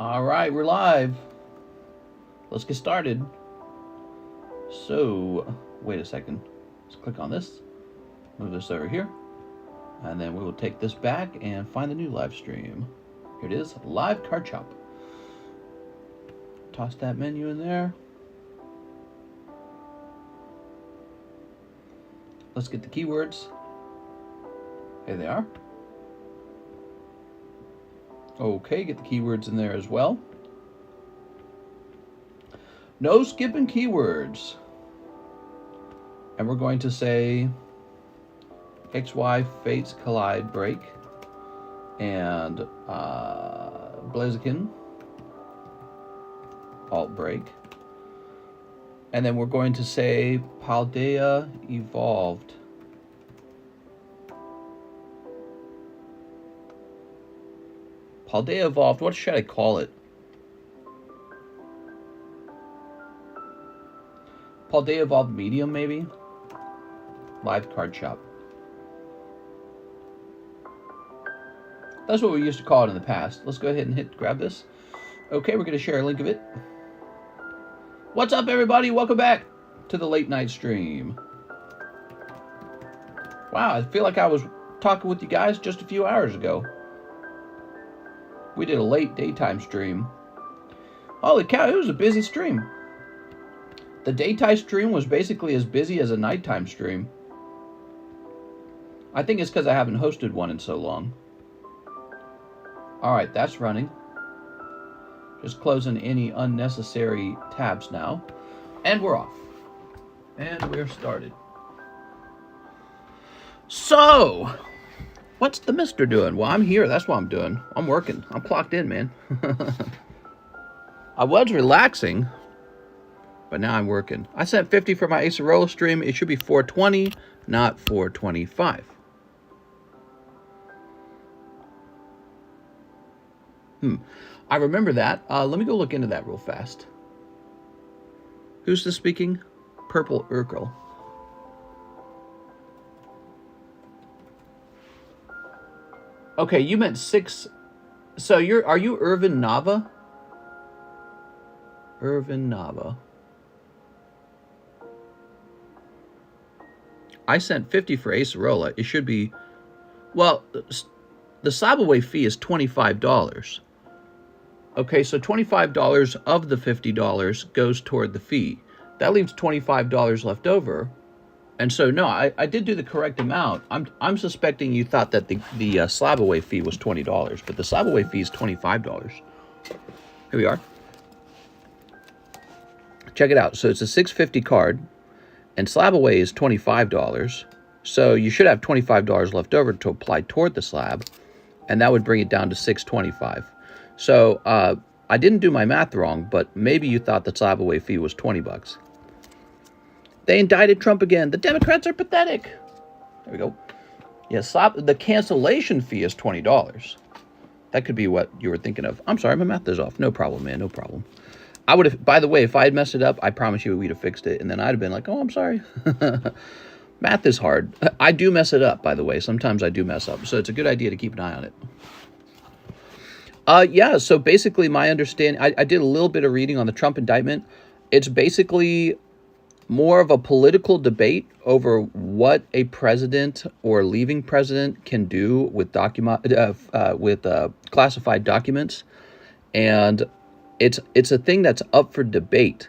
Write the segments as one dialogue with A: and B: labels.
A: All right, we're live. Let's get started. So, wait a second. Let's click on this. Move this over here. And then we will take this back and find the new live stream. Here it is, live card shop. Toss that menu in there. Let's get the keywords. Here they are. Okay, get the keywords in there as well. No skipping keywords. And we're going to say XY Fates Collide Break and Blaziken Alt Break. And then we're going to say Paldea Evolved. Paldea Evolved, what should I call it? Paldea Evolved Medium, maybe? Live card shop. That's what we used to call it in the past. Let's go ahead and grab this. Okay, we're going to share a link of it. What's up, everybody? Welcome back to the late night stream. Wow, I feel like I was talking with you guys just a few hours ago. We did a late daytime stream. Holy cow, it was a busy stream. The daytime stream was basically as busy as a nighttime stream. I think it's because I haven't hosted one in so long. Alright, that's running. Just closing any unnecessary tabs now. And we're off. And we're started. So, what's the mister doing? Well, I'm here. That's what I'm doing. I'm working. I'm clocked in, man. I was relaxing, but now I'm working. I sent 50 for my Acerola stream. It should be 420, not 425. I remember that. Let me go look into that real fast. Who's this speaking? Purple Urkel. Okay, you meant 6. So are you Irvin Nava? Irvin Nava. I sent 50 for Acerola. It should be, well, the Slabaway fee is $25. Okay, so $25 of the $50 goes toward the fee. That leaves $25 left over. And so, no, I did do the correct amount. I'm suspecting you thought that the Slabaway fee was $20, but the Slabaway fee is $25. Here we are. Check it out. So it's a $6.50 card, and Slabaway is $25. So you should have $25 left over to apply toward the slab, and that would bring it down to $6.25. So I didn't do my math wrong, but maybe you thought the Slabaway fee was $20. They indicted Trump again. The Democrats are pathetic. There we go. Yes, the cancellation fee is $20. That could be what you were thinking of. I'm sorry, my math is off. No problem, man. No problem. I would have, by the way, if I had messed it up, I promise you we'd have fixed it. And then I'd have been like, oh, I'm sorry. Math is hard. I do mess it up, by the way. Sometimes I do mess up. So it's a good idea to keep an eye on it. Yeah, so basically my understanding, I did a little bit of reading on the Trump indictment. It's basically more of a political debate over what a president or leaving president can do with classified documents. And it's a thing that's up for debate.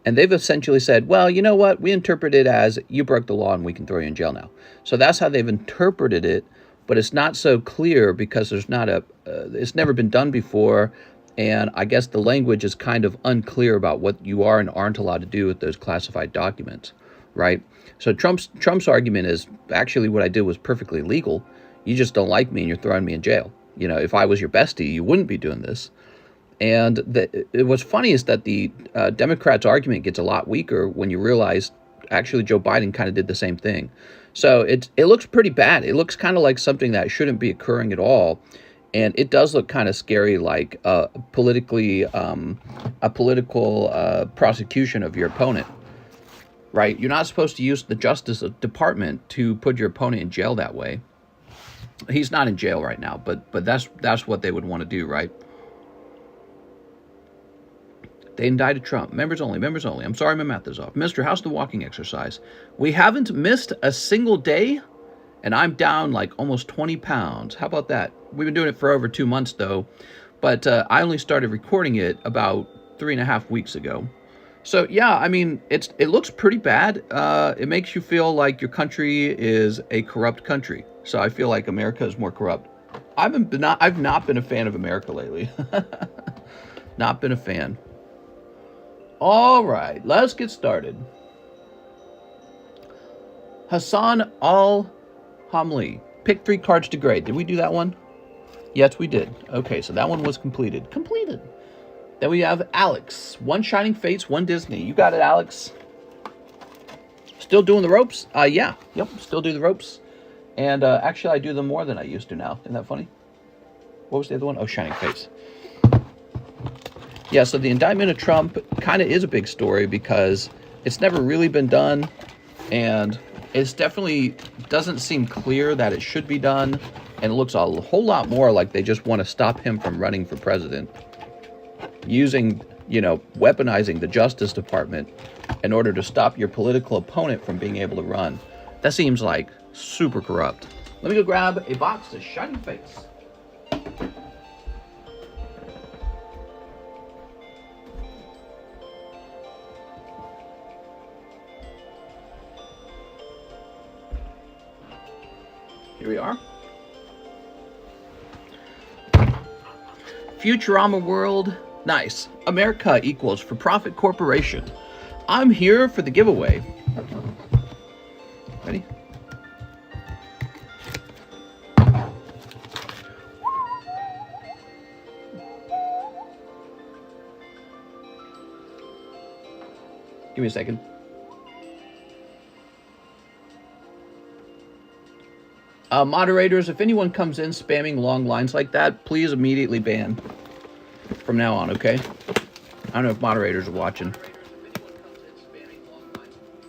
A: And they've essentially said, well, you know what? We interpret it as you broke the law and we can throw you in jail now. So that's how they've interpreted it. But it's not so clear because there's not it's never been done before. And I guess the language is kind of unclear about what you are and aren't allowed to do with those classified documents, right? So Trump's argument is actually what I did was perfectly legal. You just don't like me and you're throwing me in jail. You know, if I was your bestie, you wouldn't be doing this. And what's funny is that the Democrats' argument gets a lot weaker when you realize actually Joe Biden kind of did the same thing. So it looks pretty bad. It looks kind of like something that shouldn't be occurring at all. And it does look kind of scary, like a political prosecution of your opponent, right? You're not supposed to use the Justice Department to put your opponent in jail that way. He's not in jail right now, but that's what they would want to do, right? They indicted Trump. Members only, members only. I'm sorry my math is off. Mister, how's the walking exercise? We haven't missed a single day, and I'm down like almost 20 pounds. How about that? We've been doing it for over 2 months, though, but I only started recording it about 3.5 weeks ago. So, yeah, I mean, it looks pretty bad. It makes you feel like your country is a corrupt country. So I feel like America is more corrupt. I've not been a fan of America lately. Not been a fan. All right, let's get started. Hassan Al-Hamli. Pick 3 cards to grade. Did we do that one? Yes, we did. Okay, so that one was completed. Completed. Then we have Alex. 1 Shining Fates, 1 Disney. You got it, Alex. Still doing the ropes? Yeah. Yep, still do the ropes. And actually, I do them more than I used to now. Isn't that funny? What was the other one? Oh, Shining Face. Yeah, so the indictment of Trump kind of is a big story because it's never really been done. And it's definitely doesn't seem clear that it should be done. And it looks a whole lot more like they just want to stop him from running for president. Using, weaponizing the Justice Department in order to stop your political opponent from being able to run. That seems like super corrupt. Let me go grab a box of Shining Face. Here we are. Futurama World. Nice. America equals for-profit corporation. I'm here for the giveaway. Ready? Give me a second. Moderators, if anyone comes in spamming long lines like that, please immediately ban from now on, okay? I don't know if moderators are watching.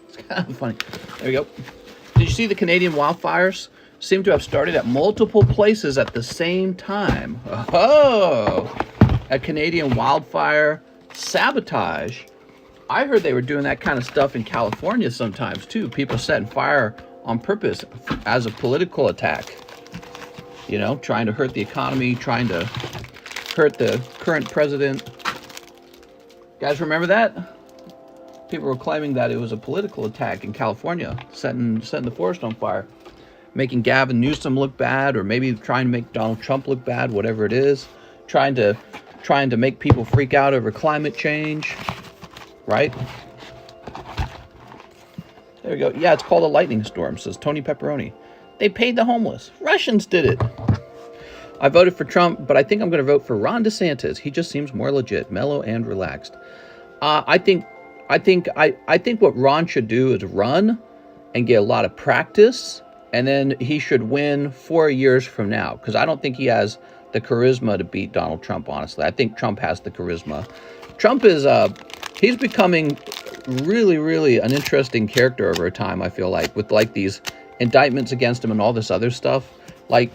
A: It's kind of funny. There we go. Did you see the Canadian wildfires? Seem to have started at multiple places at the same time. Oh! A Canadian wildfire sabotage. I heard they were doing that kind of stuff in California sometimes, too. People setting fire on purpose as a political attack. Trying to hurt the economy, trying to hurt the current president. Guys, remember that? People were claiming that it was a political attack in California, setting the forest on fire, making Gavin Newsom look bad, or maybe trying to make Donald Trump look bad, whatever it is, trying to make people freak out over climate change, right? There we go. Yeah, it's called a lightning storm, says Tony Pepperoni. They paid the homeless. Russians did it. I voted for Trump, but I think I'm going to vote for Ron DeSantis. He just seems more legit, mellow, and relaxed. I think what Ron should do is run and get a lot of practice, and then he should win 4 years from now, because I don't think he has the charisma to beat Donald Trump, honestly. I think Trump has the charisma. Trump is, he's becoming really, really an interesting character over time, I feel like, with like these indictments against him and all this other stuff. Like,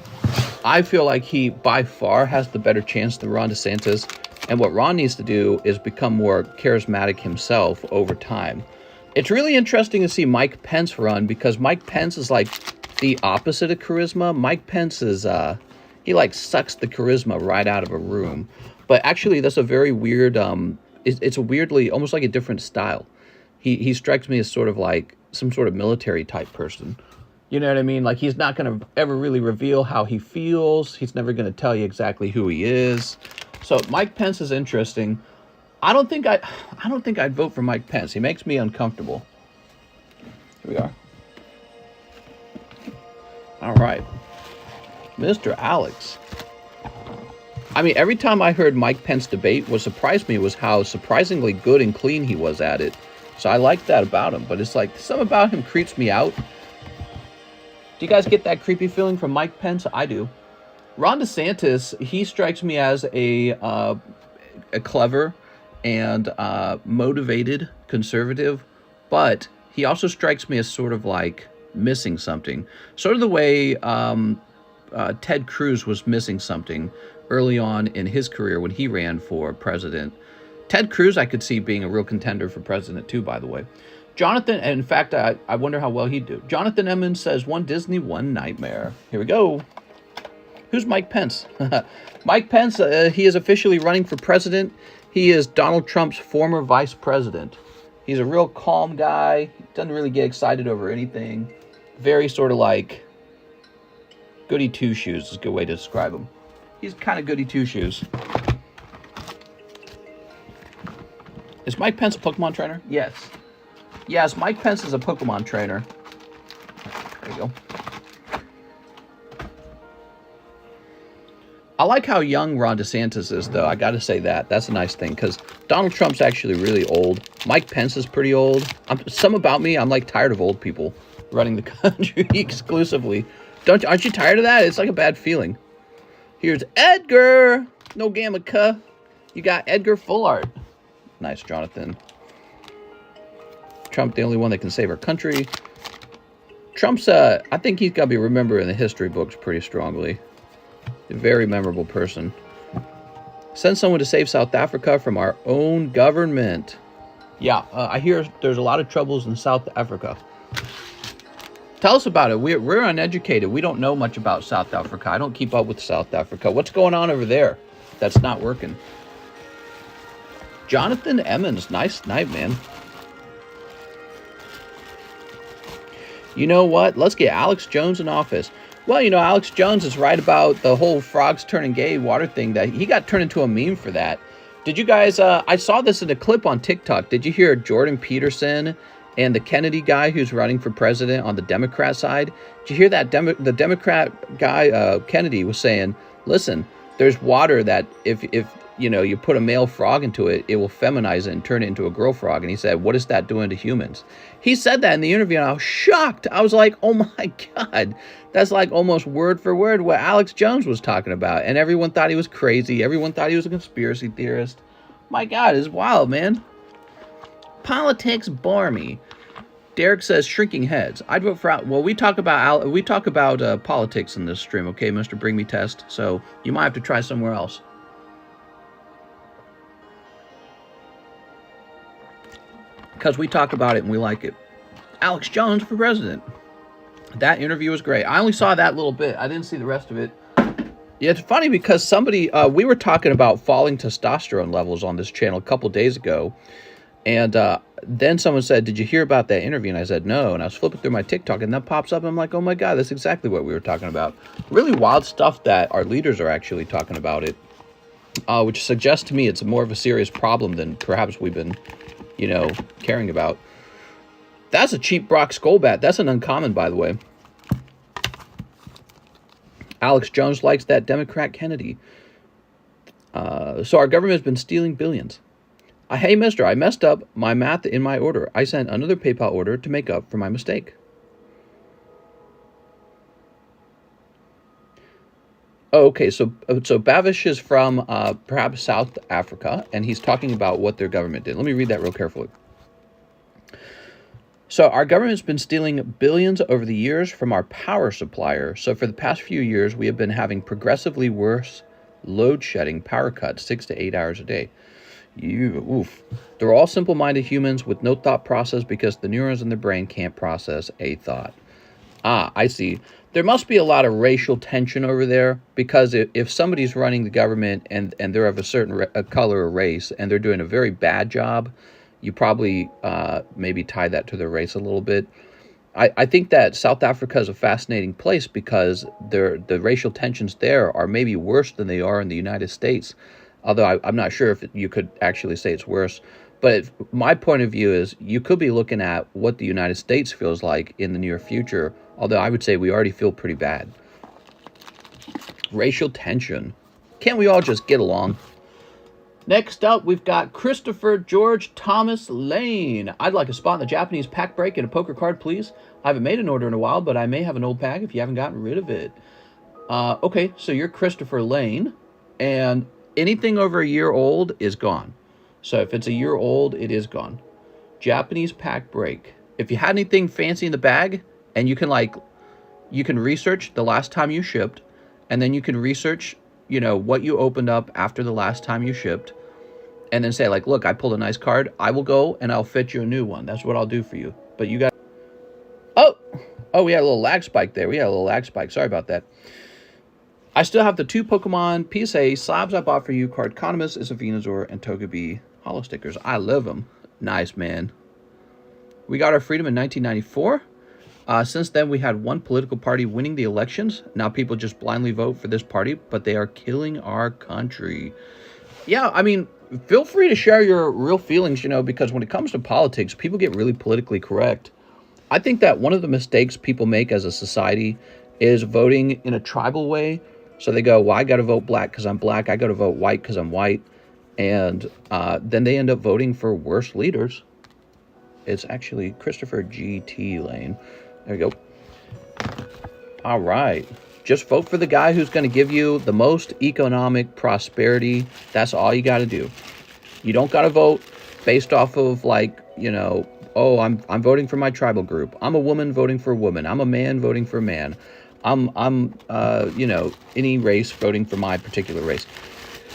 A: I feel like he by far has the better chance than Ron DeSantis. And what Ron needs to do is become more charismatic himself over time. It's really interesting to see Mike Pence run, because Mike Pence is like the opposite of charisma. Mike Pence is, he like sucks the charisma right out of a room. But actually, that's a very weird, it's a weirdly, almost like a different style. He strikes me as sort of like some sort of military type person. You know what I mean? Like, he's not going to ever really reveal how he feels. He's never going to tell you exactly who he is. So Mike Pence is interesting. I don't think I'd vote for Mike Pence. He makes me uncomfortable. Here we are. All right. Mr. Alex. I mean, every time I heard Mike Pence debate, what surprised me was how surprisingly good and clean he was at it. So I like that about him. But it's like, something about him creeps me out. Do you guys get that creepy feeling from Mike Pence? I do. Ron DeSantis, he strikes me as a clever and motivated conservative, but he also strikes me as sort of like missing something. Sort of the way Ted Cruz was missing something early on in his career when he ran for president. Ted Cruz, I could see being a real contender for president too, by the way. Jonathan, and in fact, I wonder how well he'd do. Jonathan Emmons says, one Disney, one nightmare. Here we go. Who's Mike Pence? Mike Pence, he is officially running for president. He is Donald Trump's former vice president. He's a real calm guy. He doesn't really get excited over anything. Very sort of like goody two-shoes is a good way to describe him. He's kind of goody two-shoes. Is Mike Pence a Pokemon trainer? Yes. Yes, Mike Pence is a Pokemon trainer. There you go. I like how young Ron DeSantis is, though. I got to say that. That's a nice thing, because Donald Trump's actually really old. Mike Pence is pretty old. Some about me, I'm like tired of old people running the country exclusively. Aren't you tired of that? It's like a bad feeling. Here's Edgar. No gamma cuh. You got Edgar Full Art. Nice, Jonathan. Trump, the only one that can save our country. Trump's, I think he's got to be remembered in the history books pretty strongly. A very memorable person. Send someone to save South Africa from our own government. Yeah, I hear there's a lot of troubles in South Africa. Tell us about it. We're uneducated. We don't know much about South Africa. I don't keep up with South Africa. What's going on over there that's not working? Jonathan Emmons. Nice night, man. You know what? Let's get Alex Jones in office. Well, you know, Alex Jones is right about the whole frogs turning gay water thing. That he got turned into a meme for that. Did you guys, I saw this in a clip on TikTok. Did you hear Jordan Peterson and the Kennedy guy who's running for president on the Democrat side? Did you hear that the Democrat guy, Kennedy, was saying, listen, there's water that if you know, you put a male frog into it, it will feminize it and turn it into a girl frog. And he said, what is that doing to humans? He said that in the interview, and I was shocked. I was like, oh my God, that's like almost word for word what Alex Jones was talking about. And everyone thought he was crazy. Everyone thought he was a conspiracy theorist. My God, it's wild, man. Politics bore me. Derek says shrinking heads. I'd vote for well. We talk about politics in this stream, okay, Mr. Bring Me Test. So you might have to try somewhere else. Because we talk about it and we like it. Alex Jones for president. That interview was great. I only saw that little bit. I didn't see the rest of it. Yeah, it's funny because somebody, we were talking about falling testosterone levels on this channel a couple days ago. And then someone said, did you hear about that interview? And I said, no. And I was flipping through my TikTok and that pops up. And I'm like, oh my God, that's exactly what we were talking about. Really wild stuff that our leaders are actually talking about it. Which suggests to me it's more of a serious problem than perhaps we've been, you know, caring about. That's a cheap Brock Skullbat. That's an uncommon, by the way. Alex Jones likes that Democrat Kennedy. So our government has been stealing billions. Hey, mister, I messed up my math in my order. I sent another PayPal order to make up for my mistake. Oh, okay, so Bavish is from perhaps South Africa, and he's talking about what their government did. Let me read that real carefully. So our government's been stealing billions over the years from our power supplier. So for the past few years, we have been having progressively worse load-shedding power cuts, 6 to 8 hours a day. Oof. They're all simple-minded humans with no thought process because the neurons in their brain can't process a thought. Ah, I see. There must be a lot of racial tension over there because if somebody's running the government and they're of a certain color or race and they're doing a very bad job, you probably maybe tie that to their race a little bit. I think that South Africa is a fascinating place because the racial tensions there are maybe worse than they are in the United States. Although I'm not sure if you could actually say it's worse. But my point of view is you could be looking at what the United States feels like in the near future. Although I would say we already feel pretty bad. Racial tension. Can't we all just get along? Next up, we've got Christopher George Thomas Lane. I'd like a spot in the Japanese pack break and a poker card, please. I haven't made an order in a while, but I may have an old pack if you haven't gotten rid of it. Okay, so you're Christopher Lane, and anything over a year old is gone. So if it's a year old, it is gone. Japanese pack break. If you had anything fancy in the bag, and you can research the last time you shipped, and then you can research, you know, what you opened up after the last time you shipped, and then say like, look, I pulled a nice card. I will go and I'll fit you a new one. That's what I'll do for you. But you got... Oh, we had a little lag spike there. Sorry about that. I still have the 2 Pokemon PSA Slabs I bought for you. Cardconomist, is a Venusaur, and Togepi holo stickers. I love them. Nice, man. We got our freedom in 1994. Since then, we had one political party winning the elections. Now people just blindly vote for this party, but they are killing our country. Yeah, I mean, feel free to share your real feelings, you know, because when it comes to politics, people get really politically correct. I think that one of the mistakes people make as a society is voting in a tribal way. So they go, well, I got to vote black because I'm black. I got to vote white because I'm white. And then they end up voting for worse leaders. It's actually Christopher G.T. Lane. There you go. All right. Just vote for the guy who's going to give you the most economic prosperity. That's all you got to do. You don't got to vote based off of like, you know, oh, I'm voting for my tribal group. I'm a woman voting for a woman. I'm a man voting for a man. I'm you know, any race voting for my particular race.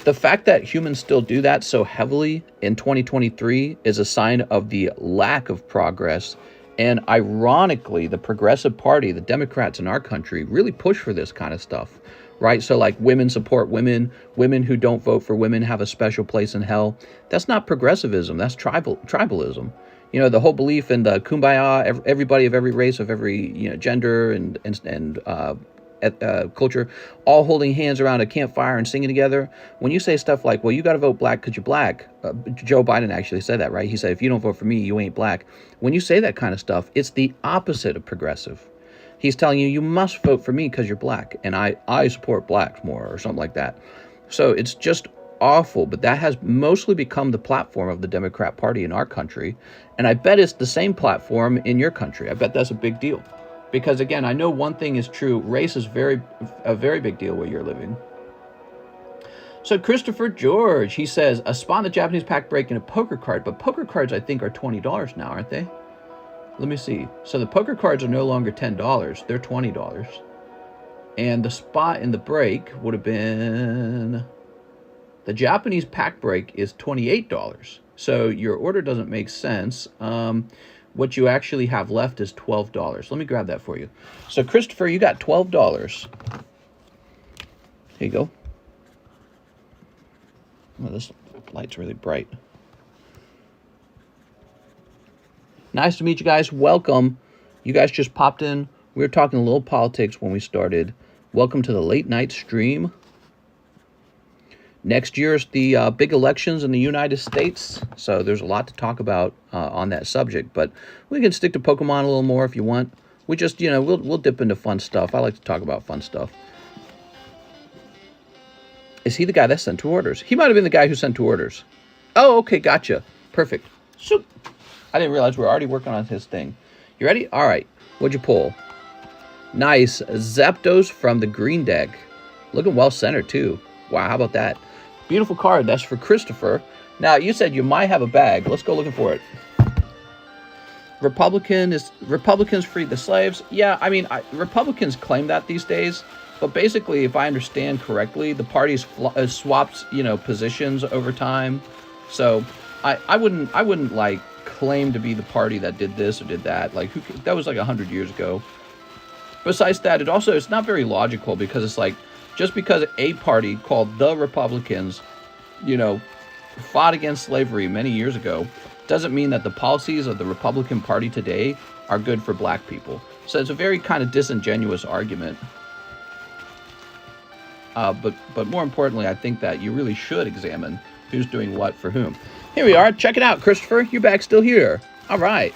A: The fact that humans still do that so heavily in 2023 is a sign of the lack of progress. And ironically, the Progressive Party, the Democrats in our country, really push for this kind of stuff, right? So like women support women. Women who don't vote for women have a special place in hell. That's not progressivism. That's tribalism. You know, the whole belief in the kumbaya, everybody of every race, of every, you know, gender and culture, all holding hands around a campfire and singing together. When you say stuff like, well, you got to vote black because you're black. Joe Biden actually said that, right? He said, if you don't vote for me, you ain't black. When you say that kind of stuff, it's the opposite of progressive. He's telling you, you must vote for me because you're black. And I support blacks more or something like that. So it's just awful. But that has mostly become the platform of the Democrat Party in our country. And I bet it's the same platform in your country. I bet that's a big deal. Because again, I know one thing is true. Race is a very big deal where you're living. So Christopher George, he says, a spot in the Japanese pack break in a poker card. But poker cards, I think, are $20 now, aren't they? Let me see. So the poker cards are no longer $10. They're $20. And the spot in the break would have been... The Japanese pack break is $28. So your order doesn't make sense. What you actually have left is $12. Let me grab that for you. So Christopher, you got $12. Here you go. Oh, this light's really bright. Nice to meet you guys. Welcome. You guys just popped in. We were talking a little politics when we started. Welcome to the late night stream. Next year's the big elections in the United States, so there's a lot to talk about on that subject. But we can stick to Pokemon a little more if you want. We just, you know, we'll dip into fun stuff. I like to talk about fun stuff. Is he the guy that sent 2 orders? He might have been the guy who sent 2 orders. Oh, okay, gotcha. Perfect. So, I didn't realize we were already working on his thing. You ready? All right. What'd you pull? Nice. Zapdos from the green deck. Looking well centered, too. Wow, how about that? Beautiful card. That's for Christopher. Now, you said you might have a bag. Let's go looking for it. Republicans freed the slaves. Yeah, I mean, Republicans claim that these days. But basically, if I understand correctly, the parties swapped, you know, positions over time. So I wouldn't like claim to be the party that did this or did that. Like that was like 100 years ago. Besides that, it's not very logical because it's like, just because a party called the Republicans, you know, fought against slavery many years ago, doesn't mean that the policies of the Republican Party today are good for black people. So it's a very kind of disingenuous argument. But more importantly, I think that you really should examine who's doing what for whom. Here we are. Check it out, Christopher. Your bag's still here. All right.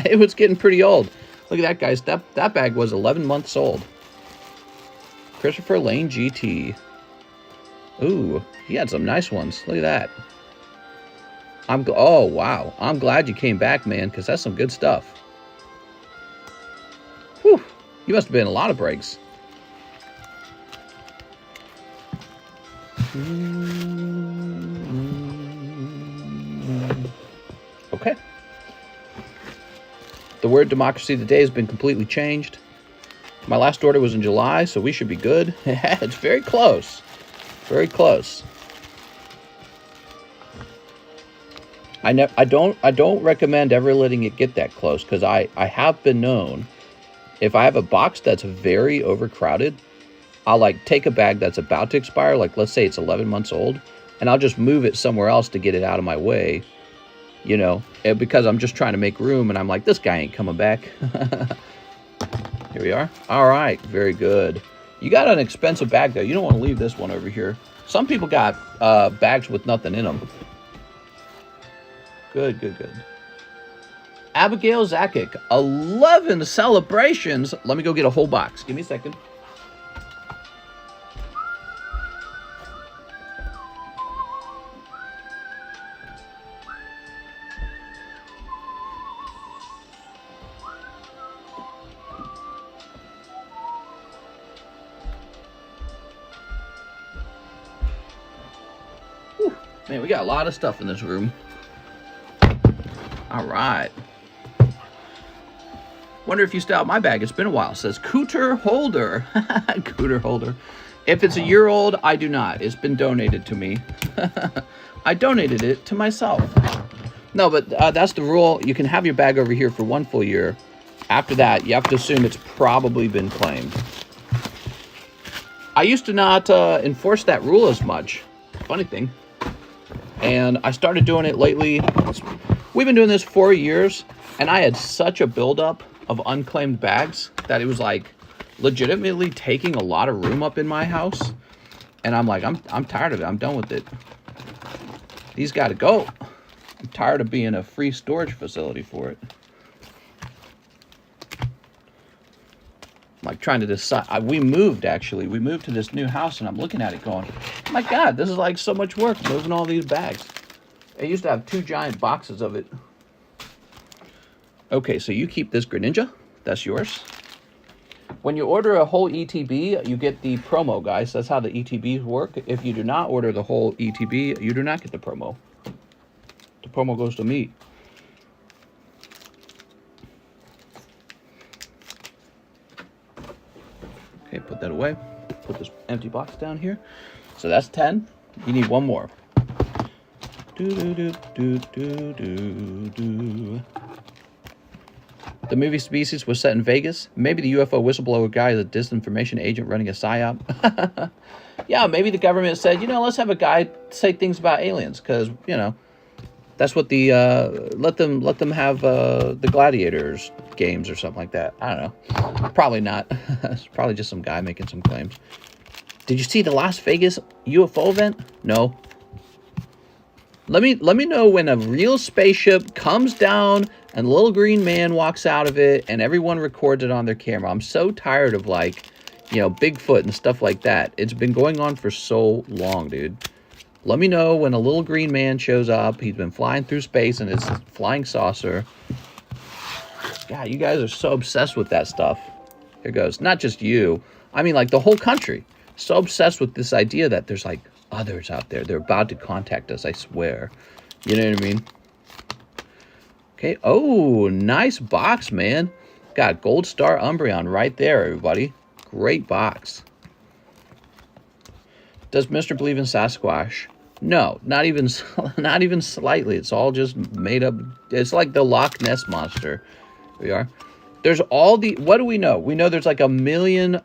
A: It was getting pretty old. Look at that, guys. That bag was 11 months old. Christopher Lane GT. Ooh, he had some nice ones. Look at that. Oh, wow. I'm glad you came back, man, because that's some good stuff. Whew. You must have been in a lot of breaks. Okay. The word democracy today has been completely changed. My last order was in July, so we should be good. It's very close. Very close. I don't recommend ever letting it get that close, because I have been known, if I have a box that's very overcrowded, I'll like take a bag that's about to expire, like let's say it's 11 months old, and I'll just move it somewhere else to get it out of my way, you know, because I'm just trying to make room, and I'm like, this guy ain't coming back. Here we are. All right, very good. You got an expensive bag though. You don't want to leave this one over here. Some people got bags with nothing in them. Good, good, good. Abigail Zakic, 11 celebrations. Let me go get a whole box. Give me a second. Whew. Man, we got a lot of stuff in this room. All right. Wonder if you still have my bag. It's been a while. It says Cooter Holder. Cooter Holder. If it's a year old, I do not. It's been donated to me. I donated it to myself. No, but that's the rule. You can have your bag over here for 1 full year. After that, you have to assume it's probably been claimed. I used to not enforce that rule as much. Funny thing. And I started doing it lately. We've been doing this 4 years, and I had such a buildup of unclaimed bags that it was like legitimately taking a lot of room up in my house. And I'm like, I'm tired of it. I'm done with it. These got to go. I'm tired of being a free storage facility for it. I'm like trying to decide. We moved, actually. We moved to this new house, and I'm looking at it going, oh my God, this is like so much work moving all these bags. I used to have 2 giant boxes of it. Okay, so you keep this Greninja. That's yours. When you order a whole ETB, you get the promo, guys. That's how the ETBs work. If you do not order the whole ETB, you do not get the promo. The promo goes to me. Okay, put that away. Put this empty box down here. So that's 10. You need 1 more. The movie Species was set in Vegas. Maybe the UFO whistleblower guy is a disinformation agent running a psyop. Yeah, maybe the government said, you know, let's have a guy say things about aliens, because, you know, that's what the let them have the Gladiators games or something like that. I don't know. Probably not. It's probably just some guy making some claims. Did you see the Las Vegas UFO event? No. Let me know when a real spaceship comes down and the little green man walks out of it and everyone records it on their camera. I'm so tired of, like, you know, Bigfoot and stuff like that. It's been going on for so long, dude. Let me know when a little green man shows up. He's been flying through space and it's a flying saucer. God, you guys are so obsessed with that stuff. Here goes. Not just you. I mean, like, the whole country. So obsessed with this idea that there's, like, others out there. They're about to contact us, I swear. You know what I mean? Okay. Oh, nice box, man. Got Gold Star Umbreon right there, everybody. Great box. Does Mr. believe in Sasquatch? No, not even slightly. It's all just made up. It's like the Loch Ness Monster. Here we are. There's all the, what do we know? We know there's like 1 million,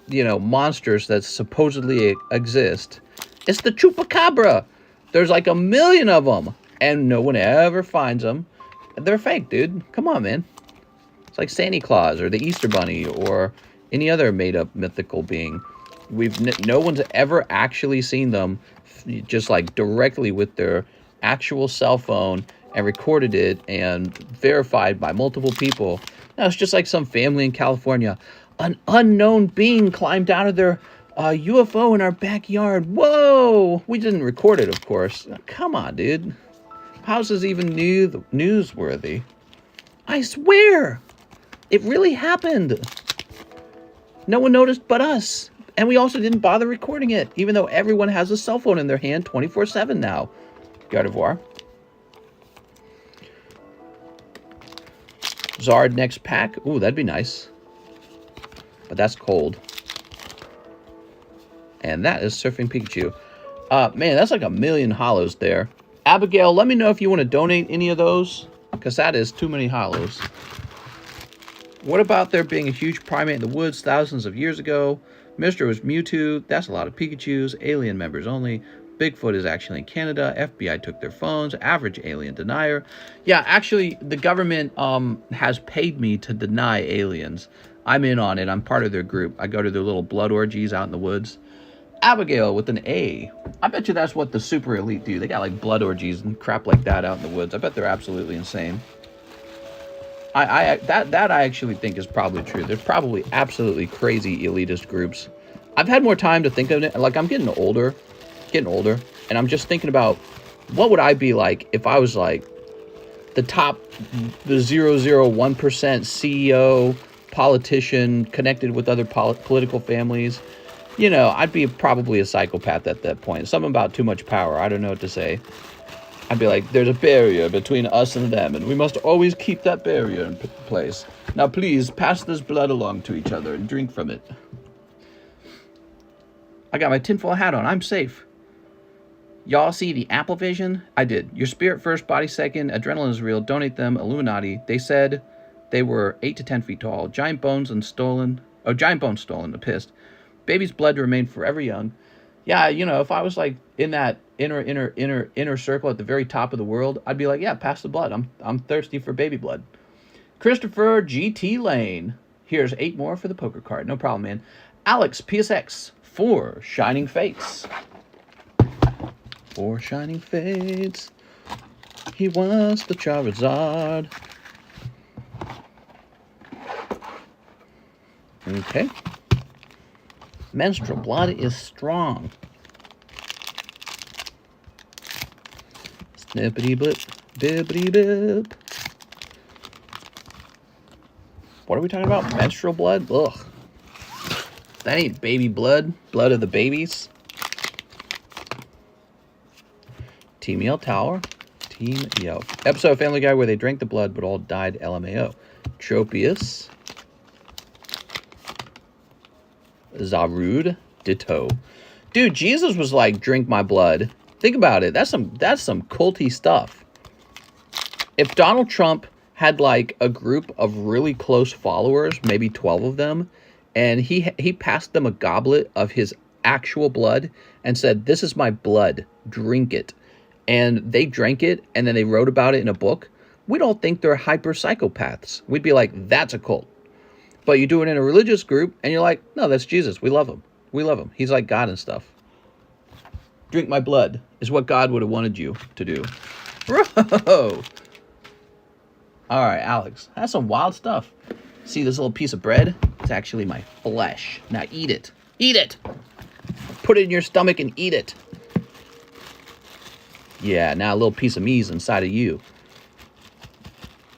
A: you know, monsters that supposedly exist. It's the Chupacabra. There's like 1 million of them, and no one ever finds them. They're fake, dude. Come on, man. It's like Santa Claus or the Easter Bunny or any other made-up mythical being. No one's ever actually seen them, just like directly with their actual cell phone and recorded it and verified by multiple people. Now it's just like some family in California. An unknown being climbed out of their UFO in our backyard. Whoa! We didn't record it, of course. Come on, dude. How's this even newsworthy? I swear! It really happened. No one noticed but us. And we also didn't bother recording it, even though everyone has a cell phone in their hand 24/7 now. Gardevoir. Zard next pack. Ooh, that'd be nice. But that's cold. And that is Surfing Pikachu. Man, that's like 1 million hollows there. Abigail, let me know if you want to donate any of those, because that is too many hollows. What about there being a huge primate in the woods thousands of years ago? Mr. was Mewtwo. That's a lot of Pikachus. Alien members only. Bigfoot is actually in Canada. FBI took their phones. Average alien denier. Yeah, actually, the government has paid me to deny aliens. I'm in on it. I'm part of their group. I go to their little blood orgies out in the woods. Abigail with an A. I bet you that's what the super elite do. They got like blood orgies and crap like that out in the woods. I bet they're absolutely insane. That I actually think is probably true. There's probably absolutely crazy elitist groups. I've had more time to think of it. Like, I'm getting older, and I'm just thinking about what would I be like if I was like the 0.001% CEO, politician, connected with other political families. You know, I'd be probably a psychopath at that point. Something about too much power. I don't know what to say. I'd be like, there's a barrier between us and them, and we must always keep that barrier in place. Now, please, pass this blood along to each other and drink from it. I got my tinfoil hat on. I'm safe. Y'all see the Apple Vision? I did. Your spirit first, body second. Adrenaline is real. Donate them. Illuminati. They said they were 8 to 10 feet tall. Giant bones stolen. Pissed. Baby's blood to remain forever young. Yeah, you know, if I was like in that inner circle at the very top of the world, I'd be like, yeah, pass the blood. I'm thirsty for baby blood. Christopher GT Lane. Here's 8 more for the poker card. No problem, man. Alex PSX. 4 Shining Fates. 4 Shining Fates. He wants the Charizard. Okay. Menstrual blood is strong. Snippity blip, bippity bip. What are we talking about? Menstrual blood? Ugh. That ain't baby blood. Blood of the babies. Team Yell Tower. Team Yell. Episode of Family Guy where they drank the blood but all died LMAO. Tropius. Zarud. Ditto. Dude, Jesus was like, drink my blood. Think about it. That's some culty stuff. If Donald Trump had like a group of really close followers, maybe 12 of them, and he passed them a goblet of his actual blood and said, this is my blood, drink it. And they drank it, and then they wrote about it in a book. We don't think they're hyper psychopaths. We'd be like, that's a cult. But you do it in a religious group, and you're like, no, that's Jesus. We love him. We love him. He's like God and stuff. Drink my blood is what God would have wanted you to do. Bro! All right, Alex. That's some wild stuff. See this little piece of bread? It's actually my flesh. Now eat it. Eat it! Put it in your stomach and eat it. Yeah, now a little piece of me is inside of you.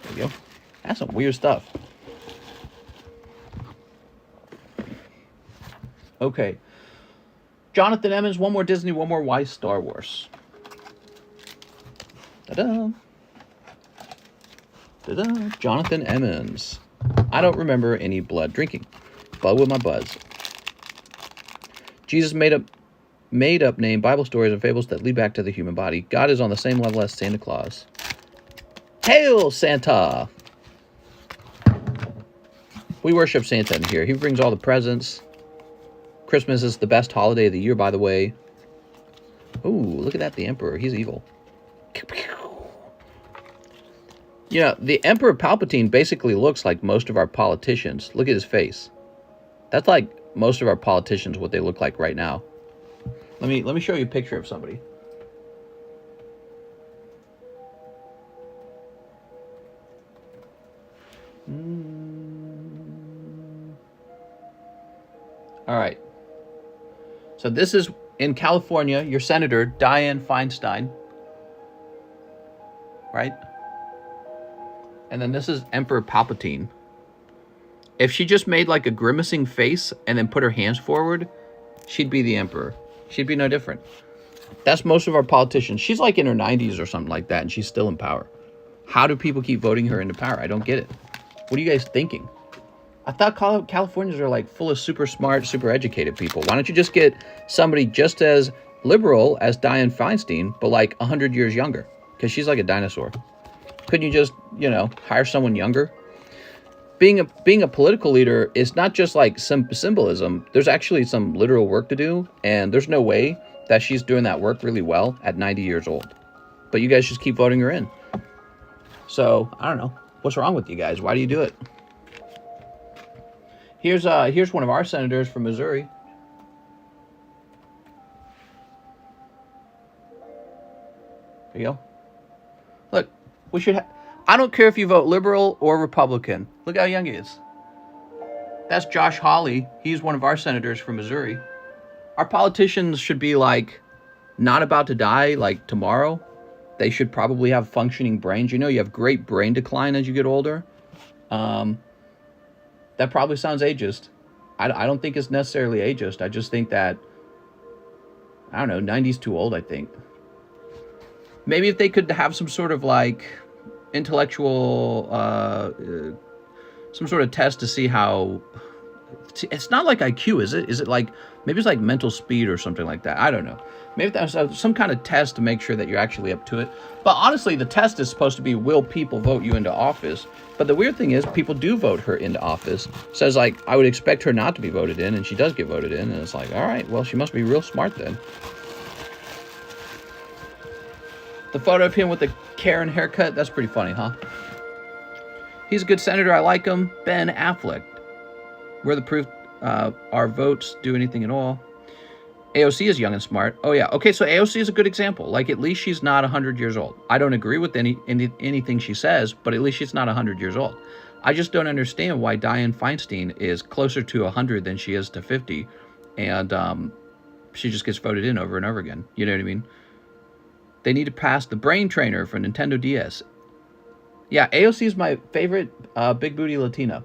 A: There you go. That's some weird stuff. Okay. Jonathan Emmons, one more Disney, one more why Star Wars. Ta-da. Ta-da. Jonathan Emmons. I don't remember any blood drinking. Bud with my buds. Jesus made up name, Bible stories, and fables that lead back to the human body. God is on the same level as Santa Claus. Hail, Santa! We worship Santa in here. He brings all the presents. Christmas is the best holiday of the year, by the way. Ooh, look at that, the Emperor. He's evil. You know, the Emperor Palpatine basically looks like most of our politicians. Look at his face. That's like most of our politicians, what they look like right now. Let me show you a picture of somebody. All right. So this is in California, your Senator, Dianne Feinstein. Right? And then this is Emperor Palpatine. If she just made like a grimacing face and then put her hands forward, she'd be the Emperor. She'd be no different. That's most of our politicians. She's like in her 90s or something like that, and she's still in power. How do people keep voting her into power? I don't get it. What are you guys thinking? I thought Californians are like full of super smart, super educated people. Why don't you just get somebody just as liberal as Dianne Feinstein, but like 100 years younger, because she's like a dinosaur. Couldn't you just, you know, hire someone younger? Being a political leader is not just like some symbolism. There's actually some literal work to do, and there's no way that she's doing that work really well at 90 years old. But you guys just keep voting her in. So, I don't know. What's wrong with you guys? Why do you do it? Here's one of our senators from Missouri. There you go. Look, we should I don't care if you vote liberal or Republican. Look how young he is. That's Josh Hawley. He's one of our senators from Missouri. Our politicians should be like not about to die like tomorrow. They should probably have functioning brains. You know, you have great brain decline as you get older. That probably sounds ageist. I don't think it's necessarily ageist. I just think that, I don't know, 90's too old, I think. Maybe if they could have some sort of like intellectual, some sort of test to see how, it's not like IQ, is it? Is it like, maybe it's like mental speed or something like that. I don't know. Maybe that's some kind of test to make sure that you're actually up to it. But honestly, the test is supposed to be, will people vote you into office? But the weird thing is, people do vote her into office. So it's like, I would expect her not to be voted in, and she does get voted in. And it's like, all right, well, she must be real smart then. The photo of him with the Karen haircut, that's pretty funny, huh? He's a good senator. I like him. Ben Affleck. We're the proof our votes do anything at all. AOC is young and smart. Oh, yeah. Okay, so AOC is a good example. Like, at least she's not 100 years old. I don't agree with anything she says, but at least she's not 100 years old. I just don't understand why Dianne Feinstein is closer to 100 than she is to 50, and she just gets voted in over and over again. You know what I mean? They need to pass the brain trainer for Nintendo DS. Yeah, AOC is my favorite big booty Latina.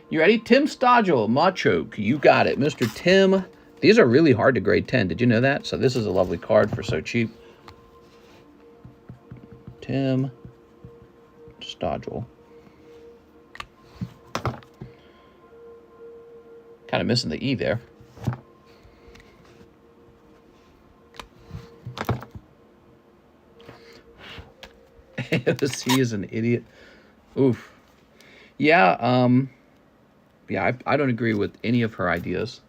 A: You ready? Tim Stodgel, Macho. You got it. Mr. Tim. These are really hard to grade 10. Did you know that? So this is a lovely card for so cheap. Tim Stodgel. Kind of missing the E there. He is an idiot. Oof. Yeah, yeah, I don't agree with any of her ideas.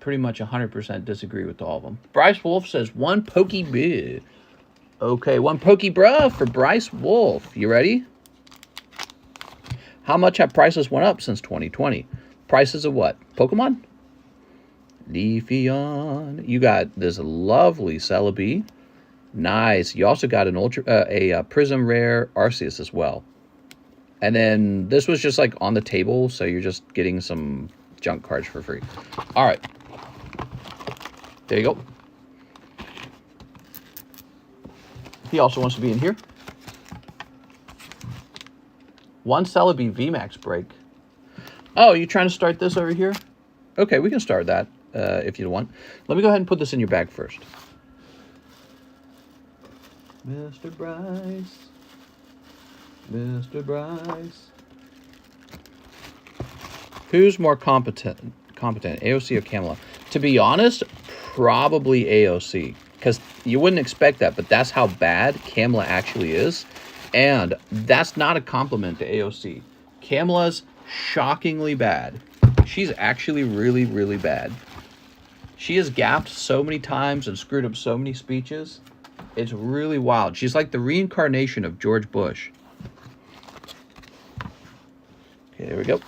A: Pretty much 100% disagree with all of them. Bryce Wolf says, one PokeBRUH. Okay, one PokeBRUH for Bryce Wolf. You ready? How much have prices went up since 2020? Prices of what? Pokemon? Leafeon. You got this lovely Celebi. Nice. You also got an a Prism Rare Arceus as well. And then this was just like on the table, so you're just getting some junk cards for free. All right. There you go. He also wants to be in here. One Celebi VMAX break. Oh, you trying to start this over here? Okay, we can start that if you want. Let me go ahead and put this in your bag first. Mr. Bryce. Mr. Bryce. Who's more competent, AOC or Kamala? To be honest, probably AOC. Because you wouldn't expect that, but that's how bad Kamala actually is. And that's not a compliment to AOC. Kamala's shockingly bad. She's actually really, really bad. She has gapped so many times and screwed up so many speeches. It's really wild. She's like the reincarnation of George Bush. Okay, there we go.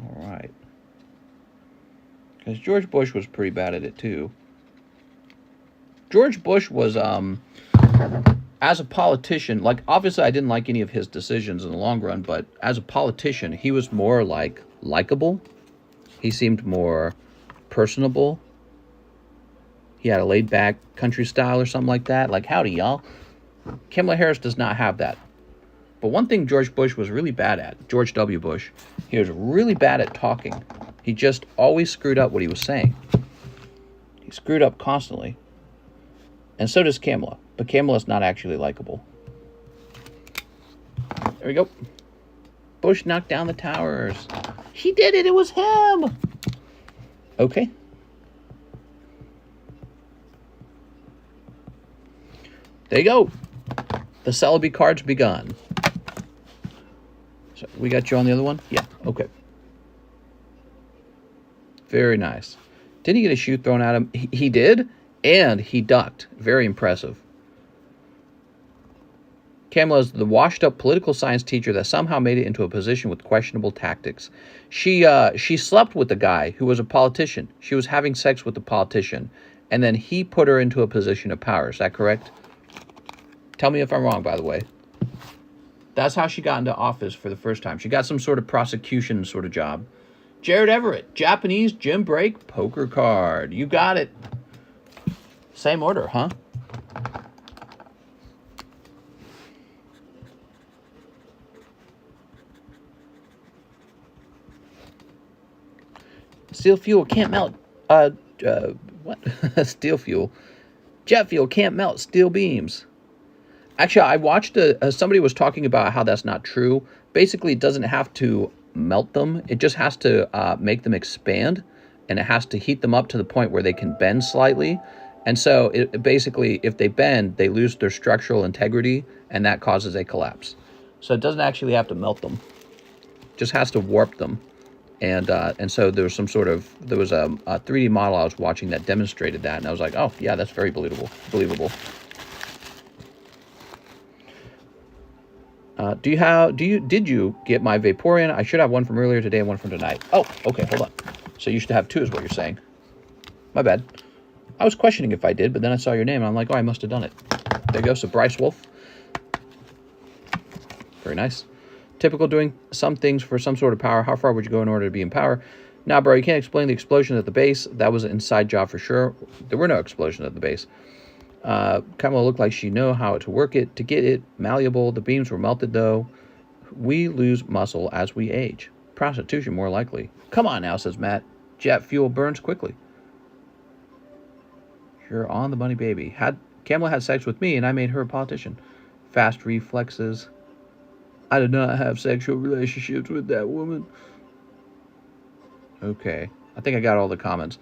A: All right. Because George Bush was pretty bad at it too. George Bush was, as a politician, like, obviously I didn't like any of his decisions in the long run, but as a politician, he was more, like, likable. He seemed more personable. He had a laid-back country style or something like that. Like, howdy, y'all. Kamala Harris does not have that. But one thing George Bush was really bad at, George W. Bush, he was really bad at talking. He just always screwed up what he was saying. He screwed up constantly. And so does Kamala. But Kamala's not actually likable. There we go. Bush knocked down the towers. He did it. It was him. Okay. There you go. The Celebi card's begun. So we got you on the other one? Yeah. Okay. Very nice. Didn't he get a shoe thrown at him? He did, and he ducked. Very impressive. Kamala is the washed-up political science teacher that somehow made it into a position with questionable tactics. She slept with the guy who was a politician. She was having sex with the politician, and then he put her into a position of power. Is that correct? Tell me if I'm wrong, by the way. That's how she got into office for the first time. She got some sort of prosecution sort of job. Jared Everett, Japanese gym break poker card. You got it. Same order, huh? Steel fuel can't melt. What? Steel fuel. Jet fuel can't melt steel beams. Actually, I watched somebody was talking about how that's not true. Basically, it doesn't have to melt them. It just has to make them expand, and it has to heat them up to the point where they can bend slightly. And so, basically, if they bend, they lose their structural integrity, and that causes a collapse. So it doesn't actually have to melt them. It just has to warp them. And so there was a 3D model I was watching that demonstrated that, and I was like, oh yeah, that's very believable. Did you get my Vaporeon? I should have one from earlier today and one from tonight. Oh, okay, hold on. So you should have two is what you're saying. My bad. I was questioning if I did, but then I saw your name and I'm like, oh, I must have done it. There you go. So Bryce Wolf. Very nice. Typical doing some things for some sort of power. How far would you go in order to be in power? Nah, bro, you can't explain the explosion at the base. That was an inside job for sure. There were no explosions at the base. Kamala looked like she knew how to work it to get it malleable. The beams were melted, though. We lose muscle as we age. Prostitution, more likely. Come on now, says Matt. Jet fuel burns quickly. You're on the money, baby. Kamala had sex with me, and I made her a politician. Fast reflexes. I did not have sexual relationships with that woman. Okay. I think I got all the comments.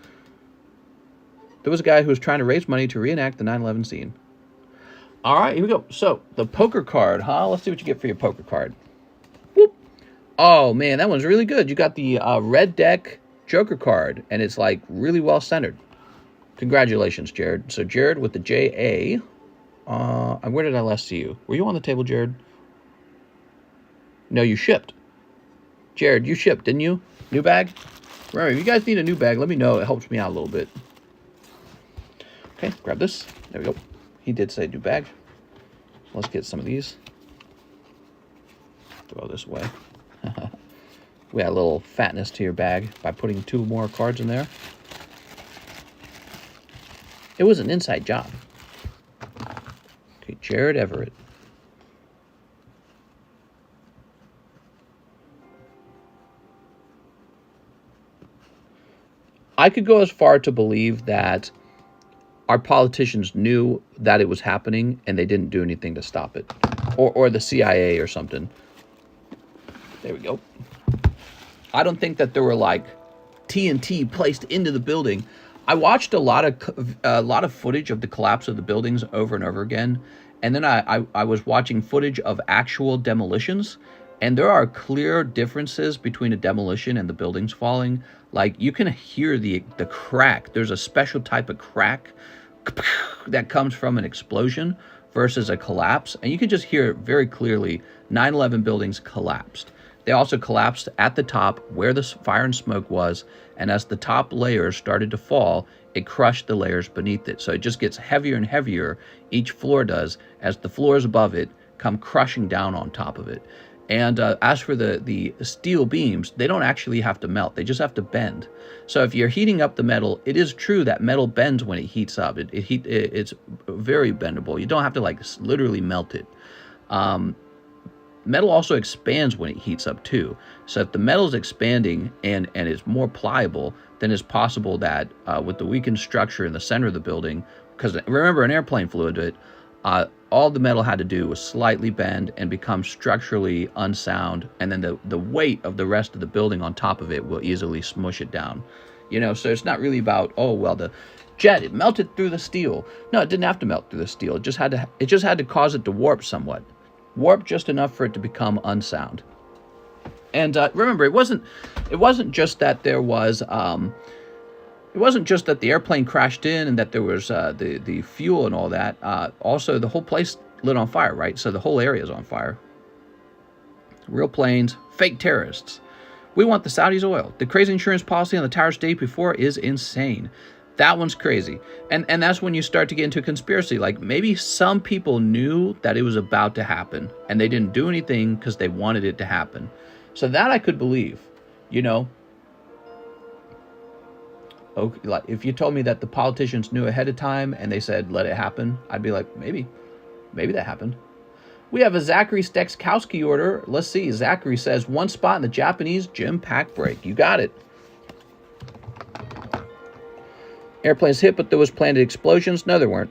A: There was a guy who was trying to raise money to reenact the 9/11 scene. All right, here we go. So, the poker card, huh? Let's see what you get for your poker card. Whoop. Oh, man, that one's really good. You got the red deck Joker card, and it's, like, really well-centered. Congratulations, Jared. So, Jared with the J.A. Where did I last see you? Were you on the table, Jared? No, you shipped. Jared, you shipped, didn't you? New bag? Remember, if you guys need a new bag, let me know. It helps me out a little bit. Okay, grab this. There we go. He did say new bag. Let's get some of these. Throw this away. We add a little fatness to your bag by putting 2 more cards in there. It was an inside job. Okay, Jared Everett. I could go as far to believe that our politicians knew that it was happening and they didn't do anything to stop it. Or the CIA or something. There we go. I don't think that there were like TNT placed into the building. I watched a lot of footage of the collapse of the buildings over and over again. And then I was watching footage of actual demolitions. And there are clear differences between a demolition and the buildings falling. Like, you can hear the crack. There's a special type of crack that comes from an explosion versus a collapse. And you can just hear it very clearly. 9/11 buildings collapsed. They also collapsed at the top where the fire and smoke was. And as the top layers started to fall, it crushed the layers beneath it. So it just gets heavier and heavier, each floor does, as the floors above it come crushing down on top of it. And as for the steel beams, they don't actually have to melt. They just have to bend. So if you're heating up the metal, it is true that metal bends when it heats up. It's very bendable. You don't have to like literally melt it. Metal also expands when it heats up too. So if the metal is expanding and is more pliable, then it's possible that with the weakened structure in the center of the building, because remember an airplane flew into it, all the metal had to do was slightly bend and become structurally unsound, and then the weight of the rest of the building on top of it will easily smush it down. You know, so it's not really about, oh, well, the jet, it melted through the steel. No, it didn't have to melt through the steel. It just had to cause it to warp somewhat. Warp just enough for it to become unsound. And remember, it wasn't just that there was it wasn't just that the airplane crashed in and that there was the fuel and all that. Also, the whole place lit on fire, right? So the whole area is on fire. Real planes, fake terrorists. We want the Saudis' oil. The crazy insurance policy on the towers day before is insane. That one's crazy. And that's when you start to get into conspiracy. Like, maybe some people knew that it was about to happen, and they didn't do anything because they wanted it to happen. So that I could believe, you know. Okay, like, if you told me that the politicians knew ahead of time and they said, let it happen, I'd be like, maybe that happened. We have a Zachary Stekowski order. Let's see. Zachary says, one spot in the Japanese gym pack break. You got it. Airplanes hit, but there was planned explosions. No, there weren't.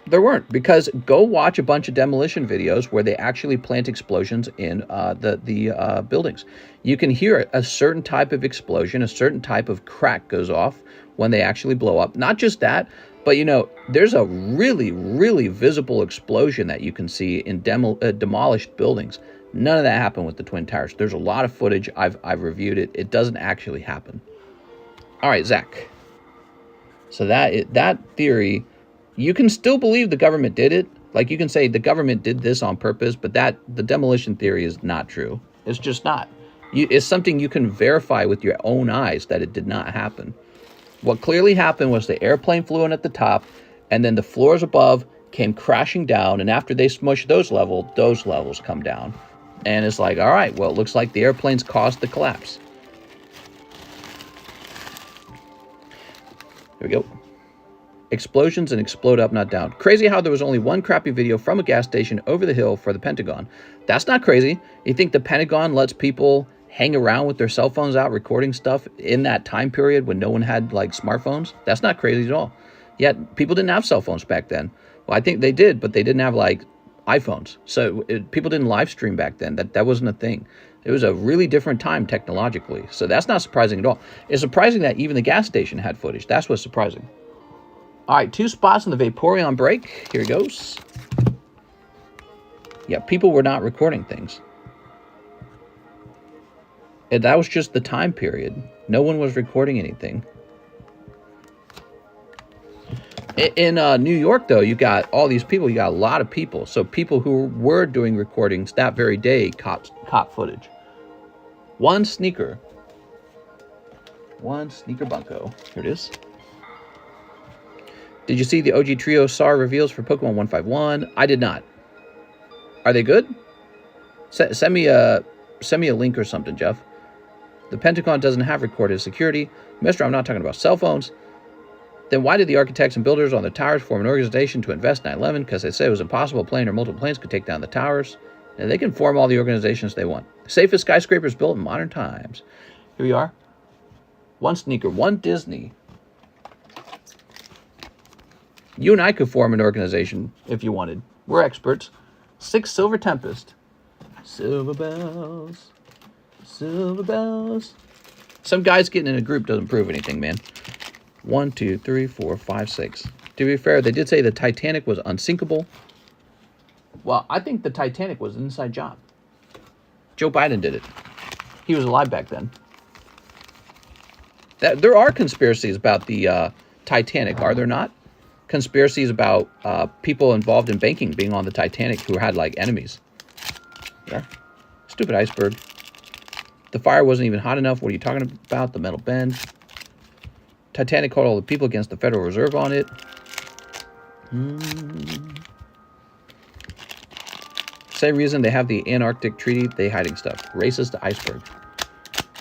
A: There weren't, because go watch a bunch of demolition videos where they actually plant explosions in the buildings. You can hear a certain type of explosion, a certain type of crack goes off when they actually blow up. Not just that, but, you know, there's a really, really visible explosion that you can see in demolished buildings. None of that happened with the Twin Towers. There's a lot of footage. I've reviewed it. It doesn't actually happen. All right, Zach. So that theory, you can still believe the government did it. Like, you can say the government did this on purpose, but the demolition theory is not true. It's just not. It's something you can verify with your own eyes that it did not happen. What clearly happened was the airplane flew in at the top, and then the floors above came crashing down, and after they smushed those levels come down. And it's like, all right, well, it looks like the airplanes caused the collapse. There we go. Explosions and explode up, not down. Crazy how there was only one crappy video from a gas station over the hill for the Pentagon. That's not crazy. You think the Pentagon lets people hang around with their cell phones out recording stuff in that time period when no one had, like, smartphones? That's not crazy at all. Yet people didn't have cell phones back then. Well, I think they did, but they didn't have, like, iPhones. So people didn't live stream back then. That wasn't a thing. It was a really different time technologically. So that's not surprising at all. It's surprising that even the gas station had footage. That's what's surprising. All right, 2 spots in the Vaporeon break. Here it goes. Yeah, people were not recording things. And that was just the time period. No one was recording anything. In New York, though, you got all these people. You got a lot of people. So people who were doing recordings that very day caught footage. One sneaker bunko. Here it is. Did you see the OG Trio SAR reveals for Pokemon 151? I did not. Are they good? Send me a link or something, Jeff. The Pentagon doesn't have recorded security. Mister, I'm not talking about cell phones. Then why did the architects and builders on the towers form an organization to invest 9/11? Because they said it was impossible a plane or multiple planes could take down the towers. And they can form all the organizations they want. Safest skyscrapers built in modern times. Here we are. One sneaker, one Disney. You and I could form an organization if you wanted. We're experts. 6 Silver Tempest. Silver bells. Silver bells. Some guys getting in a group doesn't prove anything, man. 1, 2, 3, 4, 5, 6. To be fair, they did say the Titanic was unsinkable. Well, I think the Titanic was an inside job. Joe Biden did it. He was alive back then. There are conspiracies about the Titanic, are there not? Conspiracies about people involved in banking being on the Titanic who had, like, enemies. Yeah. Stupid iceberg. The fire wasn't even hot enough. What are you talking about? The metal bend. Titanic called all the people against the Federal Reserve on it. Same reason they have the Antarctic Treaty. They hiding stuff. Racist iceberg.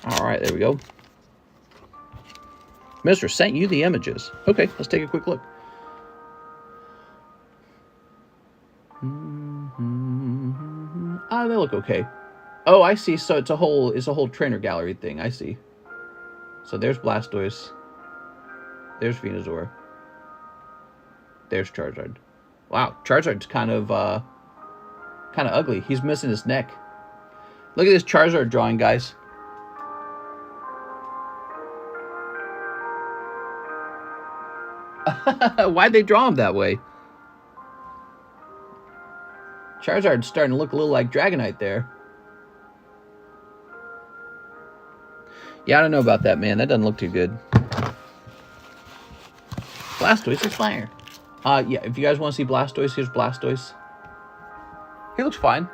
A: All right, there we go. Mister sent you the images. Okay, let's take a quick look. They look okay. Oh, I see. So it's a whole trainer gallery thing. I see. So there's Blastoise. There's Venusaur. There's Charizard. Wow, Charizard's kind of ugly. He's missing his neck. Look at this Charizard drawing, guys. Why'd they draw him that way? Charizard's starting to look a little like Dragonite there. Yeah, I don't know about that, man. That doesn't look too good. Blastoise is fire. Yeah, if you guys want to see Blastoise, here's Blastoise. He looks fine.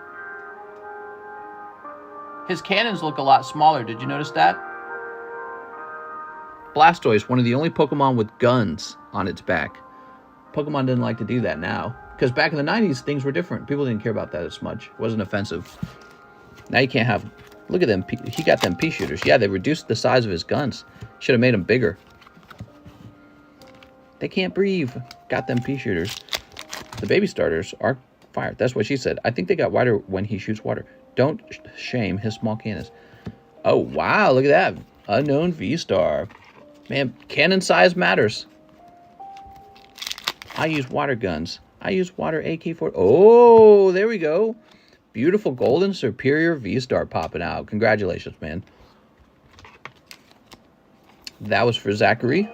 A: His cannons look a lot smaller. Did you notice that? Blastoise, one of the only Pokemon with guns on its back. Pokemon didn't like to do that now. Because back in the 90s, things were different. People didn't care about that as much. It wasn't offensive. Now you can't have... Look at them. He got them pea shooters. Yeah, they reduced the size of his guns. Should have made them bigger. They can't breathe. Got them pea shooters. The baby starters are fire. That's what she said. I think they got wider when he shoots water. Don't shame his small cannons. Oh, wow. Look at that. Unknown V-Star. Man, cannon size matters. I use water guns. I use water AK-40. Oh, there we go. Beautiful golden superior V-Star popping out. Congratulations, man. That was for Zachary.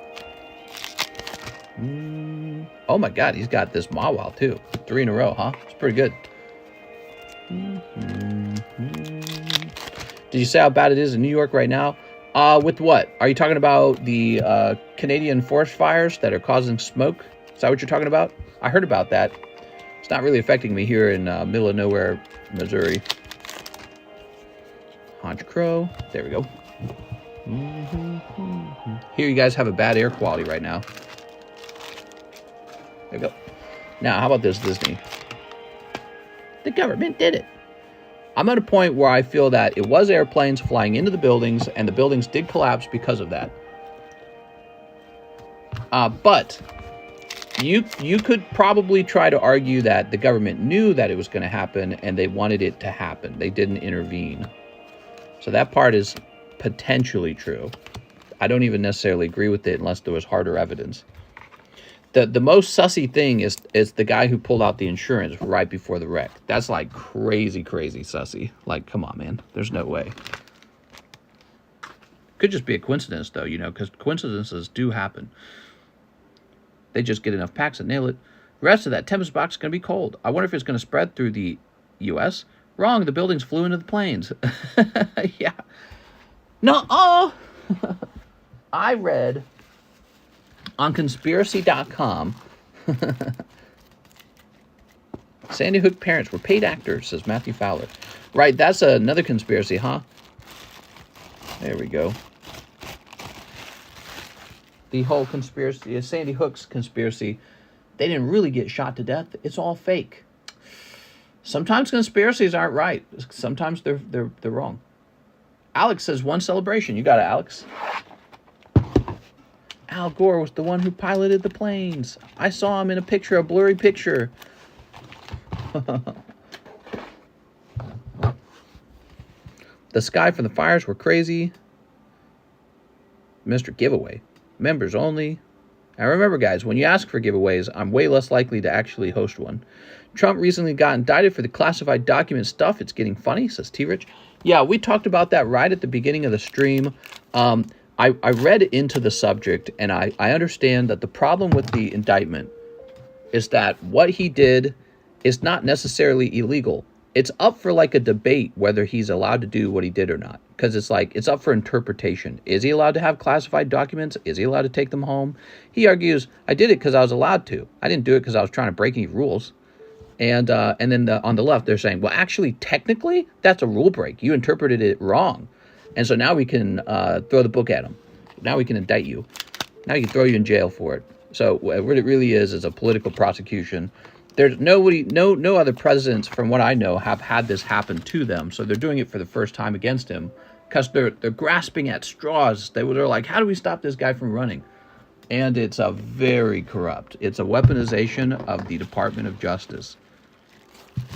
A: Oh my god, he's got this Mawile too. 3 in a row, huh? It's pretty good. Did you say how bad it is in New York right now? With what? Are you talking about the Canadian forest fires that are causing smoke? Is that what you're talking about? I heard about that. It's not really affecting me here in middle of nowhere, Missouri. Honchcrow. There we go. Here you guys have a bad air quality right now. There we go. Now, how about this, Disney? The government did it. I'm at a point where I feel that it was airplanes flying into the buildings, and the buildings did collapse because of that. But you could probably try to argue that the government knew that it was going to happen, and they wanted it to happen. They didn't intervene. So that part is potentially true. I don't even necessarily agree with it unless there was harder evidence. The most sussy thing is the guy who pulled out the insurance right before the wreck. That's like crazy, crazy sussy. Like, come on, man. There's no way. Could just be a coincidence, though, you know, because coincidences do happen. They just get enough packs and nail it. The rest of that Tempest box is going to be cold. I wonder if it's going to spread through the U.S. Wrong, the buildings flew into the planes. Yeah. No, I read on conspiracy.com Sandy Hook parents were paid actors, says Matthew Fowler. Right, that's another conspiracy, huh? There we go. The whole conspiracy, Sandy Hook's conspiracy, they didn't really get shot to death. It's all fake. Sometimes conspiracies aren't right. Sometimes they're wrong. Alex says one celebration. You got it, Alex. Al Gore was the one who piloted the planes. I saw him in a picture, a blurry picture. The sky from the fires were crazy. Mr. Giveaway. Members only. And remember, guys, when you ask for giveaways, I'm way less likely to actually host one. Trump recently got indicted for the classified document stuff. It's getting funny, says T-Rich. Yeah, we talked about that right at the beginning of the stream. I read into the subject, and I understand that the problem with the indictment is that what he did is not necessarily illegal. It's up for like a debate whether he's allowed to do what he did or not. Because it's like, it's up for interpretation. Is he allowed to have classified documents? Is he allowed to take them home? He argues, I did it because I was allowed to. I didn't do it because I was trying to break any rules. And then on the left, they're saying, well, actually, technically, that's a rule break. You interpreted it wrong. And so now we can throw the book at him. Now we can indict you. Now we can throw you in jail for it. So what it really is a political prosecution. There's no other presidents, from what I know, have had this happen to them. So they're doing it for the first time against him because they're grasping at straws. They're like, how do we stop this guy from running? And it's a very corrupt. It's a weaponization of the Department of Justice.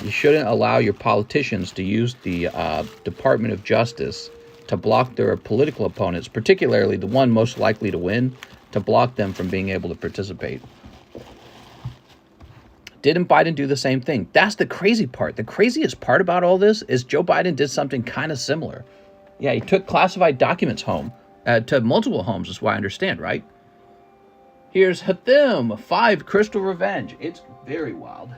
A: You shouldn't allow your politicians to use the Department of Justice to block their political opponents, particularly the one most likely to win, to block them from being able to participate. Didn't Biden do the same thing? That's the crazy part. The craziest part about all this is Joe Biden did something kind of similar. Yeah, he took classified documents home to multiple homes, is what I understand, right? Here's Hathim, 5 Crystal Revenge. It's very wild.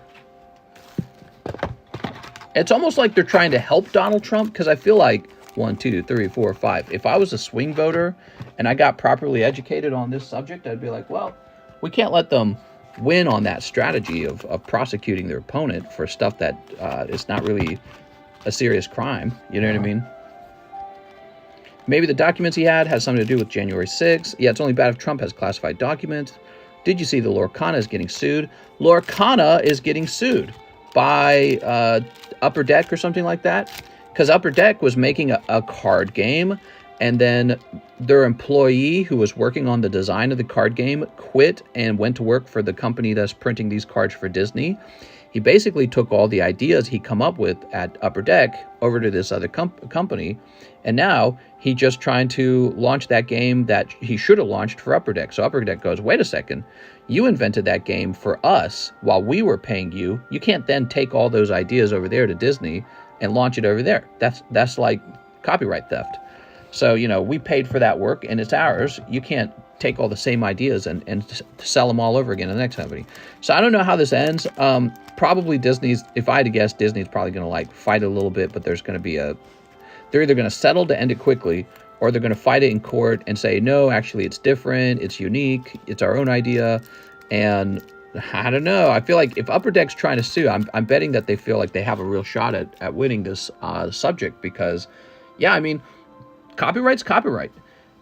A: It's almost like they're trying to help Donald Trump, because I feel like 1, 2, 3, 4, 5. If I was a swing voter and I got properly educated on this subject, I'd be like, well, we can't let them win on that strategy of prosecuting their opponent for stuff that is not really a serious crime. You know what I mean? Maybe the documents he had has something to do with January 6th. Yeah, it's only bad if Trump has classified documents. Did you see the Lorcana is getting sued? Lorcana is getting sued by Upper Deck or something like that. Because Upper Deck was making a card game, and then their employee who was working on the design of the card game quit and went to work for the company that's printing these cards for Disney. He basically took all the ideas he come up with at Upper Deck over to this other company, and now he's just trying to launch that game that he should have launched for Upper Deck. So Upper Deck goes, wait a second, you invented that game for us while we were paying you. You can't then take all those ideas over there to Disney and launch it over there. That's like copyright theft. So, you know, we paid for that work and it's ours. You can't take all the same ideas and sell them all over again to the next company. So I don't know how this ends. Probably Disney's, if I had to guess, Disney's probably going to like fight a little bit, but there's going to be they're either going to settle to end it quickly, or they're going to fight it in court and say, no, actually it's different, it's unique, it's our own idea. And I don't know. I feel like if Upper Deck's trying to sue, I'm betting that they feel like they have a real shot at winning this subject, because, yeah, I mean, copyright's copyright.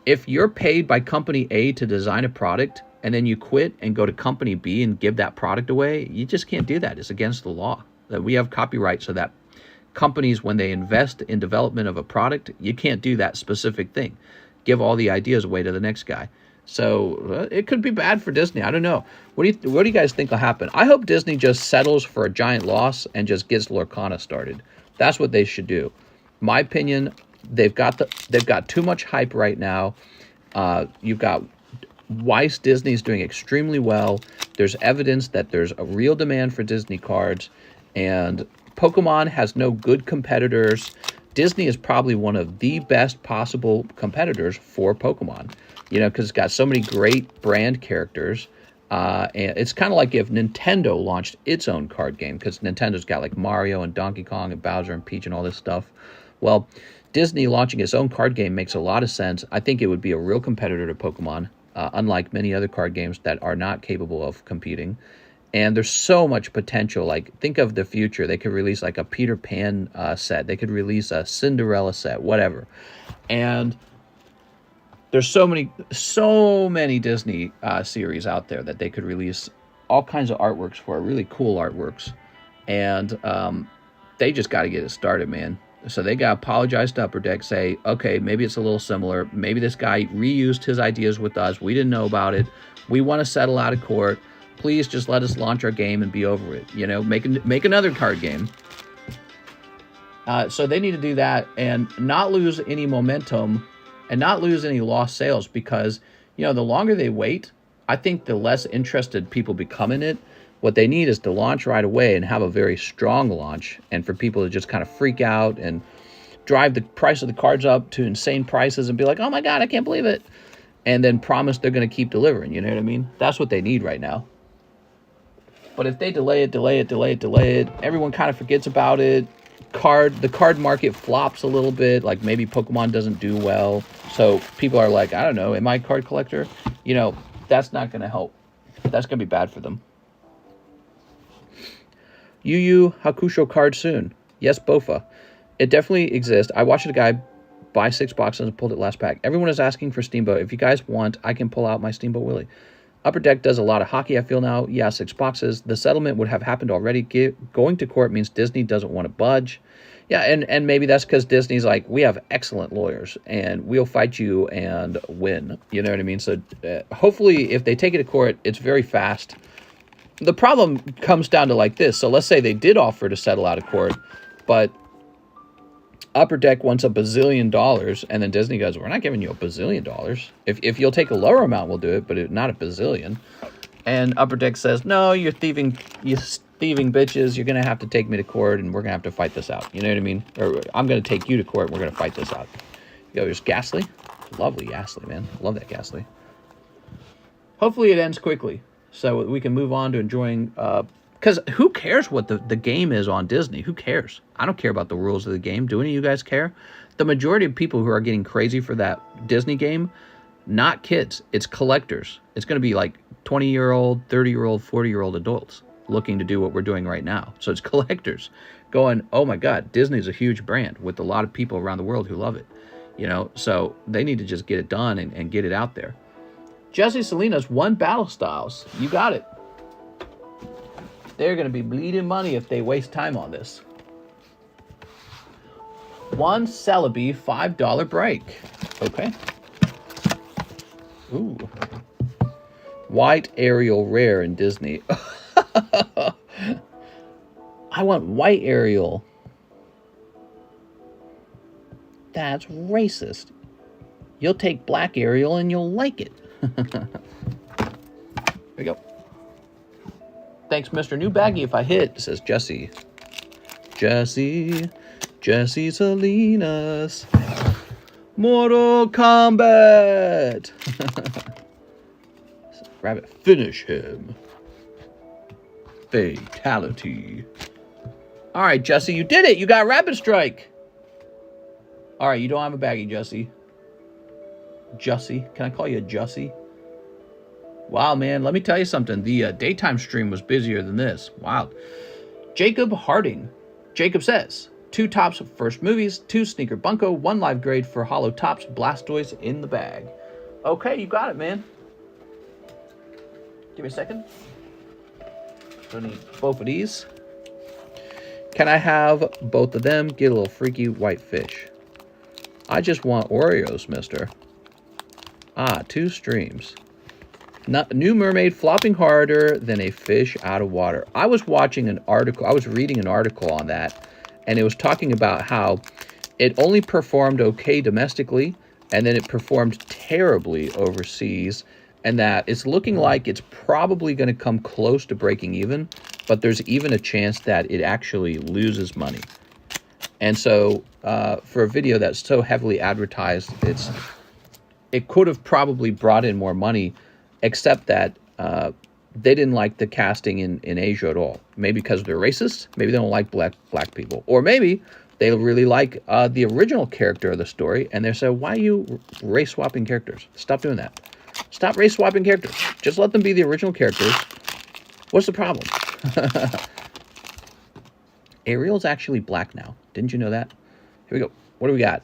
A: If you're paid by company A to design a product and then you quit and go to company B and give that product away, you just can't do that. It's against the law. That we have copyright so that companies, when they invest in development of a product, you can't do that specific thing. Give all the ideas away to the next guy. So it could be bad for Disney. I don't know. What do you guys think will happen? I hope Disney just settles for a giant loss and just gets Lorcana started. That's what they should do. My opinion, they've got too much hype right now. You've got Weiss Disney's doing extremely well. There's evidence that there's a real demand for Disney cards, and Pokemon has no good competitors. Disney is probably one of the best possible competitors for Pokemon, you know, because it's got so many great brand characters. And it's kind of like if Nintendo launched its own card game, because Nintendo's got like Mario and Donkey Kong and Bowser and Peach and all this stuff. Well, Disney launching its own card game makes a lot of sense. I think it would be a real competitor to Pokemon, unlike many other card games that are not capable of competing. And there's so much potential. Like, think of the future. They could release like a Peter Pan set. They could release a Cinderella set, whatever. And there's so many Disney series out there that they could release all kinds of artworks for, really cool artworks. And they just got to get it started, man. So they got to apologize to Upper Deck, say, okay, maybe it's a little similar. Maybe this guy reused his ideas with us. We didn't know about it. We want to settle out of court. Please just let us launch our game and be over it. You know, make another card game. So they need to do that and not lose any momentum and not lose any lost sales, because, you know, the longer they wait, I think the less interested people become in it. What they need is to launch right away and have a very strong launch, and for people to just kind of freak out and drive the price of the cards up to insane prices and be like, oh my God, I can't believe it. And then promise they're going to keep delivering. You know what I mean? That's what they need right now. But if they delay it, everyone kind of forgets about it. The card market flops a little bit. Like maybe Pokemon doesn't do well. So people are like, I don't know, am I a card collector? You know, that's not going to help. That's going to be bad for them. Yu Yu Hakusho card soon. Yes, Bofa. It definitely exists. I watched a guy buy 6 boxes and pulled it last pack. Everyone is asking for Steamboat. If you guys want, I can pull out my Steamboat Willie. Upper Deck does a lot of hockey, I feel now. Yeah, 6 boxes. The settlement would have happened already. Going to court means Disney doesn't want to budge. Yeah, and maybe that's because Disney's like, we have excellent lawyers, and we'll fight you and win. You know what I mean? So hopefully, if they take it to court, it's very fast. The problem comes down to like this. So let's say they did offer to settle out of court, but Upper Deck wants $1 bazillion, and then Disney goes, we're not giving you $1 bazillion. If you'll take a lower amount, we'll do it, but not $1 bazillion. And Upper Deck says, no, you're thieving thieving bitches, you're going to have to take me to court, and we're going to have to fight this out. You know what I mean? Or I'm going to take you to court, and we're going to fight this out. Yo, there's Ghastly. Lovely Ghastly, man. Love that Ghastly. Hopefully it ends quickly, so we can move on to enjoying... Because who cares what the game is on Disney? Who cares? I don't care about the rules of the game. Do any of you guys care? The majority of people who are getting crazy for that Disney game, not kids. It's collectors. It's going to be like 20-year-old, 30-year-old, 40-year-old adults looking to do what we're doing right now. So it's collectors going, oh my God, Disney's a huge brand with a lot of people around the world who love it. You know, so they need to just get it done and get it out there. Jesse Salinas, 1 Battle Styles. You got it. They're going to be bleeding money if they waste time on this. 1 Celebi, $5 break. Okay. Ooh. White Ariel rare in Disney. I want white Ariel. That's racist. You'll take black Ariel and you'll like it. There we go. Thanks, Mr. New Baggy. If I hit, says Jesse. Jesse Salinas. Mortal Kombat. Rabbit, finish him. Fatality. All right, Jesse, you did it. You got Rapid Strike. All right, you don't have a baggy, Jesse. Jussie. Can I call you a Jussie? Wow, man. Let me tell you something. The daytime stream was busier than this. Wow. Jacob Harding. Jacob says, 2 tops of first movies, 2 sneaker bunko, 1 live grade for hollow tops, Blastoise in the bag. Okay, you got it, man. Give me a second. So I need both of these. Can I have both of them? Get a little freaky white fish. I just want Oreos, mister. 2 streams. New mermaid flopping harder than a fish out of water. I was watching an article. I was reading an article on that, and it was talking about how it only performed okay domestically, and then it performed terribly overseas, and that it's looking like it's probably going to come close to breaking even, but there's even a chance that it actually loses money. And so for a video that's so heavily advertised, it could have probably brought in more money, except that they didn't like the casting in Asia at all. Maybe because they're racist. Maybe they don't like black people. Or maybe they really like the original character of the story, and they say, why are you race-swapping characters? Stop doing that. Stop race-swapping characters. Just let them be the original characters. What's the problem? Ariel's actually black now. Didn't you know that? Here we go. What do we got?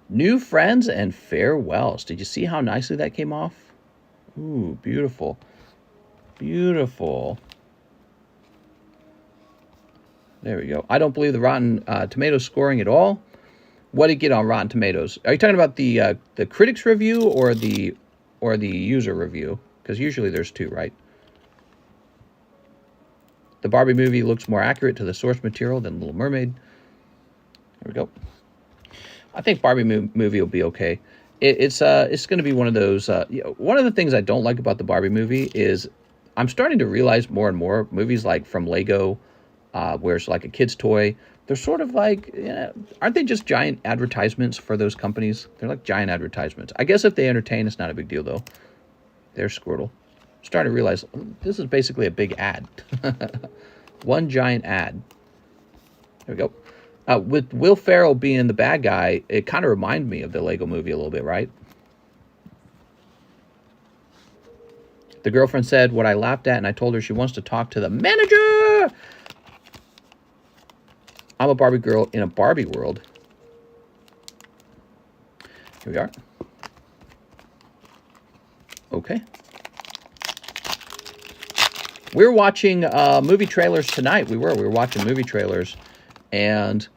A: New friends and farewells. Did you see how nicely that came off? Ooh, beautiful. Beautiful. There we go. I don't believe the Rotten Tomatoes scoring at all. What did it get on Rotten Tomatoes? Are you talking about the critics review or the user review? Because usually there's 2, right? The Barbie movie looks more accurate to the source material than Little Mermaid. There we go. I think Barbie movie will be okay. It's going to be one of those... one of the things I don't like about the Barbie movie is I'm starting to realize more and more movies like from Lego, where it's like a kid's toy, they're sort of like... aren't they just giant advertisements for those companies? They're like giant advertisements. I guess if they entertain, it's not a big deal, though. There's Squirtle. Starting to realize this is basically a big ad. One giant ad. There we go. With Will Ferrell being the bad guy, it kind of reminded me of the Lego movie a little bit, right? The girlfriend said what I laughed at, and I told her she wants to talk to the manager. I'm a Barbie girl in a Barbie world. Here we are. Okay. We're watching movie trailers tonight. We were watching movie trailers, and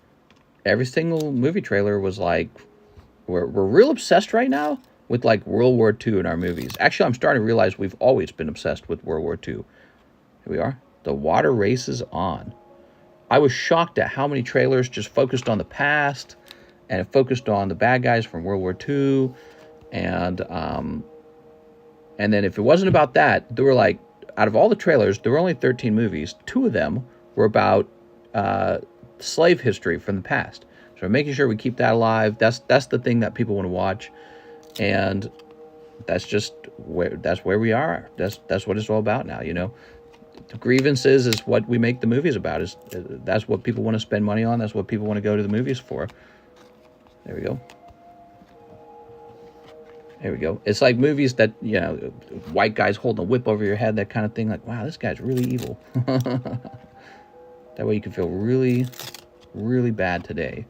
A: every single movie trailer was like, we're real obsessed right now with like World War II in our movies. Actually, I'm starting to realize we've always been obsessed with World War II. Here we are. The water race is on. I was shocked at how many trailers just focused on the past, and it focused on the bad guys from World War II, and then if it wasn't about that, there were like out of all the trailers, there were only 13 movies. 2 of them were about slave history from the past. So we're making sure we keep that alive. That's the thing that people want to watch, and that's just where we are. That's what it's all about now. You know, the grievances is what we make the movies about. That's what people want to spend money on. That's what people want to go to the movies for. There we go. There we go. It's like movies that, you know, white guys holding a whip over your head, that kind of thing. Like, wow, this guy's really evil. That way you can feel really, really bad today.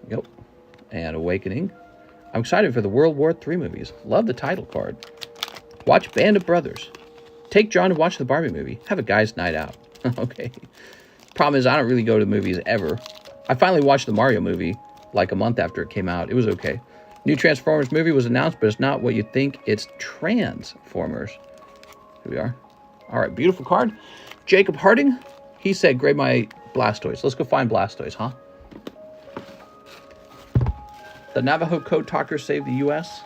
A: There we go. And Awakening. I'm excited for the World War III movies. Love the title card. Watch Band of Brothers. Take John to watch the Barbie movie. Have a guy's night out. Okay. Problem is, I don't really go to movies ever. I finally watched the Mario movie like a month after it came out. It was okay. New Transformers movie was announced, but it's not what you think. It's Transformers. Here we are. All right, beautiful card. Jacob Harding. He said, grade my Blastoise. Let's go find Blastoise, huh? The Navajo Code Talker saved the U.S.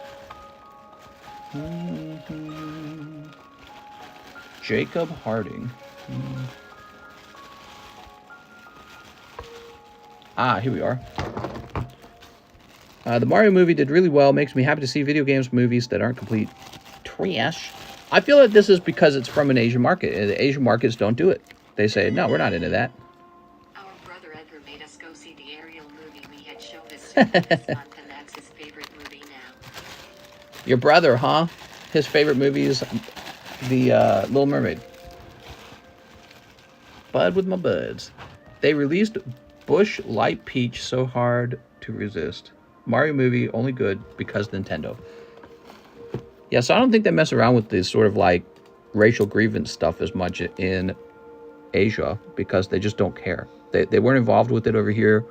A: Jacob Harding. Ah, here we are. The Mario movie did really well. Makes me happy to see video games movies that aren't complete trash. I feel that this is because it's from an Asian market. The Asian markets don't do it. They say, no, we're not into that.
B: Our brother Edgar made us go see the Ariel movie we had shown this month, and that's his favorite movie now.
A: Your brother, huh? His favorite movie is the Little Mermaid. Bud with my buds. They released Bush Light Peach so hard to resist. Mario movie only good because Nintendo. Yeah, so I don't think they mess around with this sort of like racial grievance stuff as much in Asia because they just don't care. They weren't involved with it over here.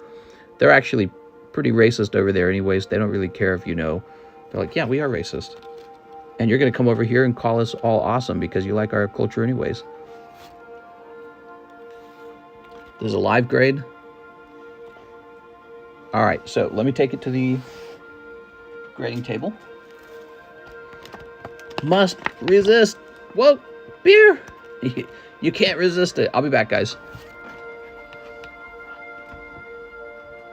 A: They're actually pretty racist over there anyways. They don't really care if you know. They're like, yeah, we are racist. And you're going to come over here and call us all awesome because you like our culture anyways. There's a live grade. All right, so let me take it to the grading table. Must resist. Whoa, beer. You can't resist it. I'll be back, guys.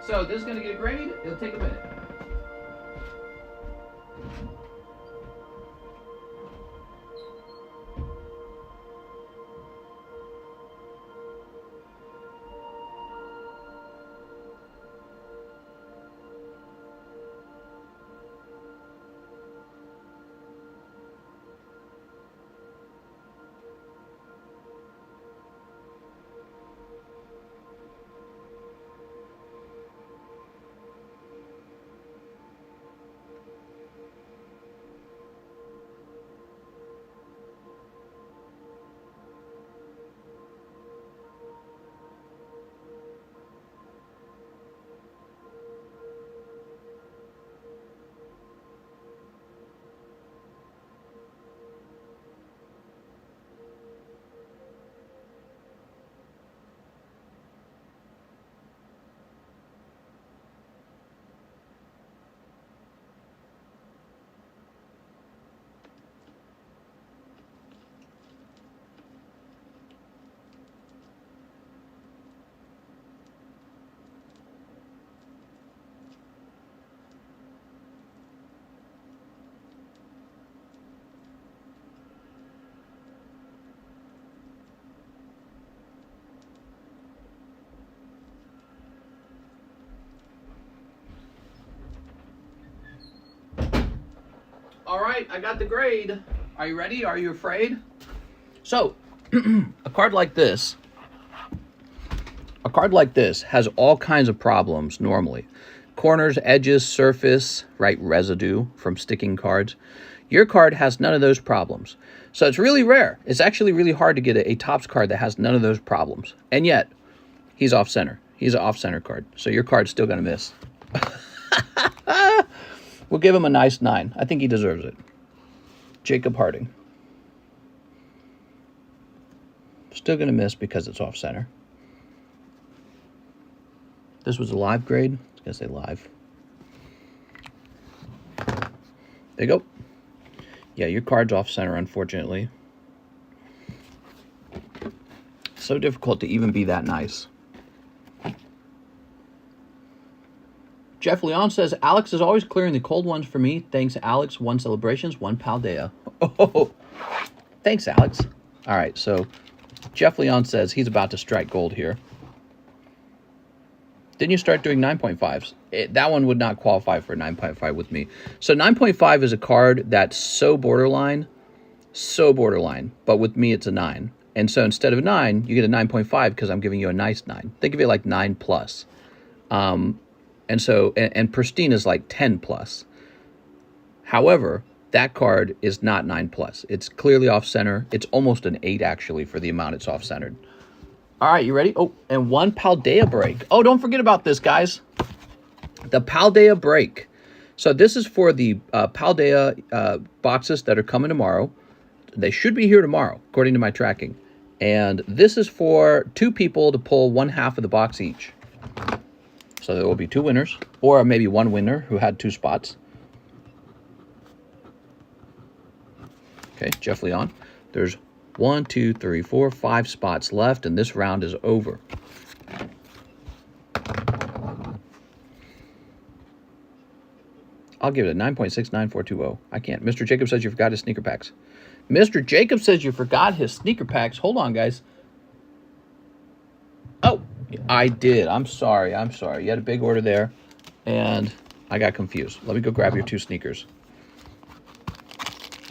A: So this is going to get a grade. It'll take a minute. All right, I got the grade. Are you ready? Are you afraid? So, a card like this has all kinds of problems normally. Corners, edges, surface, right, residue from sticking cards. Your card has none of those problems. So it's really rare. It's actually really hard to get a Topps card that has none of those problems. And yet, he's off-center. He's an off-center card. So your card's still going to miss. We'll give him a nice 9. I think he deserves it. Jacob Harding. Still going to miss because it's off-center. This was a live grade. I was going to say live. There you go. Yeah, your card's off-center, unfortunately. So difficult to even be that nice. Jeff Leon says, Alex is always clearing the cold ones for me. Thanks, Alex. 1 celebrations, 1 Paldea. Oh, thanks, Alex. All right, so Jeff Leon says he's about to strike gold here. Didn't you start doing 9.5s? That one would not qualify for 9.5 with me. So 9.5 is a card that's so borderline, but with me it's a 9. And so instead of a 9, you get a 9.5 because I'm giving you a nice 9. Think of it like 9 plus. And so, and Pristine is like 10 plus. However, that card is not 9 plus. It's clearly off center. It's almost an 8 actually for the amount it's off centered. All right, you ready? Oh, and 1 Paldea break. Oh, don't forget about this, guys. The Paldea break. So this is for the Paldea boxes that are coming tomorrow. They should be here tomorrow, according to my tracking. And this is for 2 people to pull 1/2 of the box each. So there will be 2 winners, or maybe 1 winner who had 2 spots. Okay, Jeff Leon. There's 1, 2, 3, 4, 5 spots left, and this round is over. I'll give it a 9.69420. I can't. Mr. Jacob says you forgot his sneaker packs. Mr. Jacob says you forgot his sneaker packs. Hold on, guys. Oh, I did. I'm sorry. You had a big order there, and I got confused. Let me go grab your 2 sneakers.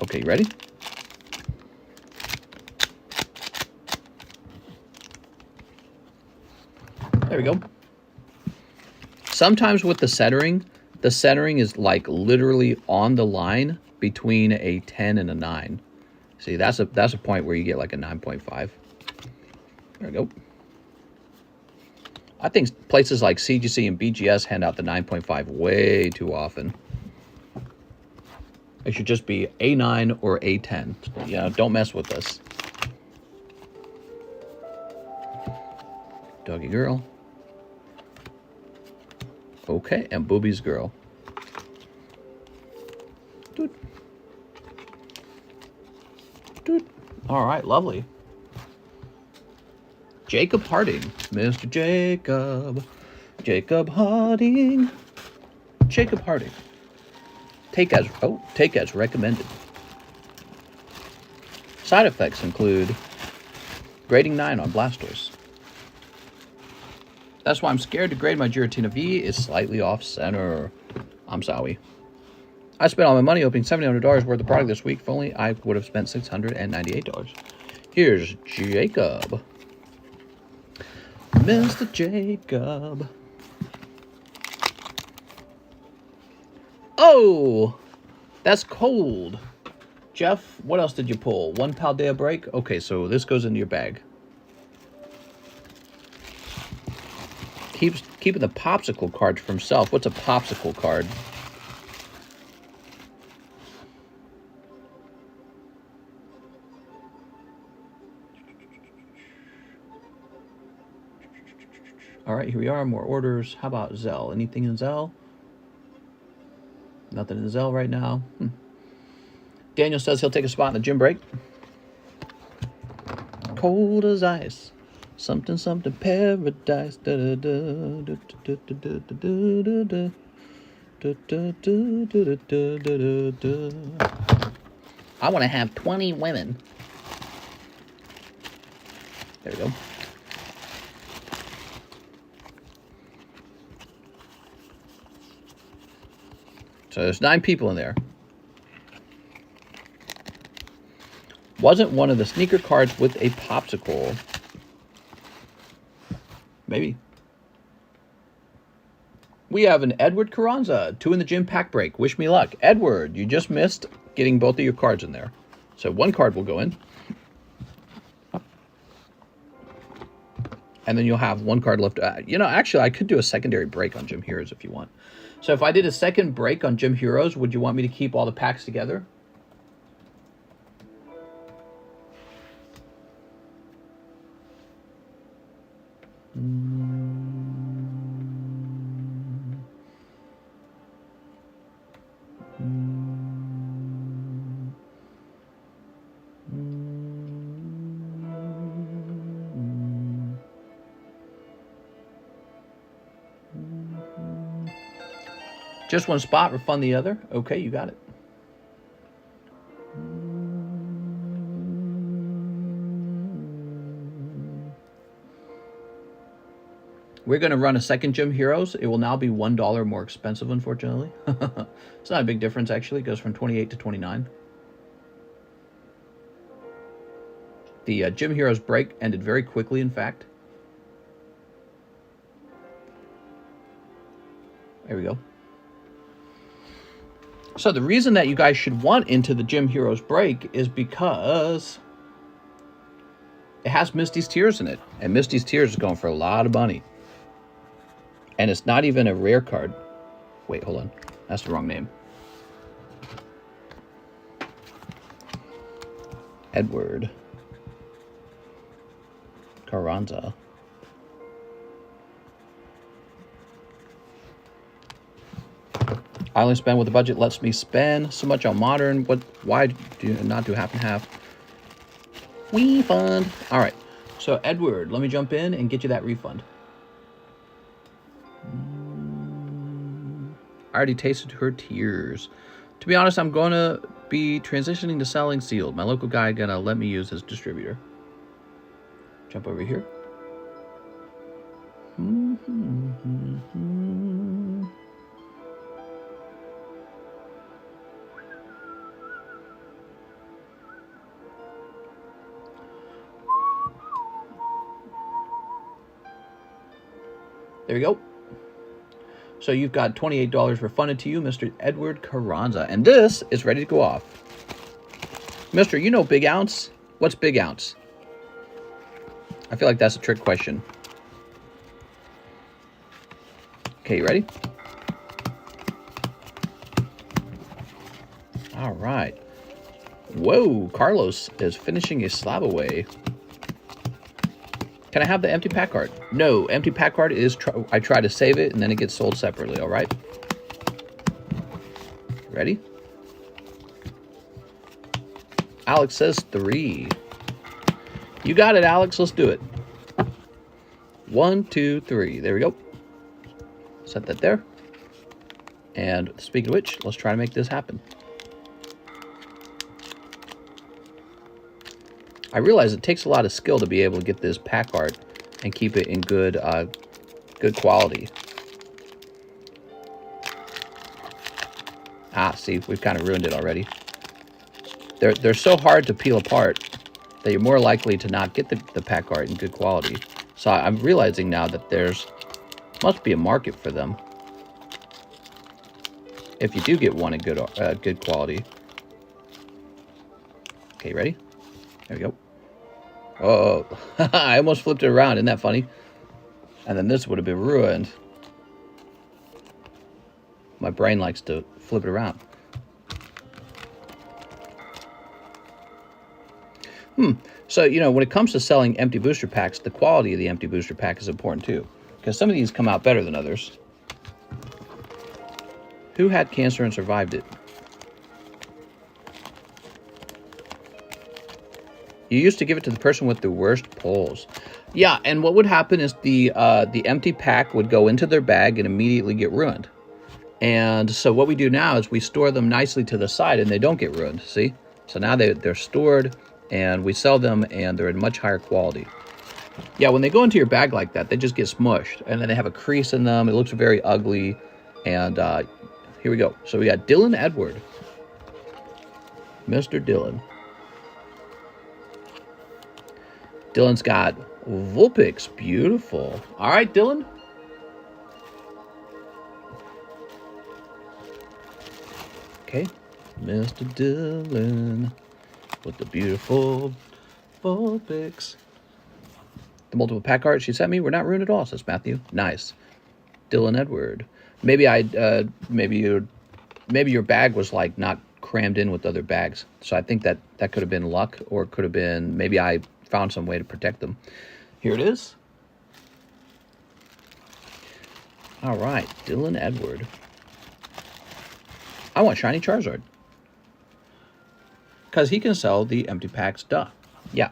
A: Okay, you ready? There we go. Sometimes with the centering is like literally on the line between a 10 and a 9. See, that's a point where you get like a 9.5. There we go. I think places like CGC and BGS hand out the 9.5 way too often. It should just be A9 or A10. You know, don't mess with this. Doggy girl. Okay, and Booby's girl. Doot. Doot. All right, lovely. Jacob Harding. Mr. Jacob. Jacob Harding. Jacob Harding. Take as recommended. Side effects include grading 9 on Blastoise. That's why I'm scared to grade my Giratina V is slightly off center. I'm sorry. I spent all my money opening $700 worth of product this week. If only I would have spent $698. Here's Jacob. Mr. Jacob. Oh, that's cold. Jeff, what else did you pull? 1 Paldea break? Okay, so this goes into your bag. Keeping the popsicle card for himself. What's a popsicle card? All right, here we are. More orders. How about ZELLE? Anything in ZELLE? Nothing in ZELLE right now. Daniel says he'll take a spot in the gym break. Cold as ice. Something, something paradise. Da, da, da, da, da, da, da, da, da, da, da, da, da. I want to have 20 women. There we go. So there's 9 people in there. Wasn't one of the sneaker cards with a popsicle? Maybe. We have an Edward Carranza, 2 in the gym pack break. Wish me luck. Edward, you just missed getting both of your cards in there. So 1 card will go in. And then you'll have 1 card left. You know, actually, I could do a secondary break on Gym Heroes if you want. So if I did a second break on Gym Heroes, would you want me to keep all the packs together? Just one spot, refund the other. Okay, you got it. We're going to run a second Gym Heroes. It will now be $1 more expensive, unfortunately. It's not a big difference, actually. It goes from 28 to 29. The Gym Heroes break ended very quickly, in fact. There we go. So the reason that you guys should want into the Gym Heroes break is because it has Misty's Tears in it. And Misty's Tears is going for a lot of money. And it's not even a rare card. Wait, hold on. That's the wrong name. Edward Carranza. I only spend what the budget lets me spend. So much on modern. Why do you not do half and half? Refund. All right. So Edward, let me jump in and get you that refund. I already tasted her tears. To be honest, I'm going to be transitioning to selling sealed. My local guy gonna let me use his distributor. Jump over here. There we go. So you've got $28 refunded to you, Mr. Edward Carranza. And this is ready to go off. Mister, you know Big Ounce? What's Big Ounce? I feel like that's a trick question. Okay, you ready? All right. Whoa, Carlos is finishing a slab away. Can I have the empty pack card? No, empty pack card is, I try to save it and then it gets sold separately, all right? Ready? Alex says 3. You got it, Alex. Let's do it. 1, 2, 3. There we go. Set that there. And speaking of which, let's try to make this happen. I realize it takes a lot of skill to be able to get this pack art and keep it in good quality. Ah, see, we've kind of ruined it already. They're so hard to peel apart that you're more likely to not get the pack art in good quality. So I'm realizing now that must be a market for them. If you do get one in good quality. Okay, ready? There we go. Oh, I almost flipped it around. Isn't that funny? And then this would have been ruined. My brain likes to flip it around. So, you know, when it comes to selling empty booster packs, the quality of the empty booster pack is important too. Because some of these come out better than others. Who had cancer and survived it? You used to give it to the person with the worst pulls. Yeah, and what would happen is the empty pack would go into their bag and immediately get ruined. And so what we do now is we store them nicely to the side and they don't get ruined, see? So now they're stored and we sell them and they're in much higher quality. Yeah, when they go into your bag like that, they just get smushed. And then they have a crease in them. It looks very ugly. And here we go. So we got Dylan Edward. Mr. Dylan. Dylan's got Vulpix. Beautiful. All right, Dylan. Okay. Mr. Dylan with the beautiful Vulpix. The multiple pack art she sent me were not ruined at all, says Matthew. Nice. Dylan Edward. Maybe maybe your bag was like not crammed in with other bags. So I think that could have been luck, or it could have been maybe I found some way to protect them. Here it is. All right, Dylan Edward. I want shiny Charizard. Because he can sell the empty packs, duh. Yeah,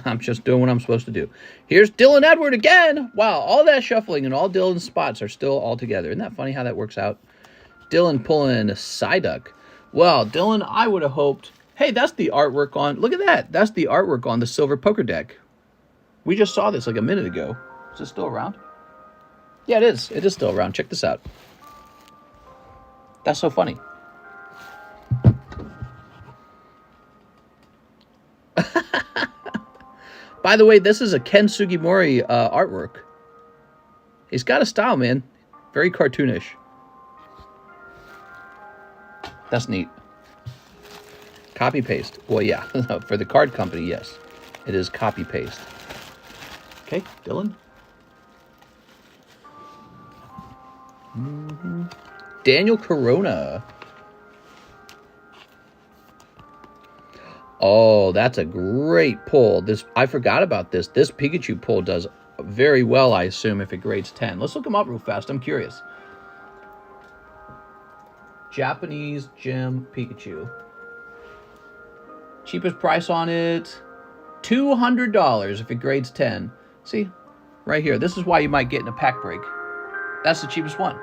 A: I'm just doing what I'm supposed to do. Here's Dylan Edward again. Wow, all that shuffling and all Dylan's spots are still all together. Isn't that funny how that works out? Dylan pulling Psyduck. Well, Dylan, I would have hoped... Hey, that's the artwork on... Look at that. That's the artwork on the silver poker deck. We just saw this like a minute ago. Is it still around? Yeah, it is. It is still around. Check this out. That's so funny. By the way, this is a Ken Sugimori artwork. He's got a style, man. Very cartoonish. That's neat. Copy paste. Well, yeah. For the card company, yes. It is copy paste. Okay, Dylan. Daniel Corona. Oh, that's a great pull. This, I forgot about this. This Pikachu pull does very well, I assume, if it grades 10. Let's look him up real fast. I'm curious. Japanese Gym Pikachu. Cheapest price on it, $200 if it grades 10. See, right here. This is why you might get in a pack break. That's the cheapest one.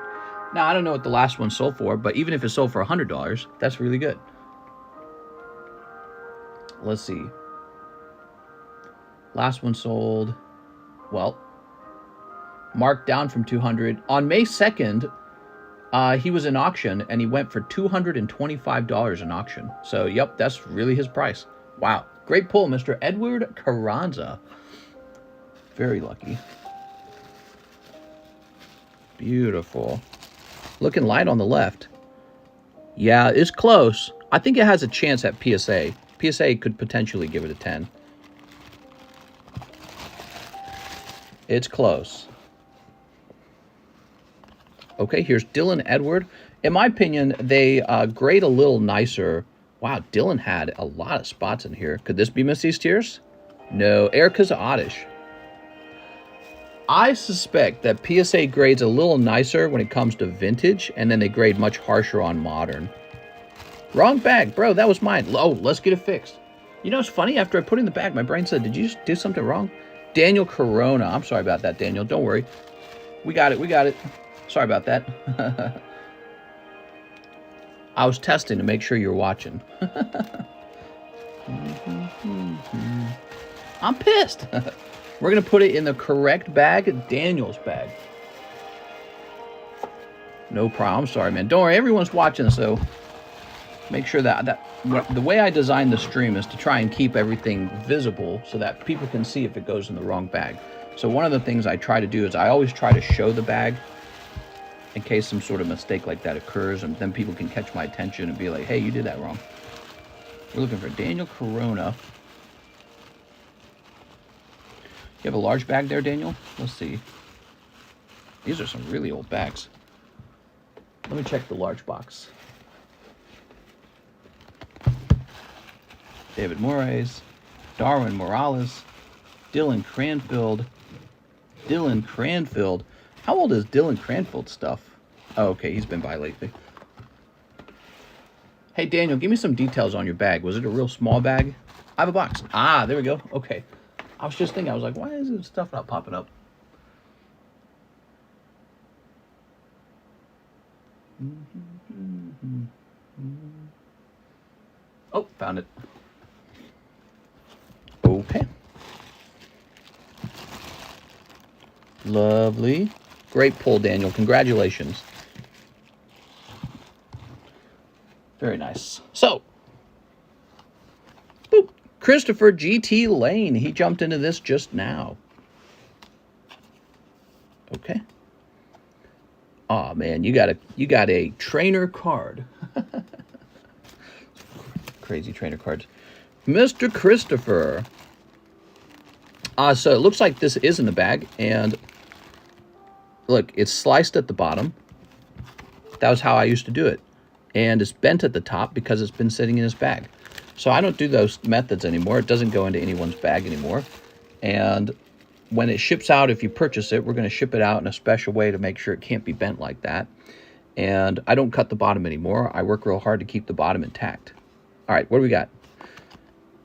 A: Now, I don't know what the last one sold for, but even if it sold for $100, that's really good. Let's see. Last one sold, well, marked down from 200. On May 2nd, he was in auction, and he went for $225 in auction. So, yep, that's really his price. Wow. Great pull, Mr. Edward Carranza. Very lucky. Beautiful. Looking light on the left. Yeah, it's close. I think it has a chance at PSA. PSA could potentially give it a 10. It's close. Okay, here's Dylan Edward. In my opinion, they grade a little nicer. Wow, Dylan had a lot of spots in here. Could this be Misty's Tears? No, Erica's Oddish. I suspect that PSA grades a little nicer when it comes to vintage, and then they grade much harsher on modern. Wrong bag, bro, that was mine. Oh, let's get it fixed. You know, it's funny, after I put it in the bag, my brain said, did you do something wrong? Daniel Corona. I'm sorry about that, Daniel. Don't worry. We got it, we got it. Sorry about that. I was testing to make sure you're watching. I'm pissed. We're going to put it in the correct bag, Daniel's bag. No problem. I'm sorry, man. Don't worry. Everyone's watching, so make sure that the way I designed the stream is to try and keep everything visible so that people can see if it goes in the wrong bag. So one of the things I try to do is I always try to show the bag in case some sort of mistake like that occurs, and then people can catch my attention and be like, hey, you did that wrong. We're looking for Daniel Corona. You have a large bag there, Daniel? Let's see. These are some really old bags. Let me check the large box. David Moraes, Darwin Morales, Dylan Cranfield. Dylan Cranfield. How old is Dylan Cranfield's stuff? Oh, okay, he's been by lately. Hey, Daniel, give me some details on your bag. Was it a real small bag? I have a box. Ah, there we go. Okay. I was just thinking, I was like, why is this stuff not popping up? Oh, found it. Okay. Lovely. Great pull, Daniel. Congratulations. Very nice. So, boop. Christopher GT Lane. He jumped into this just now. Okay. Oh man, you got a trainer card. Crazy trainer cards. Mr. Christopher. So it looks like this is in the bag, and look, it's sliced at the bottom. That was how I used to do it. And it's bent at the top because it's been sitting in his bag. So I don't do those methods anymore. It doesn't go into anyone's bag anymore. And when it ships out, if you purchase it, we're going to ship it out in a special way to make sure it can't be bent like that. And I don't cut the bottom anymore. I work real hard to keep the bottom intact. All right, what do we got?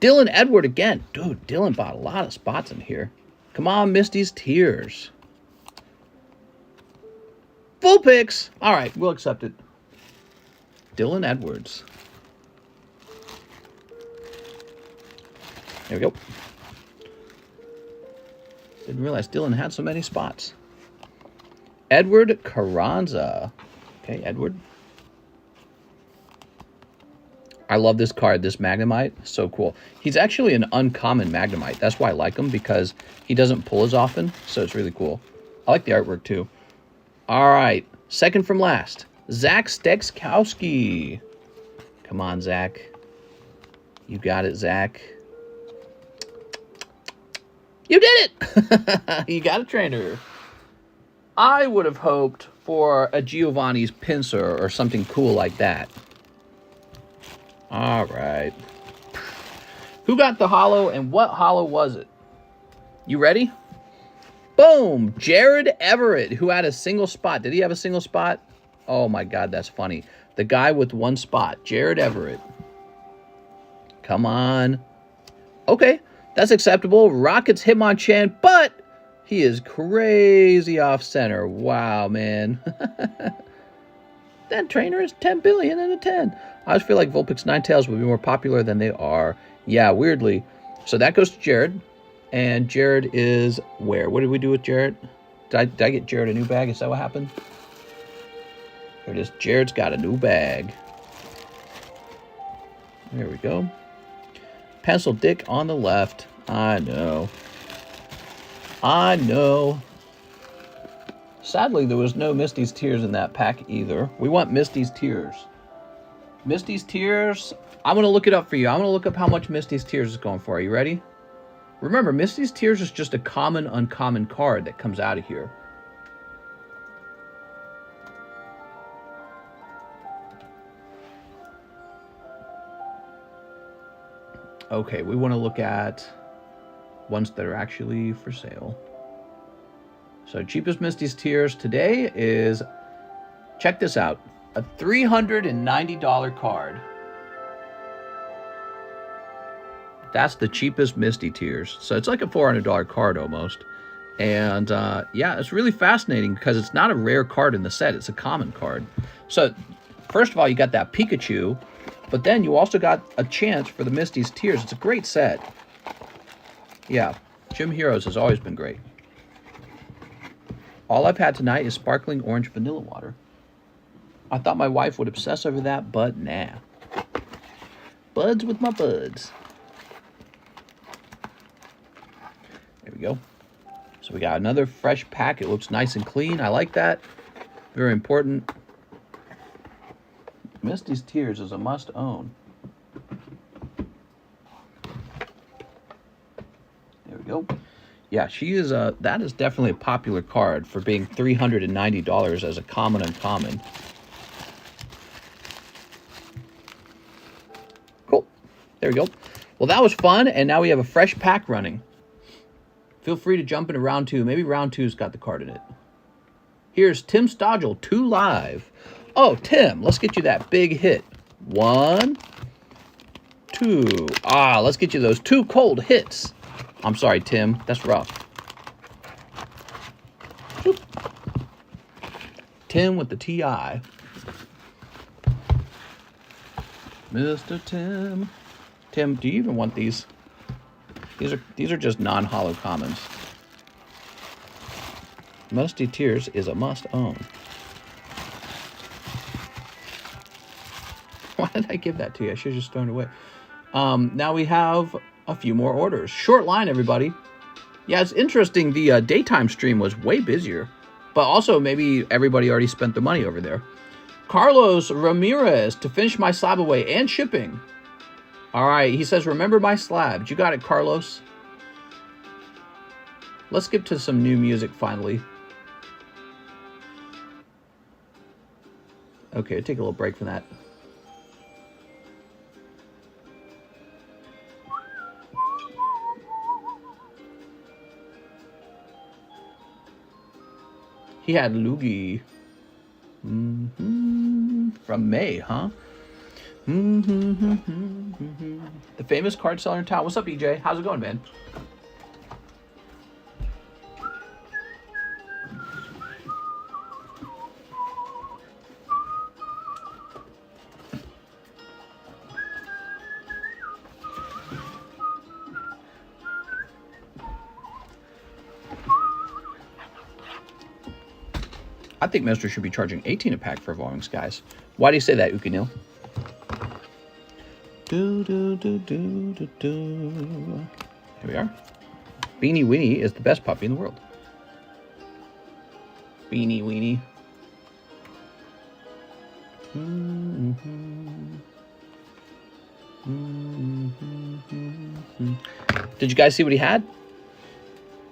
A: Dylan Edward again. Dude, Dylan bought a lot of spots in here. Come on, Misty's Tears. Full picks. All right, we'll accept it. Dylan Edwards. There we go. Didn't realize Dylan had so many spots. Edward Carranza. Okay, Edward. I love this card, this Magnemite. So cool. He's actually an uncommon Magnemite. That's why I like him, because he doesn't pull as often, so it's really cool. I like the artwork, too. All right, second from last. Zach Stekowski. Come on, Zach. You got it, Zach. You did it! You got a trainer. I would have hoped for a Giovanni's Pinsir or something cool like that. All right. Who got the holo and what holo was it? You ready? Boom! Jared Everett, who had a single spot. Did he have a single spot? Oh my God, that's funny. The guy with one spot, Jared Everett. Come on. Okay, that's acceptable. Rockets Hitmonchan, but he is crazy off center. Wow, man. That trainer is 10 billion and a 10. I always feel like Vulpix Ninetales would be more popular than they are. Yeah, weirdly. So that goes to Jared. And Jared is where? What did we do with Jared? Did I get Jared a new bag? Is that what happened? There it is. Jared's got a new bag. There we go. Pencil Dick on the left. I know. I know. Sadly, there was no Misty's Tears in that pack either. We want Misty's Tears. Misty's Tears, I'm going to look it up for you. I'm going to look up how much Misty's Tears is going for. Are you ready? Remember, Misty's Tears is just a common, uncommon card that comes out of here. Okay, we want to look at ones that are actually for sale. So cheapest Misty's Tears today is, check this out, a $390 card. That's the cheapest Misty Tears. So it's like a $400 card almost. And yeah, it's really fascinating because it's not a rare card in the set. It's a common card. So first of all, you got that Pikachu, but then you also got a chance for the Misty's Tears. It's a great set. Yeah, Gym Heroes has always been great. All I've had tonight is sparkling orange vanilla water. I thought my wife would obsess over that, but nah. Buds with my buds. There we go. So we got another fresh pack. It looks nice and clean. I like that. Very important. Misty's Tears is a must own. There we go. Yeah, she is that is definitely a popular card for being $390 as a common uncommon. Cool. There we go. Well, that was fun, and now we have a fresh pack running. Feel free to jump into round two. Maybe round two's got the card in it. Here's Tim Stodgel, 2 live. Oh, Tim, let's get you that big hit. 1, 2. Ah, let's get you those 2 cold hits. I'm sorry, Tim. That's rough. Whoop. Tim with the TI. Mr. Tim. Tim, do you even want these? These are just non-holo commons. Musty Tears is a must own. Why did I give that to you? I should have just thrown it away. Now we have a few more orders. Short line, everybody. Yeah, it's interesting. The daytime stream was way busier, but also maybe everybody already spent their money over there. Carlos Ramirez to finish my slab away and shipping. All right, he says, remember my slabs. You got it, Carlos. Let's skip to some new music finally. Okay, take a little break from that. He had Luigi. From May, huh? The famous card seller in town. What's up, EJ? How's it going, man? I think Mister should be charging 18 a pack for evolving skies. Why do you say that, Ukinil? Here we are. Beanie Weenie is the best puppy in the world. Beanie Weenie. Did you guys see what he had?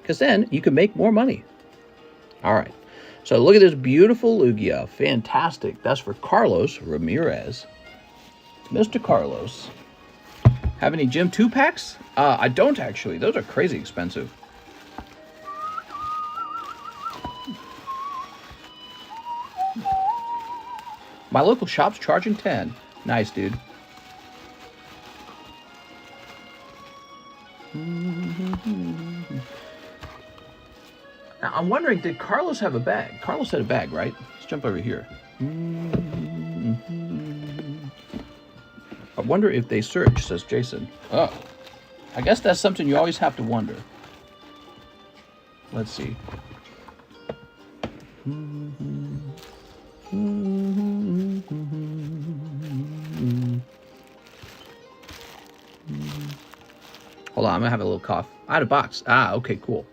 A: Because then you can make more money. All right. So look at this beautiful Lugia. Fantastic. That's for Carlos Ramirez. Mr. Carlos. Have any Gym 2 packs? I don't actually. Those are crazy expensive. My local shop's charging 10. Nice, dude. Now, I'm wondering, did Carlos have a bag? Carlos had a bag, right? Let's jump over here. I wonder if they search, says Jason. Oh, I guess that's something you always have to wonder. Let's see. Hold on, I'm gonna have a little cough. I had a box. Ah, okay, cool.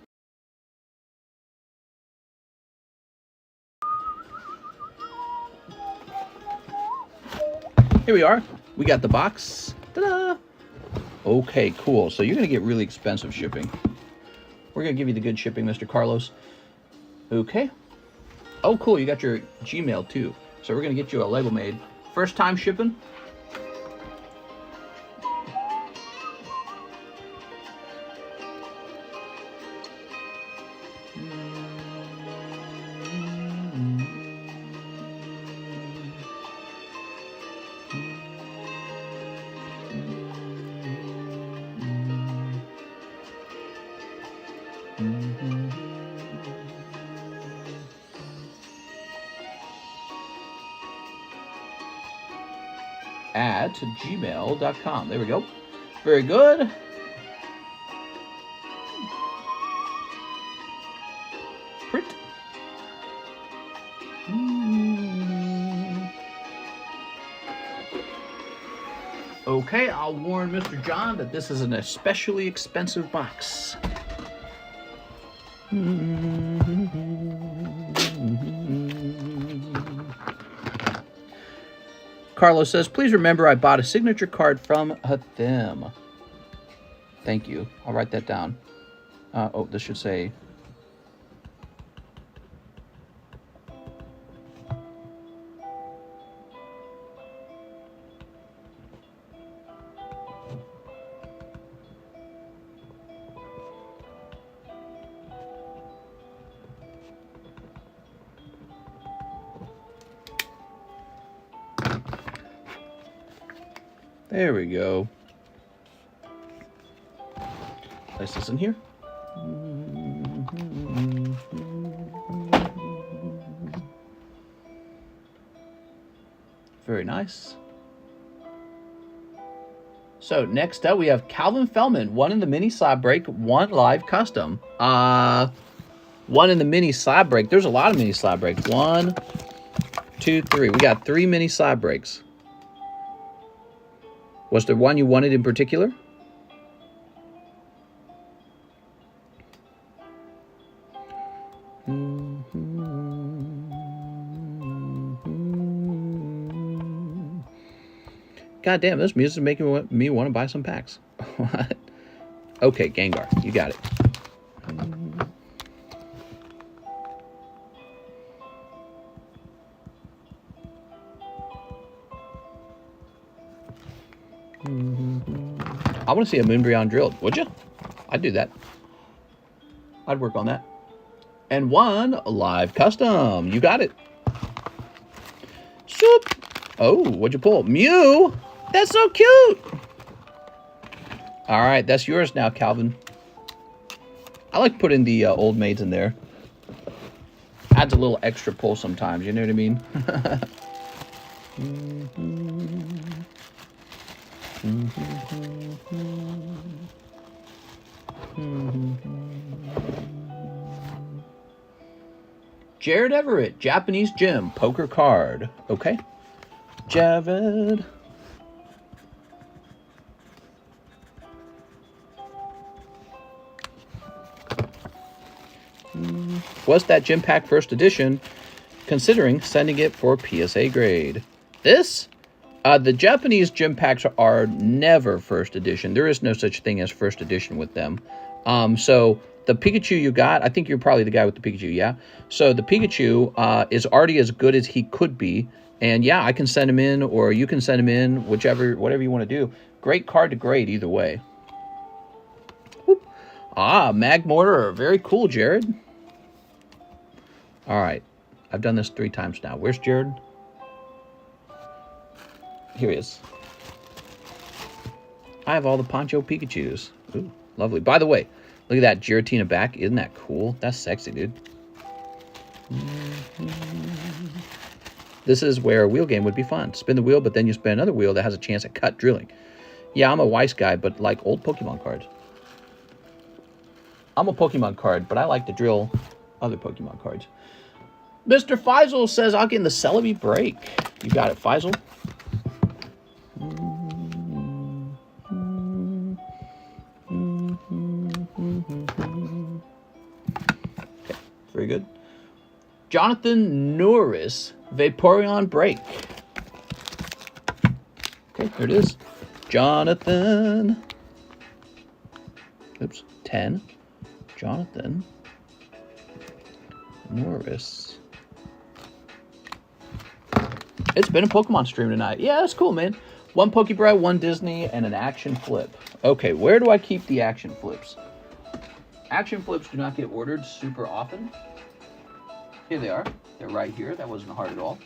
A: Here we are. We got the box. Ta-da! Okay, cool. So you're going to get really expensive shipping. We're going to give you the good shipping, Mr. Carlos. Okay. Oh, cool. You got your Gmail, too. So we're going to get you a Lego Maid. First time shipping. At gmail.com. There we go. Very good. Print. Okay, I'll warn Mr. John that this is an especially expensive box. Carlos says, please remember I bought a signature card from them. Thank you. I'll write that down. Oh, this should say... There we go. Place this in here. Very nice. So next up we have Calvin Fellman, one in the mini slab break, one live custom. One in the mini slab break. There's a lot of mini slab breaks. 1, 2, 3. We got 3 mini slab breaks. Was there one you wanted in particular? God damn, this music is making me want to buy some packs. What? Okay, Gengar, you got it. I want to see a Moonbreon drilled. Would you? I'd do that. I'd work on that. And one live custom. You got it. Soup. Oh, what'd you pull? Mew. That's so cute. All right, that's yours now, Calvin. I like putting the old maids in there. Adds a little extra pull sometimes. You know what I mean? Jared Everett, Japanese Gym, poker card. Okay. Jared. Was that Gym Pack first edition? Considering sending it for PSA grade. This? The Japanese Gym Packs are never first edition. There is no such thing as first edition with them. So the Pikachu you got, I think you're probably the guy with the Pikachu, yeah? So the Pikachu is already as good as he could be. And yeah, I can send him in, or you can send him in, whatever you want to do. Great card to grade either way. Whoop. Ah, Mag Mortar. Very cool, Jared. All right. I've done this 3 times now. Where's Jared? Here he is. I have all the Poncho Pikachus. Ooh, lovely. By the way, look at that Giratina back. Isn't that cool? That's sexy, dude. This is where a wheel game would be fun. Spin the wheel, but then you spin another wheel that has a chance at cut drilling. Yeah, I'm a Weiss guy, but like old Pokemon cards. I'm a Pokemon card, but I like to drill other Pokemon cards. Mr. Faisal says, I'll get in the Celebi break. You got it, Faisal. Okay, very good. Jonathan Norris, Vaporeon break. Okay, there it is. Jonathan. Oops, 10. Jonathan Norris. It's been a Pokemon stream tonight. Yeah, that's cool, man. 1 PokeBRUH, 1 Disney, and an action flip. Okay, where do I keep the action flips? Action flips do not get ordered super often. Here they are. They're right here. That wasn't hard at all.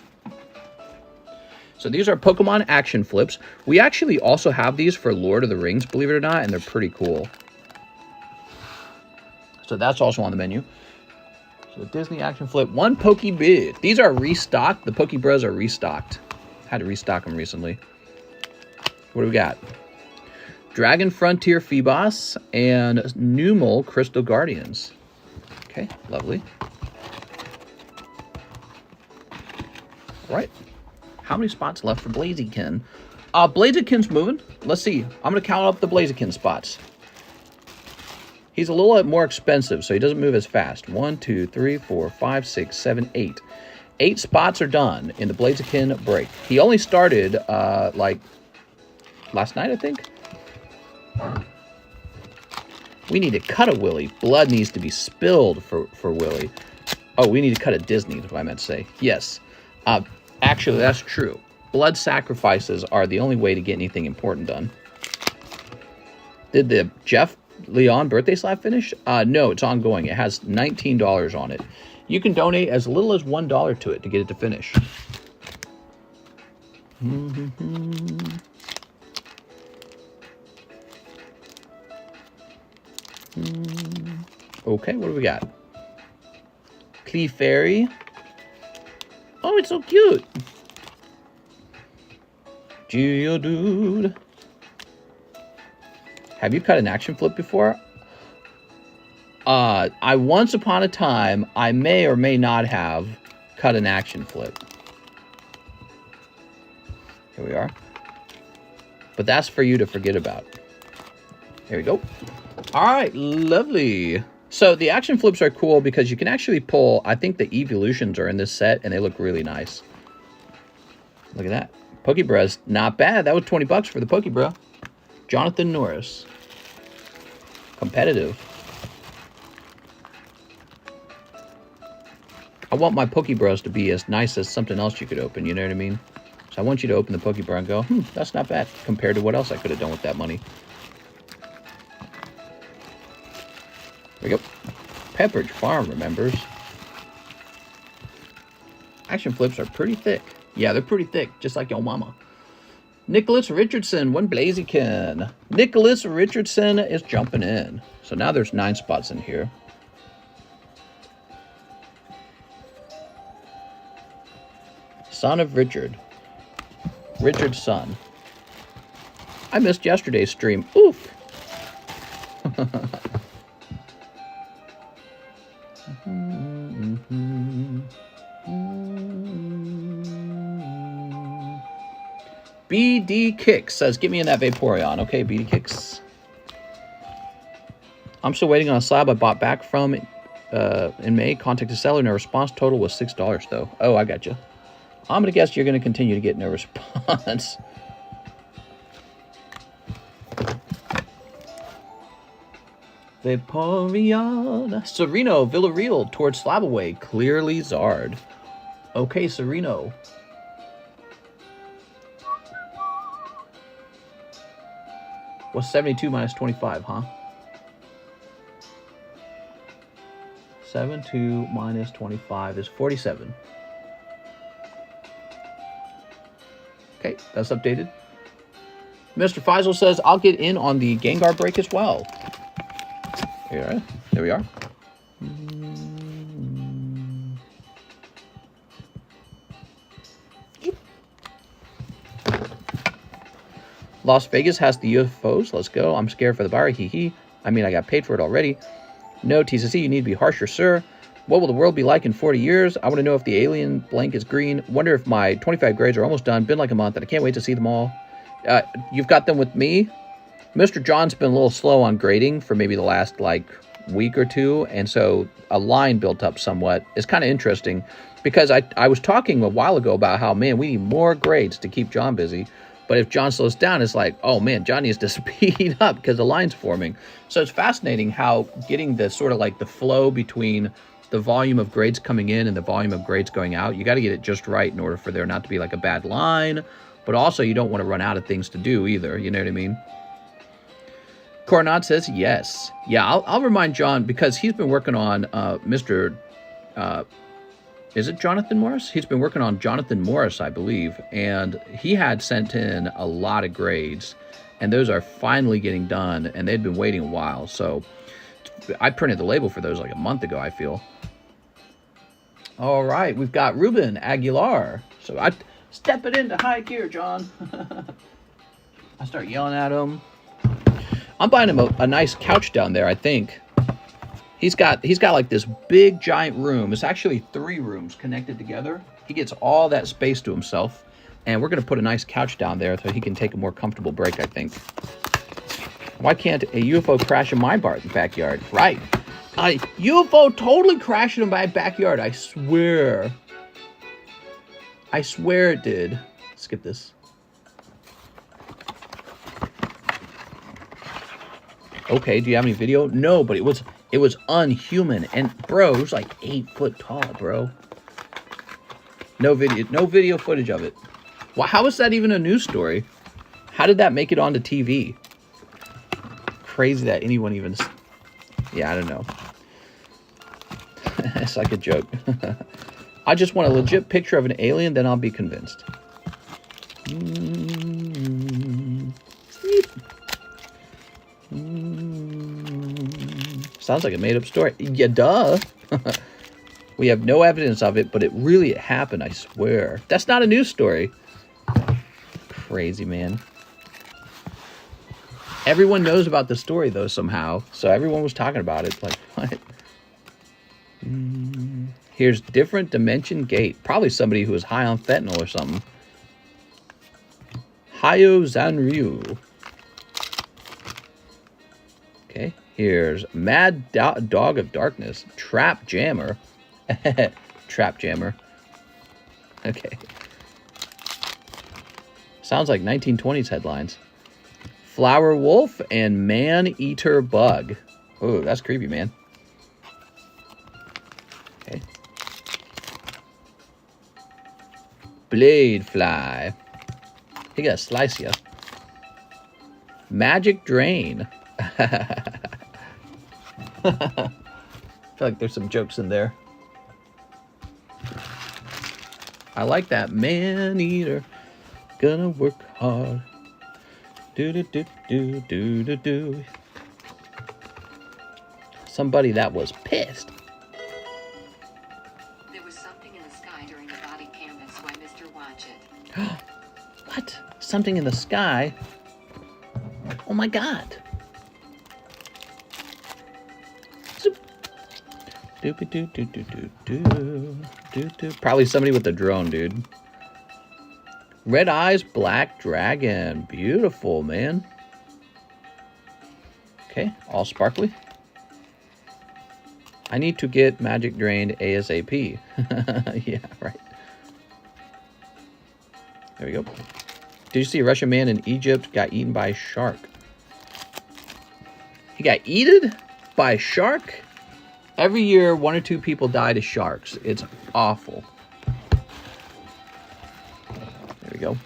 A: So these are Pokemon action flips. We actually also have these for Lord of the Rings, believe it or not, and they're pretty cool. So that's also on the menu. So Disney action flip, 1 PokeBRUH. These are restocked. The PokeBRUHs are restocked. Had to restock them recently. What do we got? Dragon Frontier Phoebos and Numel Crystal Guardians. Okay, lovely. All right. How many spots left for Blaziken? Blaziken's moving. Let's see. I'm going to count up the Blaziken spots. He's a little bit more expensive, so he doesn't move as fast. 1, 2, 3, 4, 5, 6, 7, 8. 8 spots are done in the Blaziken break. He only started, like, last night, I think. We need to cut a Willy. Blood needs to be spilled for Willy. Oh, we need to cut a Disney, is what I meant to say. Yes. Actually, that's true. Blood sacrifices are the only way to get anything important done. Did the Jeff Leon birthday slab finish? No, it's ongoing. It has $19 on it. You can donate as little as $1 to it to get it to finish. Okay, what do we got? Clefairy. Oh, it's so cute. Geodude. Have you cut an action flip before? I once upon a time, I may or may not have cut an action flip. Here we are. But that's for you to forget about. Here we go. All right, lovely. So the action flips are cool because you can actually pull, I think the evolutions are in this set and they look really nice. Look at that. PokeBRUH's not bad. That was 20 bucks for the PokeBRUH. Jonathan Norris. Competitive. I want my PokeBRUHs to be as nice as something else you could open, you know what I mean? So I want you to open the PokeBRUH and go, that's not bad compared to what else I could have done with that money. There we go. Pepperidge Farm remembers. Action flips are pretty thick. Yeah, they're pretty thick, just like your mama. Nicholas Richardson, 1 Blaziken. Nicholas Richardson is jumping in. So now there's 9 spots in here. Son of Richard. Richard's son. I missed yesterday's stream. Oof. BD Kicks says, "Get me in that Vaporeon." Okay, BD Kicks. I'm still waiting on a slab I bought back from in May. Contacted seller. No response. Total was $6 though. Oh, I got you. I'm gonna guess you're gonna continue to get no response. Vaporeon. Sereno, Villarreal, towards Slabaway. Clearly Zard. Okay, Sereno. What's 72 minus 25, huh? 72 minus 25 is 47. Okay, that's updated. Mr. Faisal says, "I'll get in on the Gengar break as well." Here, there we are. Las Vegas has the UFOs. Let's go. I'm scared for the buyer. Hee hee. I mean, I got paid for it already. No, TCC, you need to be harsher, sir. What will the world be like in 40 years? I want to know if the alien blank is green. Wonder if my 25 grades are almost done. Been like a month, and I can't wait to see them all. You've got them with me. Mr. John's been a little slow on grading for maybe the last, like, week or two, and so a line built up somewhat. It's kind of interesting, because I was talking a while ago about how, man, we need more grades to keep John busy. But if John slows down, it's like, oh man, John needs to speed up because the line's forming. So it's fascinating how getting the sort of like the flow between the volume of grades coming in and the volume of grades going out, you got to get it just right in order for there not to be like a bad line. But also you don't want to run out of things to do either. You know what I mean? Coronat says yes. Yeah, I'll remind John, because he's been working on Mr. Is it Jonathan Morris? He's been working on Jonathan Morris, I believe, and he had sent in a lot of grades, and those are finally getting done, and they'd been waiting a while, so I printed the label for those like a month ago, I feel. All right, we've got Ruben Aguilar. So I step it into high gear, John. I start yelling at him. I'm buying him a nice couch down there, I think. He's got like this big giant room. It's actually 3 rooms connected together. He gets all that space to himself. And we're going to put a nice couch down there so he can take a more comfortable break, I think. Why can't a UFO crash in my backyard? Right. A UFO totally crashed in my backyard. I swear. I swear it did. Skip this. Okay, do you have any video? No, but it was unhuman. And bro, it was like 8 foot tall, bro. No video footage of it. Well, how is that even a news story? How did that make it onto TV? Crazy that anyone even... Yeah, I don't know. It's like a joke. I just want a legit picture of an alien, then I'll be convinced. Sounds like a made-up story. Yeah, duh. We have no evidence of it, but it really happened, I swear. That's not a news story. Crazy, man. Everyone knows about the story, though, somehow. So everyone was talking about it. Like, what? Here's different dimension gate. Probably somebody who was high on fentanyl or something. Hayo Zanryu. Okay. Here's Mad Dog of Darkness. Trap Jammer. Trap Jammer. Okay. Sounds like 1920s headlines. Flower Wolf and Man-Eater Bug. Oh, that's creepy, man. Okay. Blade Fly. He got to slice ya. Magic Drain. I feel like there's some jokes in there. I like that. Man-Eater. Gonna work hard. Do. Somebody that was pissed.
B: There was something in the sky during the body cam, that's why Mr. Watch it.
A: What? Something in the sky? Oh my god. Probably somebody with a drone, dude. Red Eyes, Black Dragon. Beautiful, man. Okay, all sparkly. I need to get magic drained ASAP. Yeah, right. There we go. Did you see a Russian man in Egypt got eaten by a shark? He got eaten by a shark? Every year, 1 or 2 people die to sharks. It's awful. There we go.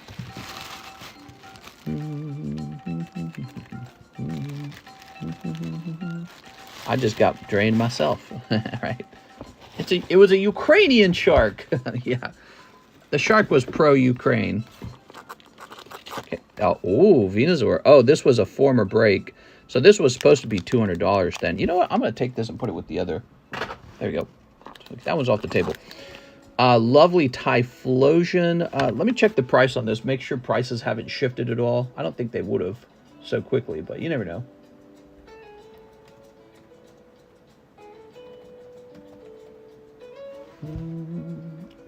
A: I just got drained myself. Right? It was a Ukrainian shark. Yeah. The shark was pro-Ukraine. Okay. Oh, Venusaur. Oh, this was a former break. So this was supposed to be $200 then. You know what? I'm going to take this and put it with the other. There we go. That one's off the table. Lovely Typhlosion. Let me check the price on this. Make sure prices haven't shifted at all. I don't think they would have so quickly, but you never know.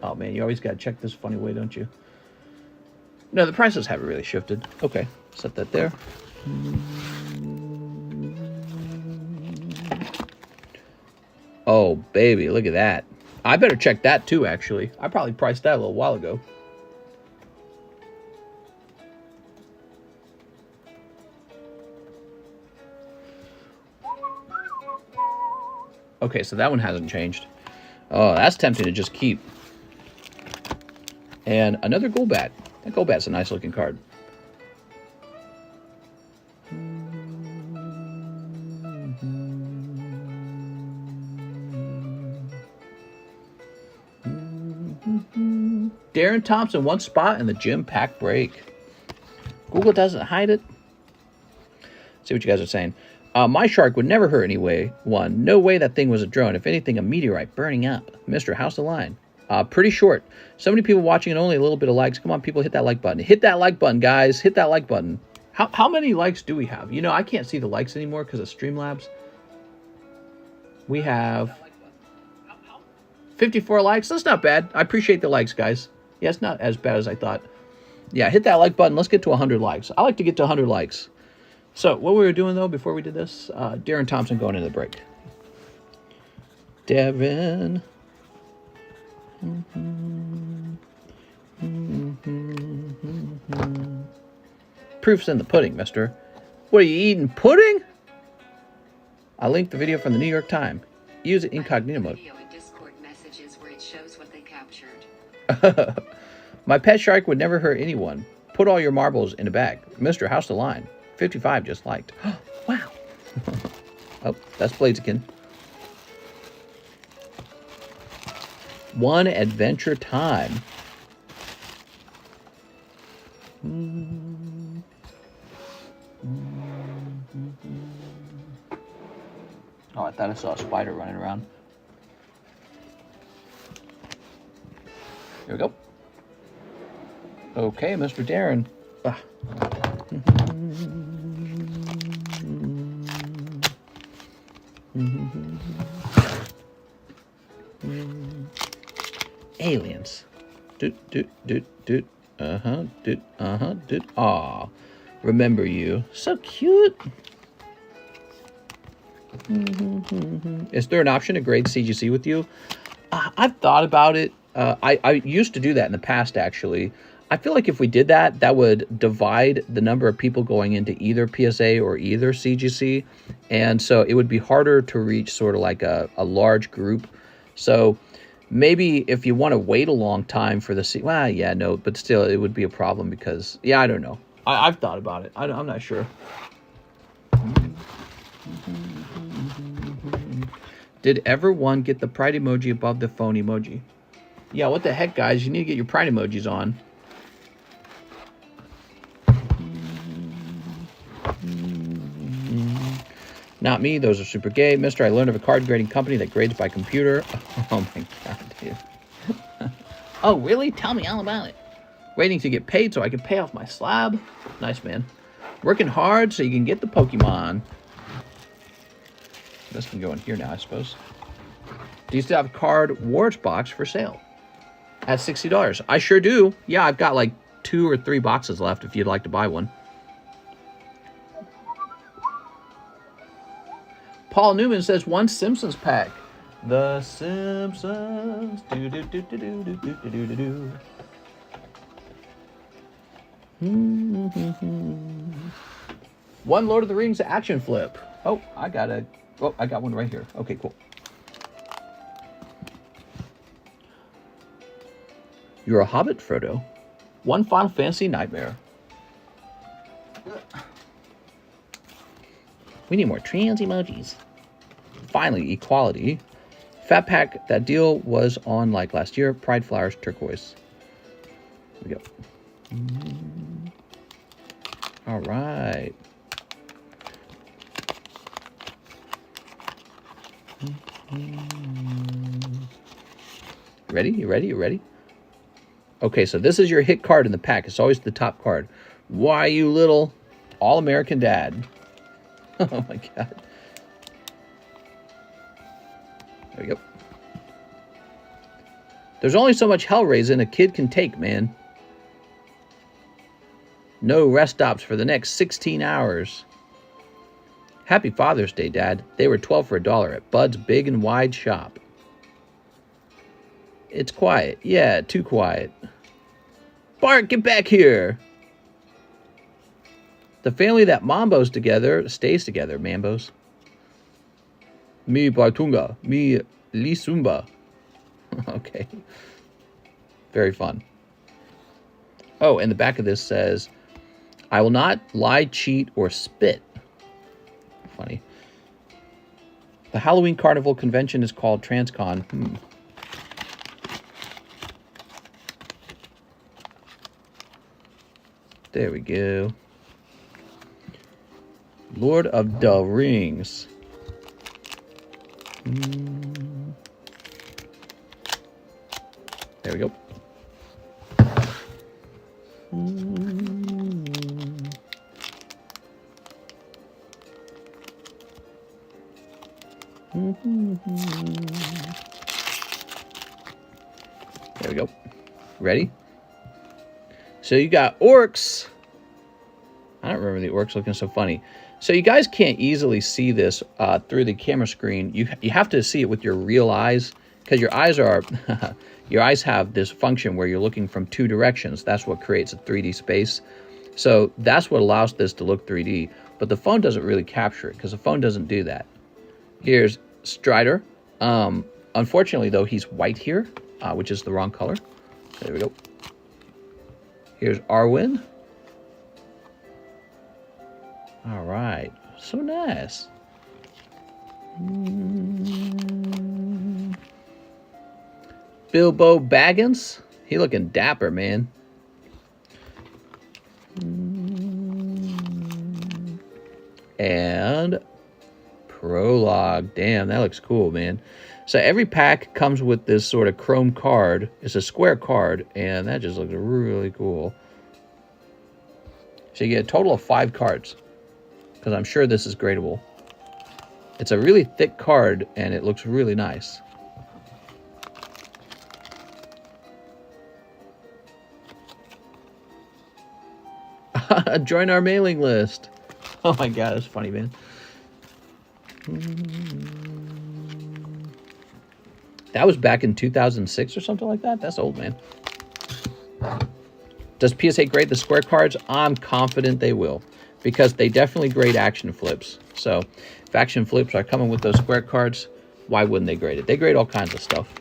A: Oh, man, you always got to check this funny way, don't you? No, the prices haven't really shifted. Okay, set that there. Oh, baby, look at that. I better check that, too, actually. I probably priced that a little while ago. Okay, so that one hasn't changed. Oh, that's tempting to just keep. And another Golbat. That Golbat's a nice looking card. Darren Thompson, 1 spot in the gym pack break. Google doesn't hide it. See what you guys are saying. My shark would never hurt anyway. No way that thing was a drone. If anything, a meteorite burning up. Mr. How's the line? Pretty short. So many people watching and only a little bit of likes. Come on, people, hit that like button. Hit that like button, guys. Hit that like button. How many likes do we have? You know, I can't see the likes anymore because of Streamlabs. We have 54 likes. That's not bad. I appreciate the likes, guys. Yeah, it's not as bad as I thought. Yeah, hit that like button. Let's get to 100 likes. I like to get to 100 likes. So, what we were doing, though, before we did this, Darren Thompson going into the break. Darren. Proof's in the pudding, mister. What, are you eating pudding? I linked the video from the New York Times. Use it incognito mode.
B: Video in Discord messages where it shows what they captured.
A: My pet shark would never hurt anyone. Put all your marbles in a bag. Mr. How's the line? 55 just liked. Wow. Oh, that's Blaziken. One adventure time. Oh, I thought I saw a spider running around. Here we go. Okay, Mr. Darren. Aliens. Doot. Aw. Remember you. So cute. Is there an option to grade CGC with you? I've thought about it. I used to do that in the past, actually. I feel like if we did that, that would divide the number of people going into either PSA or either CGC. And so it would be harder to reach sort of like a large group. So maybe if you want to wait a long time for the well, yeah, no, but still it would be a problem because, yeah, I don't know. I've thought about it. I'm not sure. Did everyone get the pride emoji above the phone emoji? Yeah, what the heck, guys? You need to get your pride emojis on. Not me. Those are super gay. Mister, I learned of a card grading company that grades by computer. Oh, my God, dude. Oh, really? Tell me all about it. Waiting to get paid so I can pay off my slab. Nice, man. Working hard so you can get the Pokemon. This can go in here now, I suppose. Do you still have a card Wars box for sale? At $60. I sure do. Yeah, I've got like 2 or 3 boxes left if you'd like to buy one. Paul Newman says 1 Simpsons pack. The Simpsons. Do do do do do do do do do do. One Lord of the Rings action flip. Oh, I got one right here. Okay, cool. You're a Hobbit, Frodo. 1 Final Fantasy Nightmare. We need more trans emojis. Finally, equality. Fat pack. That deal was on like last year. Pride Flowers turquoise. Here we go. All right. Ready? You ready? You ready? Okay, so this is your hit card in the pack. It's always the top card. Why, you little all-American dad. Oh my god. There we go. There's only so much hell raising a kid can take, man. No rest stops for the next 16 hours. Happy Father's Day, Dad. They were 12 for $1 at Bud's Big and Wide Shop. It's quiet. Yeah, too quiet. Bart, get back here. The family that Mambo's together stays together, Mambos. Mi Bartunga. Mi Lisumba. Okay. Very fun. Oh, and the back of this says, I will not lie, cheat, or spit. Funny. The Halloween Carnival convention is called TransCon. There we go. Lord of the Rings. There we go. There we go. Ready? So you got orcs. I don't remember the orcs looking so funny. So you guys can't easily see this through the camera screen. You have to see it with your real eyes, because your eyes are your eyes have this function where you're looking from 2 directions. That's what creates a 3D space. So that's what allows this to look 3D. But the phone doesn't really capture it, because the phone doesn't do that. Here's Strider. Unfortunately, though, he's white here, which is the wrong color. There we go. Here's Arwen. All right. So nice. Bilbo Baggins. He looking dapper, man. And Prologue. Damn, that looks cool, man. So every pack comes with this sort of chrome card. It's a square card, and that just looks really cool. So you get a total of 5 cards, because I'm sure this is gradable. It's a really thick card, and it looks really nice. Join our mailing list. Oh my god, that's funny, man. That was back in 2006 or something like that. That's old, man. Does PSA grade the square cards? I'm confident they will, because they definitely grade action flips. So if action flips are coming with those square cards, why wouldn't they grade it? They grade all kinds of stuff.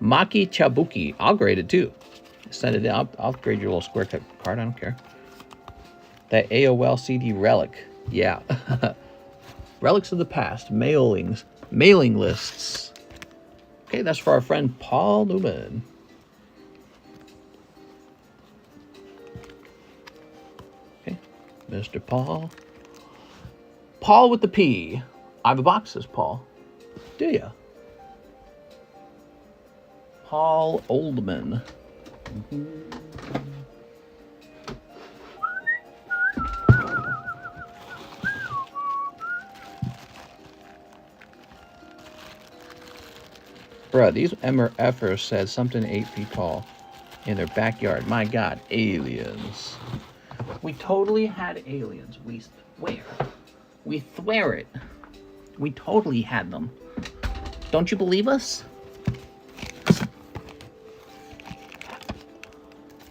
A: Maki Chabuki. I'll grade it too. Send it in. I'll grade your little square card. I don't care. That AOL CD relic. Yeah. Relics of the past. Mailings. Mailing lists. Okay, that's for our friend Paul Newman. Okay, Mr. Paul. Paul with the P. I have a box, says Paul. Do ya? Paul Oldman. Bruh, these MRFers said something 8 feet tall. in their backyard. My God, aliens. We totally had aliens. We swear. We swear it. We totally had them. Don't you believe us?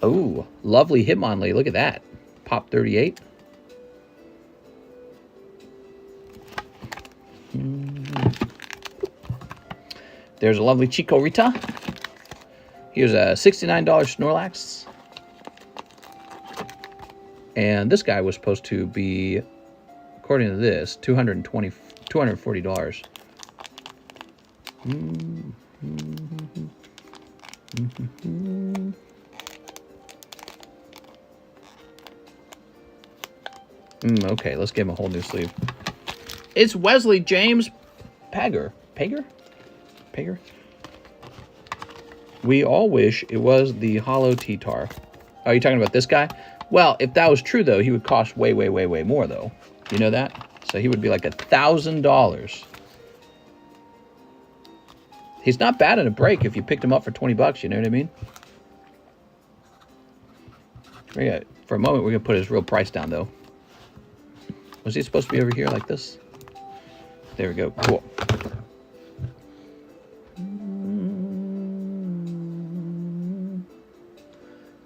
A: Oh, lovely Hitmonlee. Look at that. Pop 38. There's a lovely Chico Rita. Here's a $69 Snorlax. And this guy was supposed to be, according to this, $240. Okay, let's give him a whole new sleeve. It's Wesley James Pager. Pager? We all wish it was the Hollow T-Tar. Are you talking about this guy? Well, if that was true, though, he would cost way, way, way, way more, though. You know that? So he would be like $1,000. He's not bad in a break if you picked him up for 20 bucks, you know what I mean? For a moment, we're going to put his real price down, though. Was he supposed to be over here like this? There we go. Cool.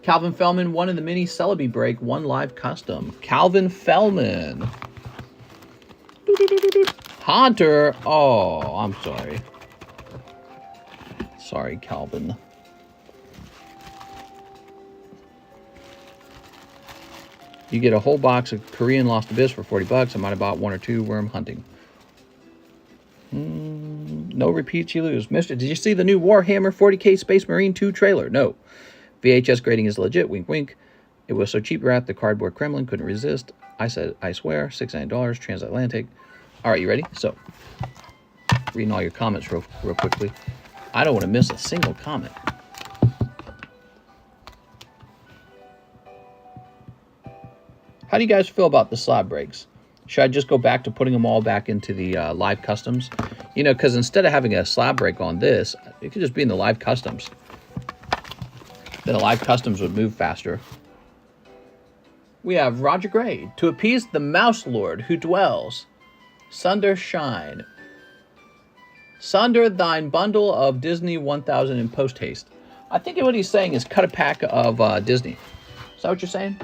A: Calvin Fellman won in the mini Celebi break, one live custom. Calvin Fellman. Haunter. Oh, I'm sorry. Sorry, Calvin. You get a whole box of Korean Lost Abyss for 40 bucks. I might have bought one or two Worm Hunting. No repeats, you lose. Mister, did you see the new Warhammer 40k Space Marine 2 trailer? No. VHS grading is legit. Wink, wink. It was so cheap, rat. The cardboard Kremlin couldn't resist. I said, I swear. $69. Transatlantic. All right, you ready? So, reading all your comments real quickly. I don't want to miss a single comment. How do you guys feel about the slab breaks? Should I just go back to putting them all back into the live customs? You know, because instead of having a slab break on this, it could just be in the live customs. Then the live customs would move faster. We have Roger Gray. To appease the Mouse Lord who dwells. Sunder shine. Sunder thine bundle of Disney 1000 in post haste. I think what he's saying is cut a pack of Disney. Is that what you're saying?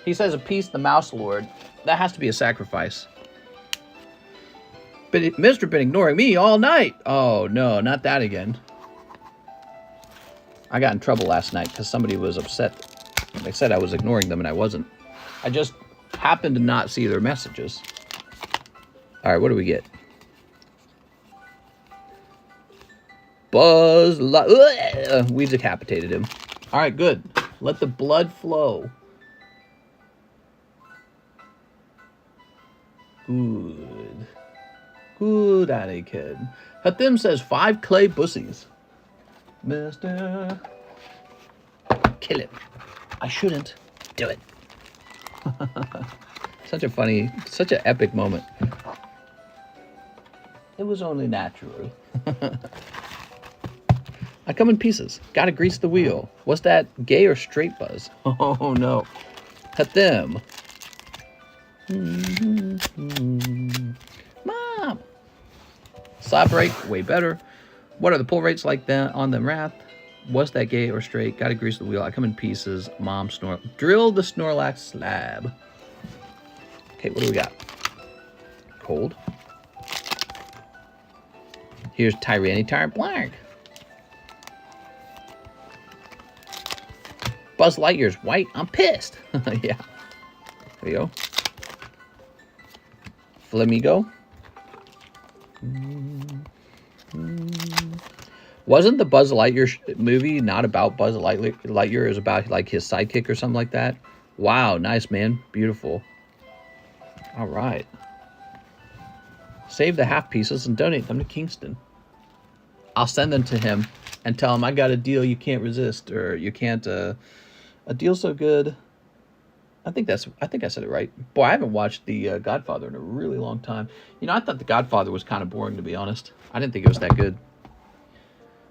A: He says appease the Mouse Lord. That has to be a sacrifice. But Mr. been ignoring me all night. Oh no, not that again. I got in trouble last night because somebody was upset. They said I was ignoring them and I wasn't. I just happened to not see their messages. All right, what do we get? Buzz Lightyear. We decapitated him. All right, good. Let the blood flow. Good. Good, Addy kid. Hathim says 5 clay bussies. Mister. Kill it. I shouldn't. Do it. Such a funny, such an epic moment. It was only natural. I come in pieces. Gotta grease the wheel. What's that, gay or straight buzz? Oh no. Hathim. Mom. Slap break, way better. What are the pull rates like that on the Wrath? Was that gay or straight? Gotta grease the wheel. I come in pieces. Mom snore. Drill the Snorlax slab. Okay, what do we got? Cold. Here's Tyranitar Black. Buzz Lightyear's white. I'm pissed. Yeah. There you go. Flamigo. Wasn't the Buzz Lightyear movie not about Buzz Lightyear? It was about like his sidekick or something like that. Wow, nice, man. Beautiful. All right. Save the half pieces and donate them to Kingston. I'll send them to him and tell him I got a deal you can't resist, or you can't. A deal so good. I think I said it right. Boy, I haven't watched The Godfather in a really long time. You know, I thought The Godfather was kind of boring, to be honest. I didn't think it was that good.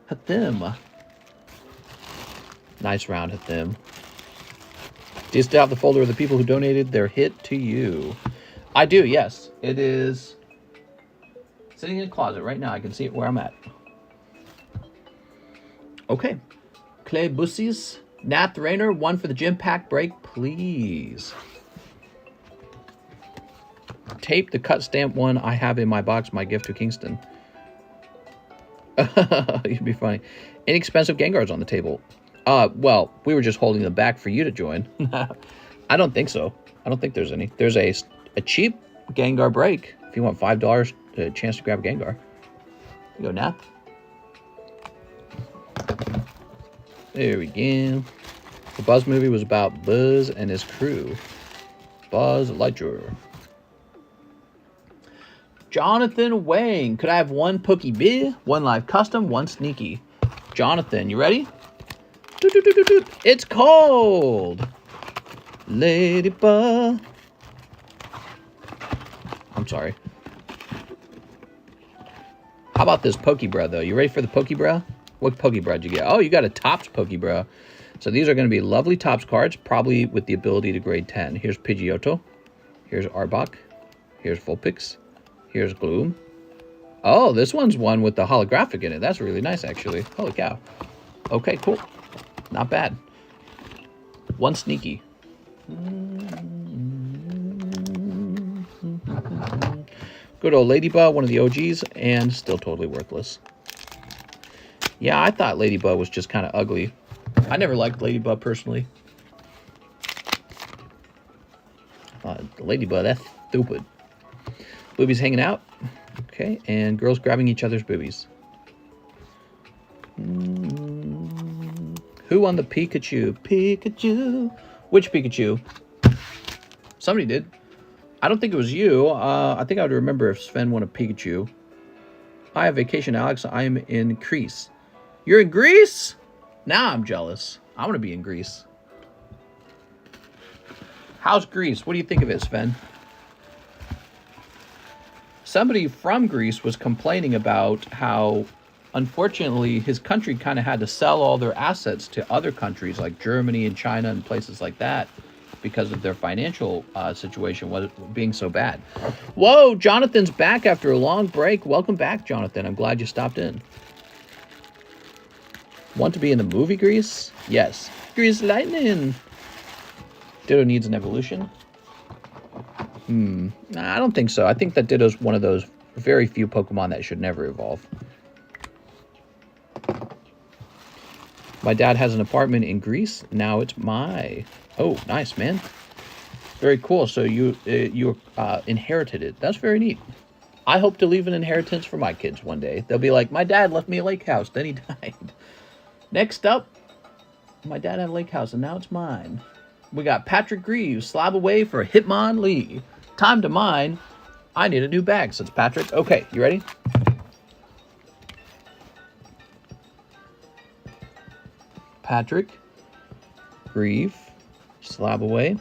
A: Hathim. Nice round at them. Do you still have the folder of the people who donated their hit to you? I do, yes. It is sitting in a closet right now. I can see it where I'm at. Okay. Clay Bussies. Nat the Rainer, one for the gym pack break, please. Tape the cut stamp one I have in my box, my gift to Kingston. You'd be funny. Inexpensive Gengars on the table. Well, we were just holding them back for you to join. I don't think so. I don't think there's any. There's a cheap Gengar break. If you want $5, a chance to grab a Gengar. You go, Nap. There we go. The Buzz movie was about Buzz and his crew. Buzz Lightyear. Jonathan Wang. Could I have one PokeBRUH, one live custom, one sneaky? Jonathan, you ready? It's cold. Ladybug. I'm sorry. How about this PokeBRUH, though? You ready for the PokeBRUH? What PokeBRUH did you get? Oh, you got a Topps PokeBRUH. So these are going to be lovely Topps cards, probably with the ability to grade 10. Here's Pidgeotto. Here's Arbok. Here's Vulpix. Here's Gloom. Oh, this one's one with the holographic in it. That's really nice, actually. Holy cow. Okay, cool. Not bad. One sneaky. Good old Ladybug, one of the OGs, and still totally worthless. Yeah, I thought Ladybug was just kind of ugly. I never liked Ladybug personally. Ladybug, that's stupid. Boobies hanging out. Okay, and girls grabbing each other's boobies. Who won the Pikachu? Pikachu. Which Pikachu? Somebody did. I don't think it was you. I think I would remember if Sven won a Pikachu. I have vacation, Alex. I am in Greece. You're in Greece? Now I'm jealous. I want to be in Greece. How's Greece? What do you think of it, Sven? Somebody from Greece was complaining about how, unfortunately, his country kind of had to sell all their assets to other countries like Germany and China and places like that because of their financial situation being so bad. Whoa, Jonathan's back after a long break. Welcome back, Jonathan. I'm glad you stopped in. Want to be in the movie Grease? Yes. Grease Lightning. Ditto needs an evolution. I don't think so. I think that Ditto's one of those very few Pokemon that should never evolve. My dad has an apartment in Greece. Now it's my... Oh, nice, man. Very cool. So you inherited it. That's very neat. I hope to leave an inheritance for my kids one day. They'll be like, my dad left me a lake house, then he died. Next up, my dad had a lake house, and now it's mine. We got Patrick Greaves, slab away for Hitmonlee. Time to mine. I need a new bag, says Patrick. Okay, you ready? Patrick Grieve, slab away.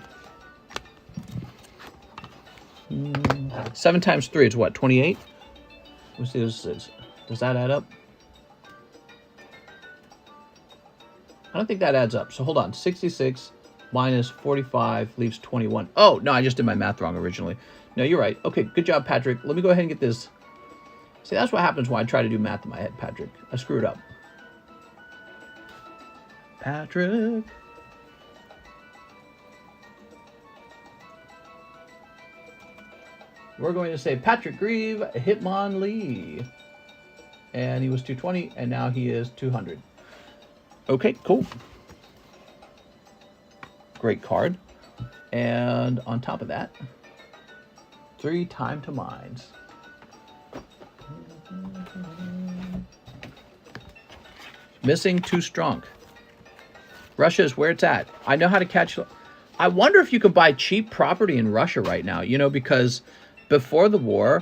A: 7 times 3 is what, 28? Let's see what this is. Does that add up? I don't think that adds up. So hold on. 66 minus 45 leaves 21. Oh, no, I just did my math wrong originally. No, you're right. Okay, good job, Patrick. Let me go ahead and get this. See, that's what happens when I try to do math in my head, Patrick. I screwed up. Patrick. We're going to say Patrick Grieve, Hitmonlee. And he was 220, and now he is 200. Okay, cool. Great card. And on top of that, 3 time to mines. Missing 2 strong. Russia is where it's at. I know how to catch... I wonder if you could buy cheap property in Russia right now, you know, because before the war,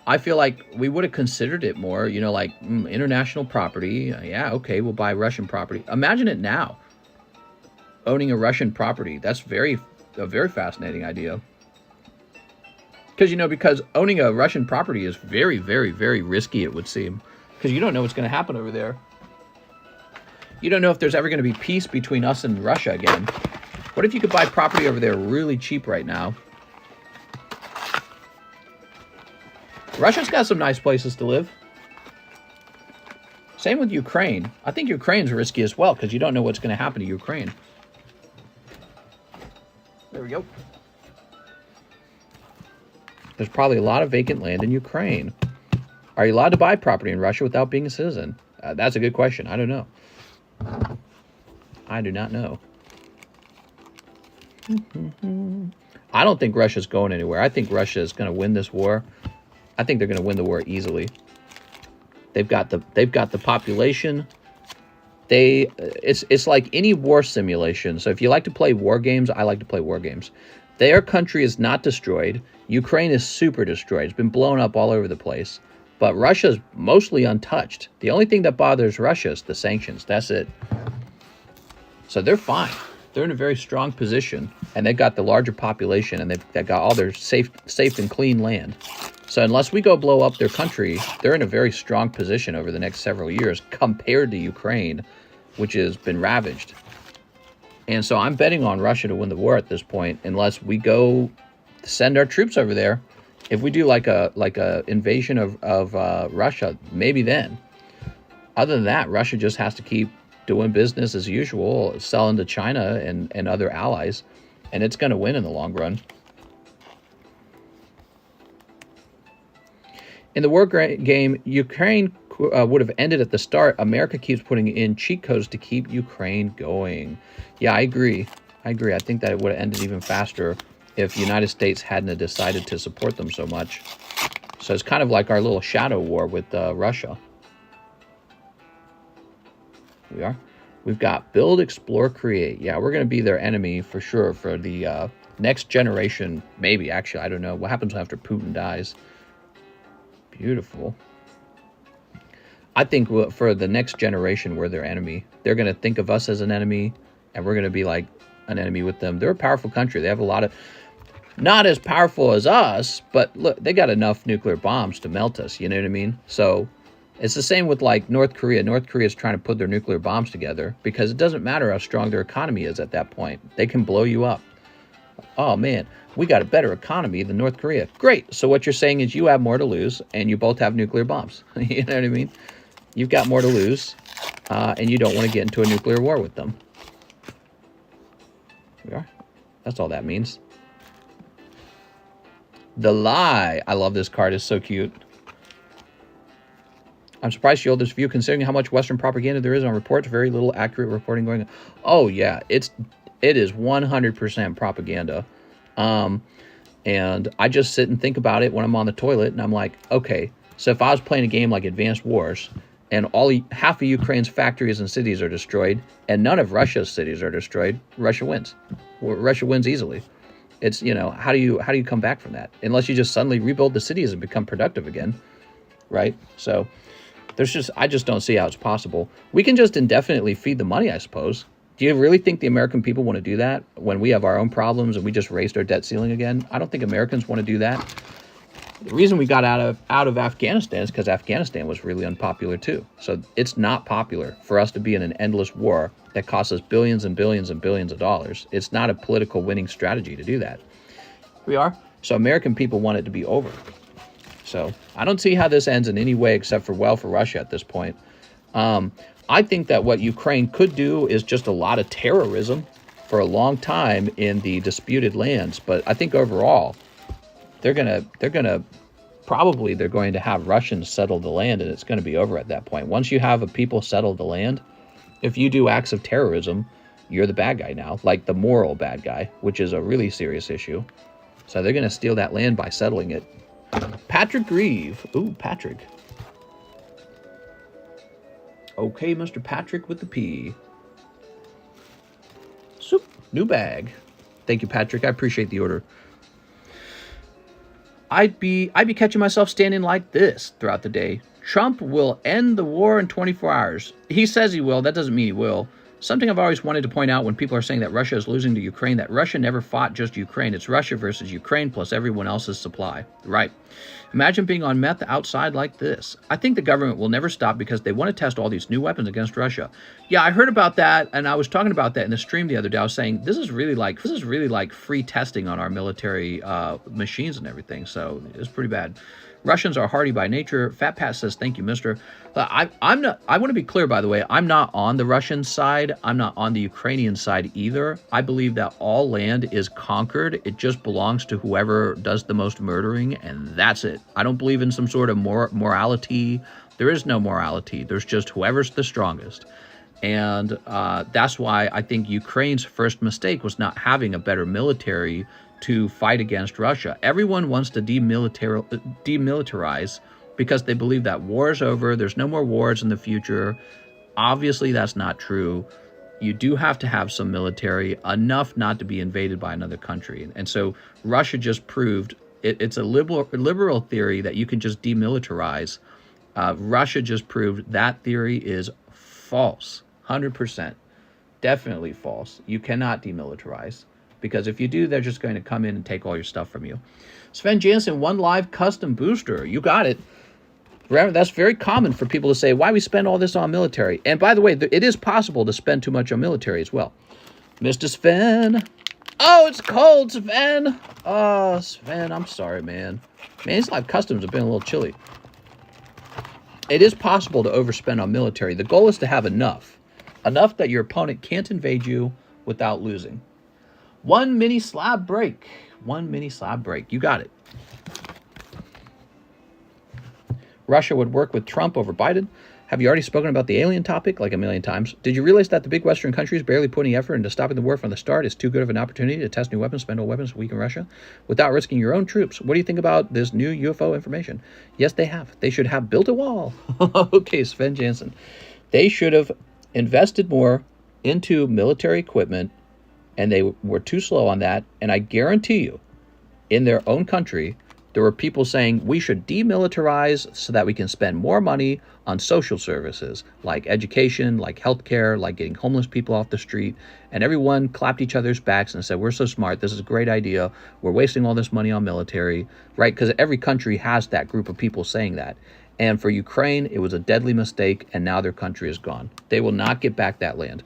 A: I feel like we would have considered it more, you know, like international property. Yeah, okay, we'll buy Russian property. Imagine it now. Owning a Russian property. That's a very fascinating idea. Because, you know, because owning a Russian property is very, very, very risky, it would seem. Because you don't know what's going to happen over there. You don't know if there's ever going to be peace between us and Russia again. What if you could buy property over there really cheap right now? Russia's got some nice places to live. Same with Ukraine. I think Ukraine's risky as well because you don't know what's going to happen to Ukraine. There we go. There's probably a lot of vacant land in Ukraine. Are you allowed to buy property in Russia without being a citizen? That's a good question. I don't know. I do not know. I don't think Russia's going anywhere. I think Russia is going to win this war. I think they're going to win the war easily. They've got the population. It's like any war simulation. So if you like to play war games, I like to play war games. Their country is not destroyed. Ukraine is super destroyed. It's been blown up all over the place. But Russia's mostly untouched. The only thing that bothers Russia is the sanctions. That's it. So they're fine. They're in a very strong position, and they've got the larger population, and they've got all their safe and clean land. So unless we go blow up their country, they're in a very strong position over the next several years compared to Ukraine, which has been ravaged. And so I'm betting on Russia to win the war at this point, unless we go send our troops over there. If we do like a invasion of Russia, maybe then. Other than that, Russia just has to keep doing business as usual, selling to China and other allies, and it's going to win in the long run. In the war game, Ukraine would have ended at the start. America keeps putting in cheat codes to keep Ukraine going. Yeah, I agree. I think that it would have ended even faster if the United States hadn't decided to support them so much. So it's kind of like our little shadow war with Russia. We are. We've got build, explore, create. Yeah, we're going to be their enemy for sure for the next generation. Maybe, actually, I don't know. What happens after Putin dies? Beautiful. I think for the next generation, we're their enemy. They're going to think of us as an enemy, and we're going to be like an enemy with them. They're a powerful country. They have a lot of... Not as powerful as us, but look, they got enough nuclear bombs to melt us. You know what I mean? So... It's the same with like North Korea. North Korea is trying to put their nuclear bombs together because it doesn't matter how strong their economy is at that point. They can blow you up. Oh man, we got a better economy than North Korea. Great. So what you're saying is you have more to lose and you both have nuclear bombs. You know what I mean? You've got more to lose and you don't want to get into a nuclear war with them. We are. That's all that means. The Lie. I love this card. It's so cute. I'm surprised you hold this view, considering how much Western propaganda there is on reports. Very little accurate reporting going on. Oh yeah, it is 100% propaganda. And I just sit and think about it when I'm on the toilet, and I'm like, okay, so if I was playing a game like Advanced Wars, and half of Ukraine's factories and cities are destroyed, and none of Russia's cities are destroyed, Russia wins. Russia wins easily. It's, you know, how do you come back from that? Unless you just suddenly rebuild the cities and become productive again, right? So. I just don't see how it's possible. We can just indefinitely feed the money, I suppose. Do you really think the American people want to do that when we have our own problems and we just raised our debt ceiling again? I don't think Americans want to do that. The reason we got out of Afghanistan is because Afghanistan was really unpopular too. So it's not popular for us to be in an endless war that costs us billions and billions and billions of dollars. It's not a political winning strategy to do that. We are. So American people want it to be over. So I don't see how this ends in any way except for well for Russia at this point. I think that what Ukraine could do is just a lot of terrorism for a long time in the disputed lands. But I think overall, they're going to have Russians settle the land, and it's going to be over at that point. Once you have a people settle the land, if you do acts of terrorism, you're the bad guy now, like the moral bad guy, which is a really serious issue. So they're going to steal that land by settling it. Patrick Grieve. Ooh, Patrick. Okay, Mr. Patrick with the P. Soup. New bag. Thank you, Patrick. I appreciate the order. I'd be catching myself standing like this throughout the day. Trump will end the war in 24 hours. He says he will. That doesn't mean he will. Something I've always wanted to point out when people are saying that Russia is losing to Ukraine, that Russia never fought just Ukraine. It's Russia versus Ukraine plus everyone else's supply. Right. Imagine being on meth outside like this. I think the government will never stop because they want to test all these new weapons against Russia. Yeah, I heard about that, and I was talking about that in the stream the other day. I was saying this is really like free testing on our military machines and everything. So it's pretty bad. Russians are hardy by nature. Fat Pat says, "Thank you, Mister." I'm not. I want to be clear, by the way. I'm not on the Russian side. I'm not on the Ukrainian side either. I believe that all land is conquered. It just belongs to whoever does the most murdering, and that's it. I don't believe in some sort of morality. There is no morality. There's just whoever's the strongest. And that's why I think Ukraine's first mistake was not having a better military to fight against Russia. Everyone wants to demilitarize because they believe that war is over. There's no more wars in the future. Obviously, that's not true. You do have to have some military, enough not to be invaded by another country. And so Russia just proved, it's a liberal theory that you can just demilitarize. Russia just proved that theory is false, 100%. Definitely false. You cannot demilitarize. Because if you do, they're just going to come in and take all your stuff from you. Sven Jansen, one live custom booster. You got it. That's very common for people to say, why we spend all this on military? And by the way, it is possible to spend too much on military as well. Mr. Sven. Oh, it's cold, Sven. Oh, Sven, I'm sorry, man. Man, these live customs have been a little chilly. It is possible to overspend on military. The goal is to have enough. Enough that your opponent can't invade you without losing. One mini slab break. One mini slab break. You got it. Russia would work with Trump over Biden. Have you already spoken about the alien topic like a million times? Did you realize that the big Western countries barely put any effort into stopping the war from the start is too good of an opportunity to test new weapons, spend old weapons to weaken Russia without risking your own troops? What do you think about this new UFO information? Yes, they have. They should have built a wall. Okay, Sven Jansen. They should have invested more into military equipment, and they were too slow on that. And I guarantee you, in their own country, there were people saying we should demilitarize so that we can spend more money on social services like education, like healthcare, like getting homeless people off the street. And everyone clapped each other's backs and said, we're so smart. This is a great idea. We're wasting all this money on military, right? Because every country has that group of people saying that. And for Ukraine, it was a deadly mistake. And now their country is gone. They will not get back that land.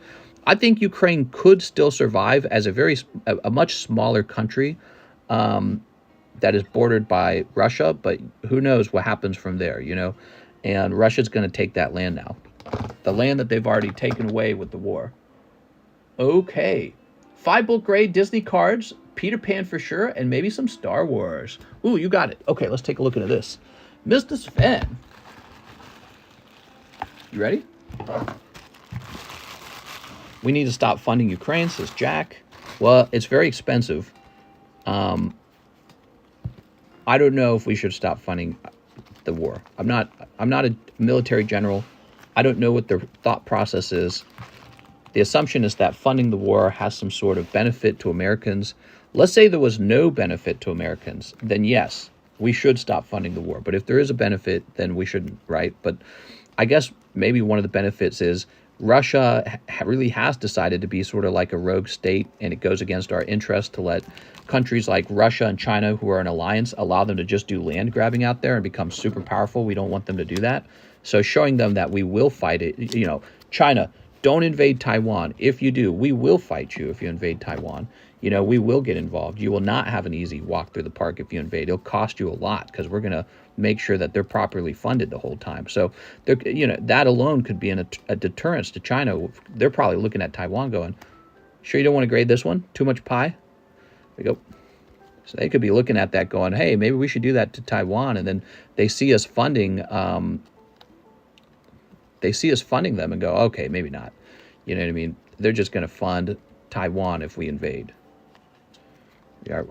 A: I think Ukraine could still survive as a much smaller country that is bordered by Russia, but who knows what happens from there, you know? And Russia's going to take that land now. The land that they've already taken away with the war. Okay. 5 bulk grade Disney cards, Peter Pan for sure, and maybe some Star Wars. Ooh, you got it. Okay, let's take a look at this. Mr. Sven. You ready? We need to stop funding Ukraine, says Jack. Well, it's very expensive. I don't know if we should stop funding the war. I'm not a military general. I don't know what their thought process is. The assumption is that funding the war has some sort of benefit to Americans. Let's say there was no benefit to Americans, then yes, we should stop funding the war. But if there is a benefit, then we shouldn't, right? But I guess maybe one of the benefits is Russia really has decided to be sort of like a rogue state, and it goes against our interest to let countries like Russia and China, who are in alliance, allow them to just do land grabbing out there and become super powerful. We don't want them to do that. So showing them that we will fight it, you know, China, don't invade Taiwan. If you do, we will fight you if you invade Taiwan. You know, we will get involved. You will not have an easy walk through the park if you invade. It'll cost you a lot because we're going to make sure that they're properly funded the whole time. So, you know, that alone could be a deterrence to China. They're probably looking at Taiwan going, sure you don't want to grade this one? Too much pie? There you go. So they could be looking at that going, hey, maybe we should do that to Taiwan. And then they see us funding, them and go, okay, maybe not. You know what I mean? They're just going to fund Taiwan if we invade. Yeah,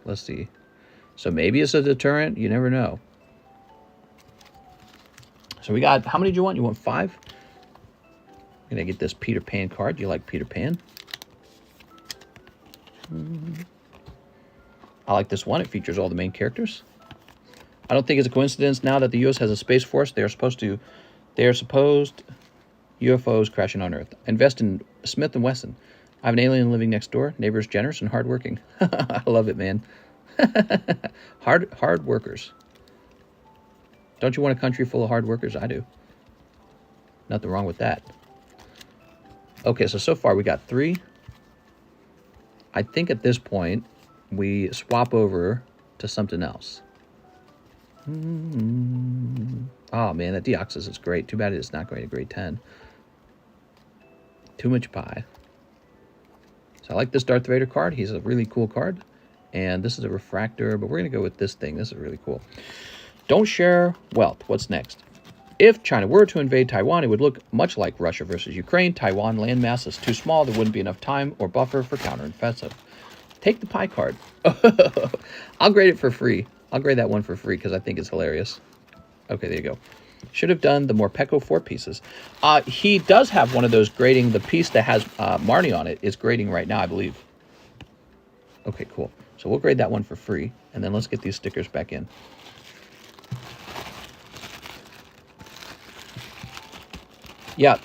A: let's see. So maybe it's a deterrent. You never know. So we got, how many do you want? You want 5? I'm going to get this Peter Pan card. Do you like Peter Pan? I like this one. It features all the main characters. I don't think it's a coincidence now that the U.S. has a space force. They are supposed UFOs crashing on Earth. Invest in Smith & Wesson. I have an alien living next door. Neighbors generous and hardworking. I love it, man. Hard workers. Don't you want a country full of hard workers? I do. Nothing wrong with that. Okay, so far we got 3. I think at this point, we swap over to something else. Oh, man, that Deoxys is great. Too bad it's not going to grade 10. Too much pie. So I like this Darth Vader card. He's a really cool card. And this is a refractor, but we're going to go with this thing. This is really cool. Don't share wealth. What's next? If China were to invade Taiwan, it would look much like Russia versus Ukraine. Taiwan landmass is too small. There wouldn't be enough time or buffer for counteroffensive. Take the pie card. I'll grade it for free. I'll grade that one for free because I think it's hilarious. Okay, there you go. Should have done the Morpeko 4 pieces. He does have one of those grading. The piece that has Marnie on it is grading right now, I believe. Okay, cool. So we'll grade that one for free. And then let's get these stickers back in. Yeah.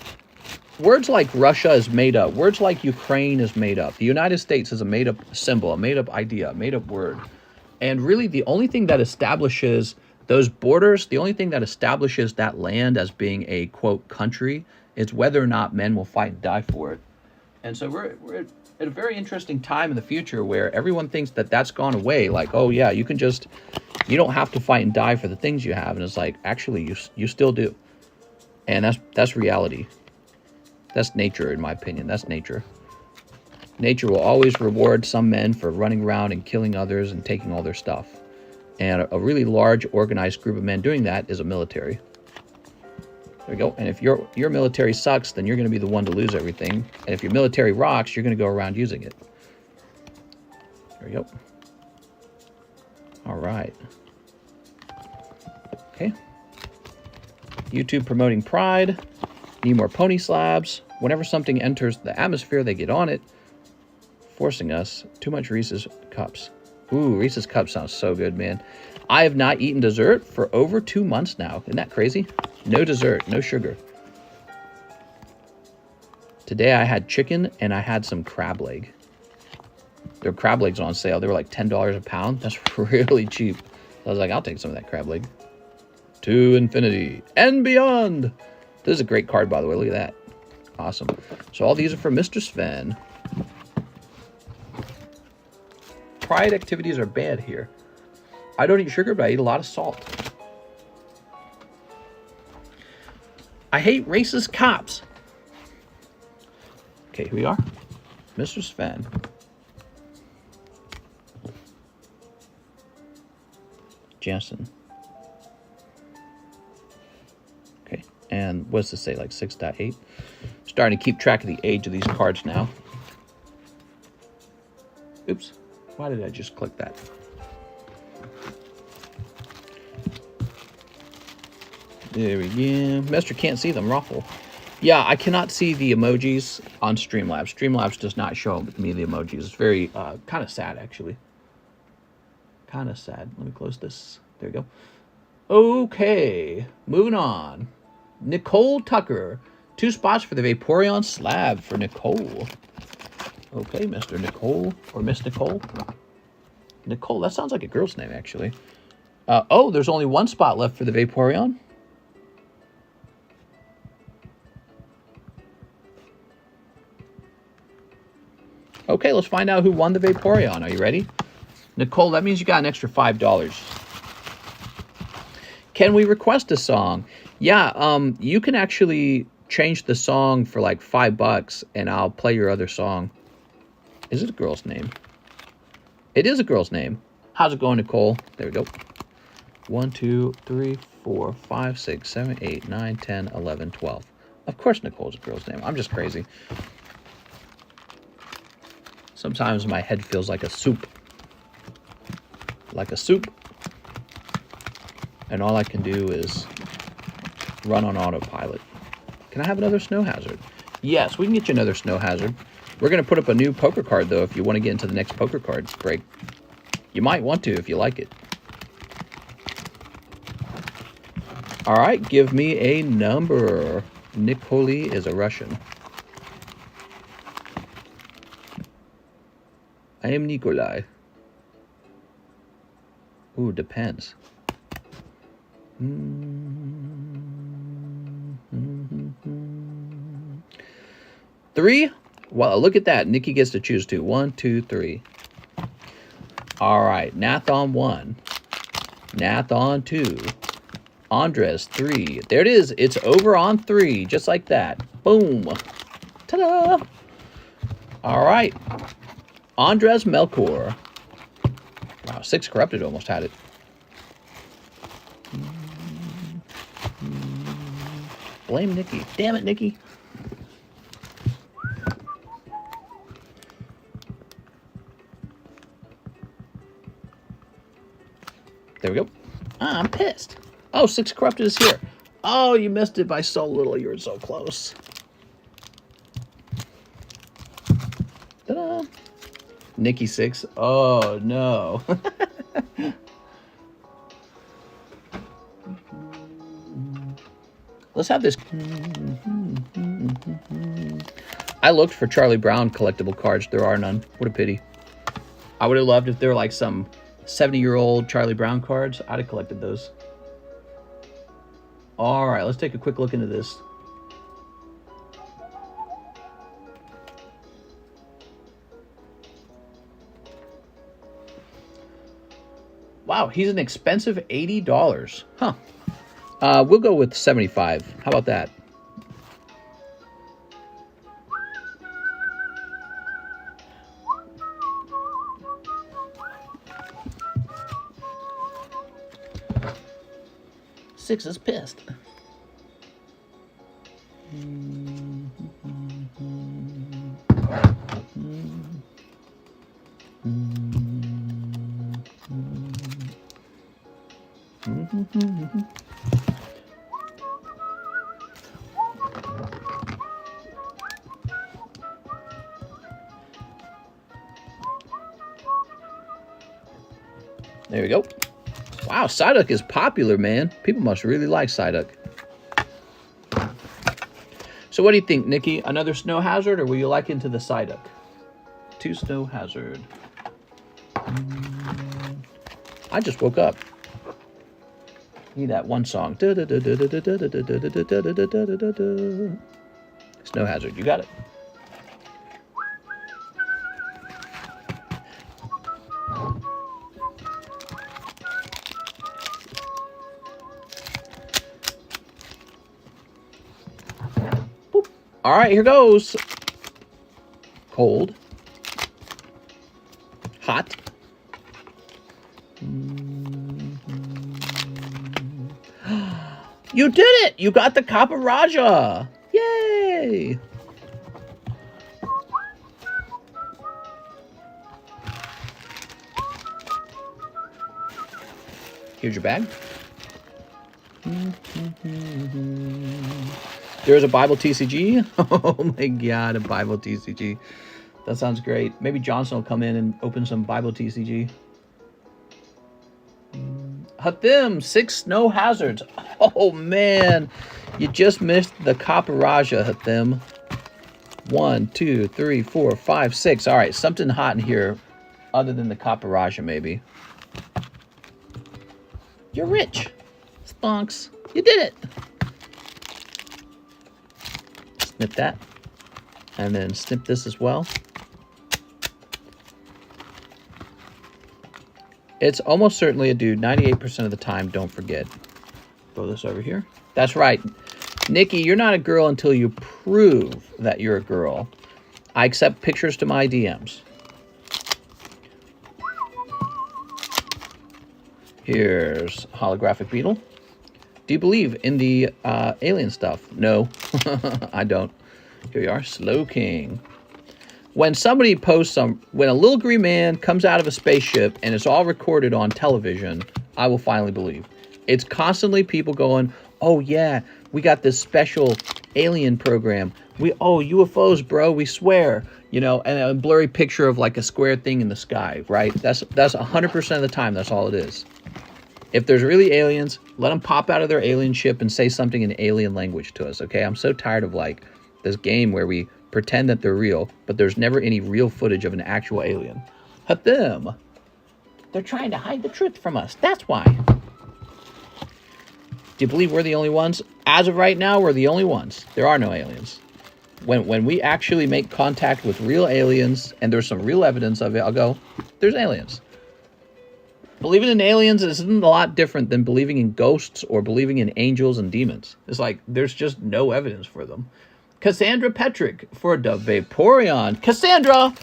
A: Words like Russia is made up. Words like Ukraine is made up. The United States is a made-up symbol, a made-up idea, a made-up word. And really, the only thing that establishes those borders, the only thing that establishes that land as being a, quote, country, is whether or not men will fight and die for it. And so we're at a very interesting time in the future where everyone thinks that that's gone away. Like, oh, yeah, you don't have to fight and die for the things you have. And it's like, actually, you still do. And that's reality. That's nature, in my opinion. That's nature. Nature will always reward some men for running around and killing others and taking all their stuff. And a really large, organized group of men doing that is a military. There we go. And if your military sucks, then you're going to be the one to lose everything. And if your military rocks, you're going to go around using it. There we go. All right. Okay. YouTube promoting pride. Need more pony slabs. Whenever something enters the atmosphere, they get on it. Forcing us. Too much Reese's Cups. Ooh, Reese's Cups sounds so good, man. I have not eaten dessert for over 2 months now. Isn't that crazy? No dessert, no sugar. Today I had chicken and I had some crab leg. Their crab legs on sale. They were like $10 a pound. That's really cheap. I was like, I'll take some of that crab leg. To infinity and beyond. This is a great card, by the way. Look at that. Awesome. So all these are for Mr. Sven. Pride activities are bad here. I don't eat sugar, but I eat a lot of salt. I hate racist cops. Okay, here we are. Mr. Sven. Jansen. Okay, and what's this say, like 6.8? Starting to keep track of the age of these cards now. Oops, why did I just click that? There we go. Master can't see them, Ruffle. Yeah, I cannot see the emojis on Streamlabs. Streamlabs does not show me the emojis. It's very, kind of sad, actually. Kind of sad. Let me close this. There we go. Okay, moving on. Nicole Tucker. 2 spots for the Vaporeon slab for Nicole. Okay, Mr. Nicole, or Miss Nicole. Nicole, that sounds like a girl's name, actually. Oh, there's only 1 spot left for the Vaporeon. Okay, let's find out who won the Vaporeon. Are you ready? Nicole, that means you got an extra $5. Can we request a song? Yeah, you can actually change the song for like $5 and I'll play your other song. Is it a girl's name? It is a girl's name. How's it going, Nicole? There we go. 1, 2, 3, 4, 5, 6, 7, 8, 9, 10, 11, 12. Of course Nicole's a girl's name. I'm just crazy. Sometimes my head feels like a soup. Like a soup. And all I can do is run on autopilot. Can I have another snow hazard? Yes, we can get you another snow hazard. We're going to put up a new poker card, though, if you want to get into the next poker card break. You might want to if you like it. All right, give me a number. Nicole is a Russian. I am Nikolai. Ooh, depends. Three. Well, look at that. Nikki gets to choose two. 1, 2, 3. All right. Nath on 1. Nath on 2. Andres 3. There it is. It's over on 3. Just like that. Boom. Ta-da. All right. Andres Melkor. Wow, 6 corrupted almost had it. Blame Nikki. Damn it, Nikki. There we go. Ah, I'm pissed. Oh, 6 corrupted is here. Oh, you missed it by so little. You were so close. Ta-da. Nikki 6. Oh, no. Let's have this. I looked for Charlie Brown collectible cards. There are none. What a pity. I would have loved if there were like some 70-year-old Charlie Brown cards. I'd have collected those. All right, let's take a quick look into this. Wow, he's an expensive $80. Huh. We'll go with 75. How about that? Six is pissed. There we go. Wow, Psyduck is popular, man. People must really like Psyduck. So what do you think, Nikki? Another Snow Hazard, or will you like into the Psyduck? 2 Snow Hazard. I just woke up. Need that one song. Snow Hazard, you got it. All right, here goes. Cold. Hot. You did it! You got the PokeBRUH! Yay! Here's your bag. There's a Bible TCG. Oh my god, a Bible TCG. That sounds great. Maybe Johnson will come in and open some Bible TCG. Hathim, 6 Snow Hazards. Oh man, you just missed the PokeBRUH, Hathim. 1, 2, 3, 4, 5, 6. All right, something hot in here other than the PokeBRUH maybe. You're rich. Stonks. You did it. Snip that. And then snip this as well. It's almost certainly a dude. 98% of the time, don't forget. Throw this over here. That's right. Nikki, you're not a girl until you prove that you're a girl. I accept pictures to my DMs. Here's Holographic Beetle. Do you believe in the alien stuff? No, I don't. Here we are, Slow King. When somebody posts when a little green man comes out of a spaceship and it's all recorded on television, I will finally believe. It's constantly people going, oh yeah, we got this special alien program. UFOs, bro, we swear. You know, and a blurry picture of like a square thing in the sky, right? That's 100% of the time, that's all it is. If there's really aliens, let them pop out of their alien ship and say something in alien language to us, okay? I'm so tired of like this game where we pretend that they're real, but there's never any real footage of an actual alien. Hathim. They're trying to hide the truth from us. That's why. Do you believe we're the only ones? As of right now, we're the only ones. There are no aliens. When we actually make contact with real aliens, and there's some real evidence of it, I'll go, there's aliens. Believing in aliens isn't a lot different than believing in ghosts or believing in angels and demons. It's like, there's just no evidence for them. Cassandra Petrick for the Vaporeon. Cassandra!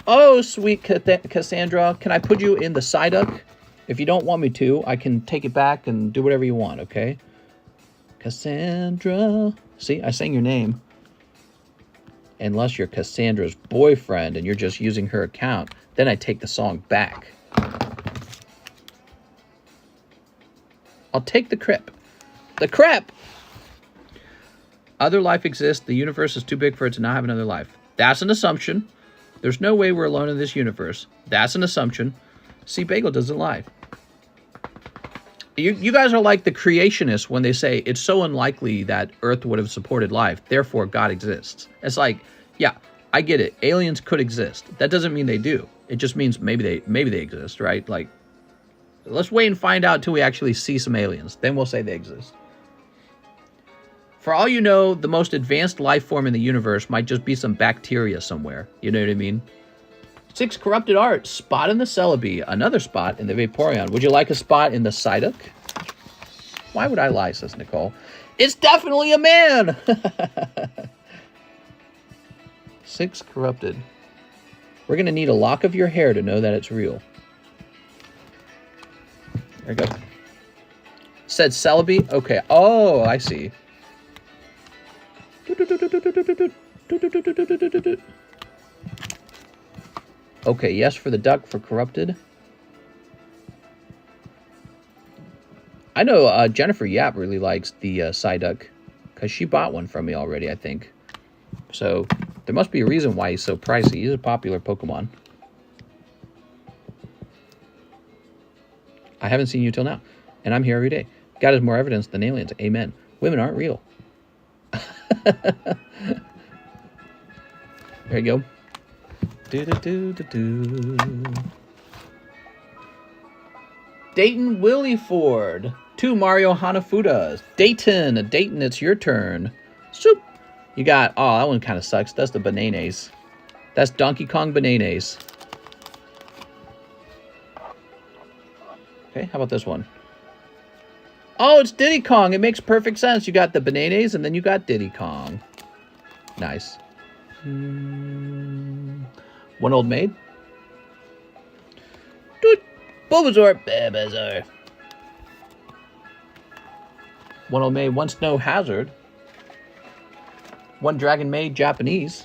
A: Oh, sweet Cassandra. Can I put you in the Psyduck? If you don't want me to, I can take it back and do whatever you want, okay? Cassandra. See, I sang your name. Unless you're Cassandra's boyfriend and you're just using her account, then I take the song back. I'll take the crep. The crep! Other life exists. The universe is too big for it to not have another life. That's an assumption. There's no way we're alone in this universe. That's an assumption. See, Bagel doesn't lie. You guys are like the creationists when they say it's so unlikely that Earth would have supported life, therefore God exists. It's like, yeah, I get it. Aliens could exist. That doesn't mean they do. It just means maybe they exist, right? Like, let's wait and find out till we actually see some aliens. Then we'll say they exist. For all you know, the most advanced life form in the universe might just be some bacteria somewhere. You know what I mean? 6 corrupted art. Spot in the Celebi. Another spot in the Vaporeon. Would you like a spot in the Psyduck? Why would I lie, says Nicole. It's definitely a man! 6 corrupted. We're going to need a lock of your hair to know that it's real. There we go. Said Celebi? Okay. Oh, I see. Okay, yes for the duck for corrupted. I know Jennifer Yap really likes the Psyduck because she bought one from me already, I think. So there must be a reason why he's so pricey. He's a popular Pokemon. I haven't seen you till now, and I'm here every day. God is more evidence than aliens. Amen. Women aren't real. There you go. Dayton Williford. 2 Mario Hanafudas. Dayton, it's your turn. Soup. You got, oh, that one kind of sucks. That's the Bananas. That's Donkey Kong Bananas. Okay, how about this one? Oh, it's Diddy Kong. It makes perfect sense. You got the Bananas, and then you got Diddy Kong. Nice. One old maid. Doot. Bulbasaur. One old maid, one snow hazard. One dragon maid, Japanese.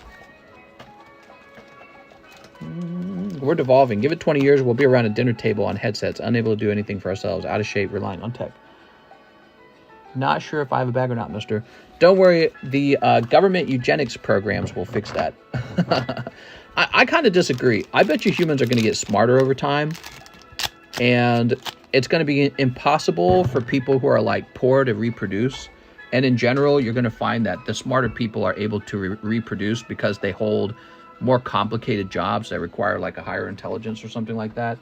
A: We're devolving. Give it 20 years, we'll be around a dinner table on headsets, unable to do anything for ourselves, out of shape, relying on tech. Not sure if I have a bag or not, mister. Don't worry, the government eugenics programs will fix that. I kind of disagree. I bet you humans are going to get smarter over time, and it's going to be impossible for people who are like poor to reproduce. And in general, you're going to find that the smarter people are able to reproduce because they hold more complicated jobs that require like a higher intelligence or something like that.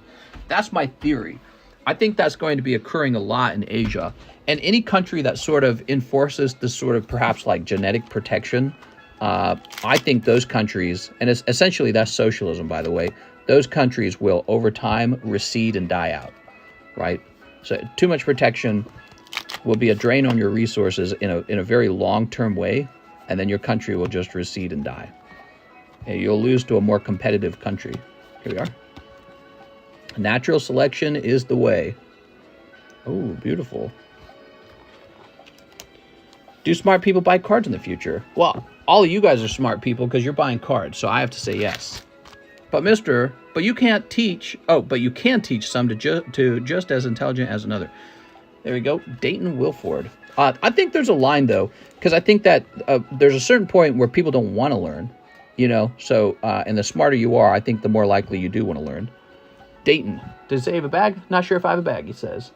A: That's my theory. I think that's going to be occurring a lot in Asia. And any country that sort of enforces this sort of perhaps like genetic protection, I think those countries, and it's essentially that's socialism, by the way, those countries will over time recede and die out, right? So too much protection will be a drain on your resources in a very long-term way, and then your country will just recede and die. And you'll lose to a more competitive country. Here we are. Natural selection is the way. Oh, beautiful. Do smart people buy cards in the future? Well, all of you guys are smart people because you're buying cards, so I have to say yes. But but you can't teach. Oh, but you can teach some to just as intelligent as another. There we go. Dayton Wilford. I think there's a line, though, because I think that there's a certain point where people don't want to learn, you know? So, and the smarter you are, I think the more likely you do want to learn. Dayton. Does it say have a bag? Not sure if I have a bag, he says.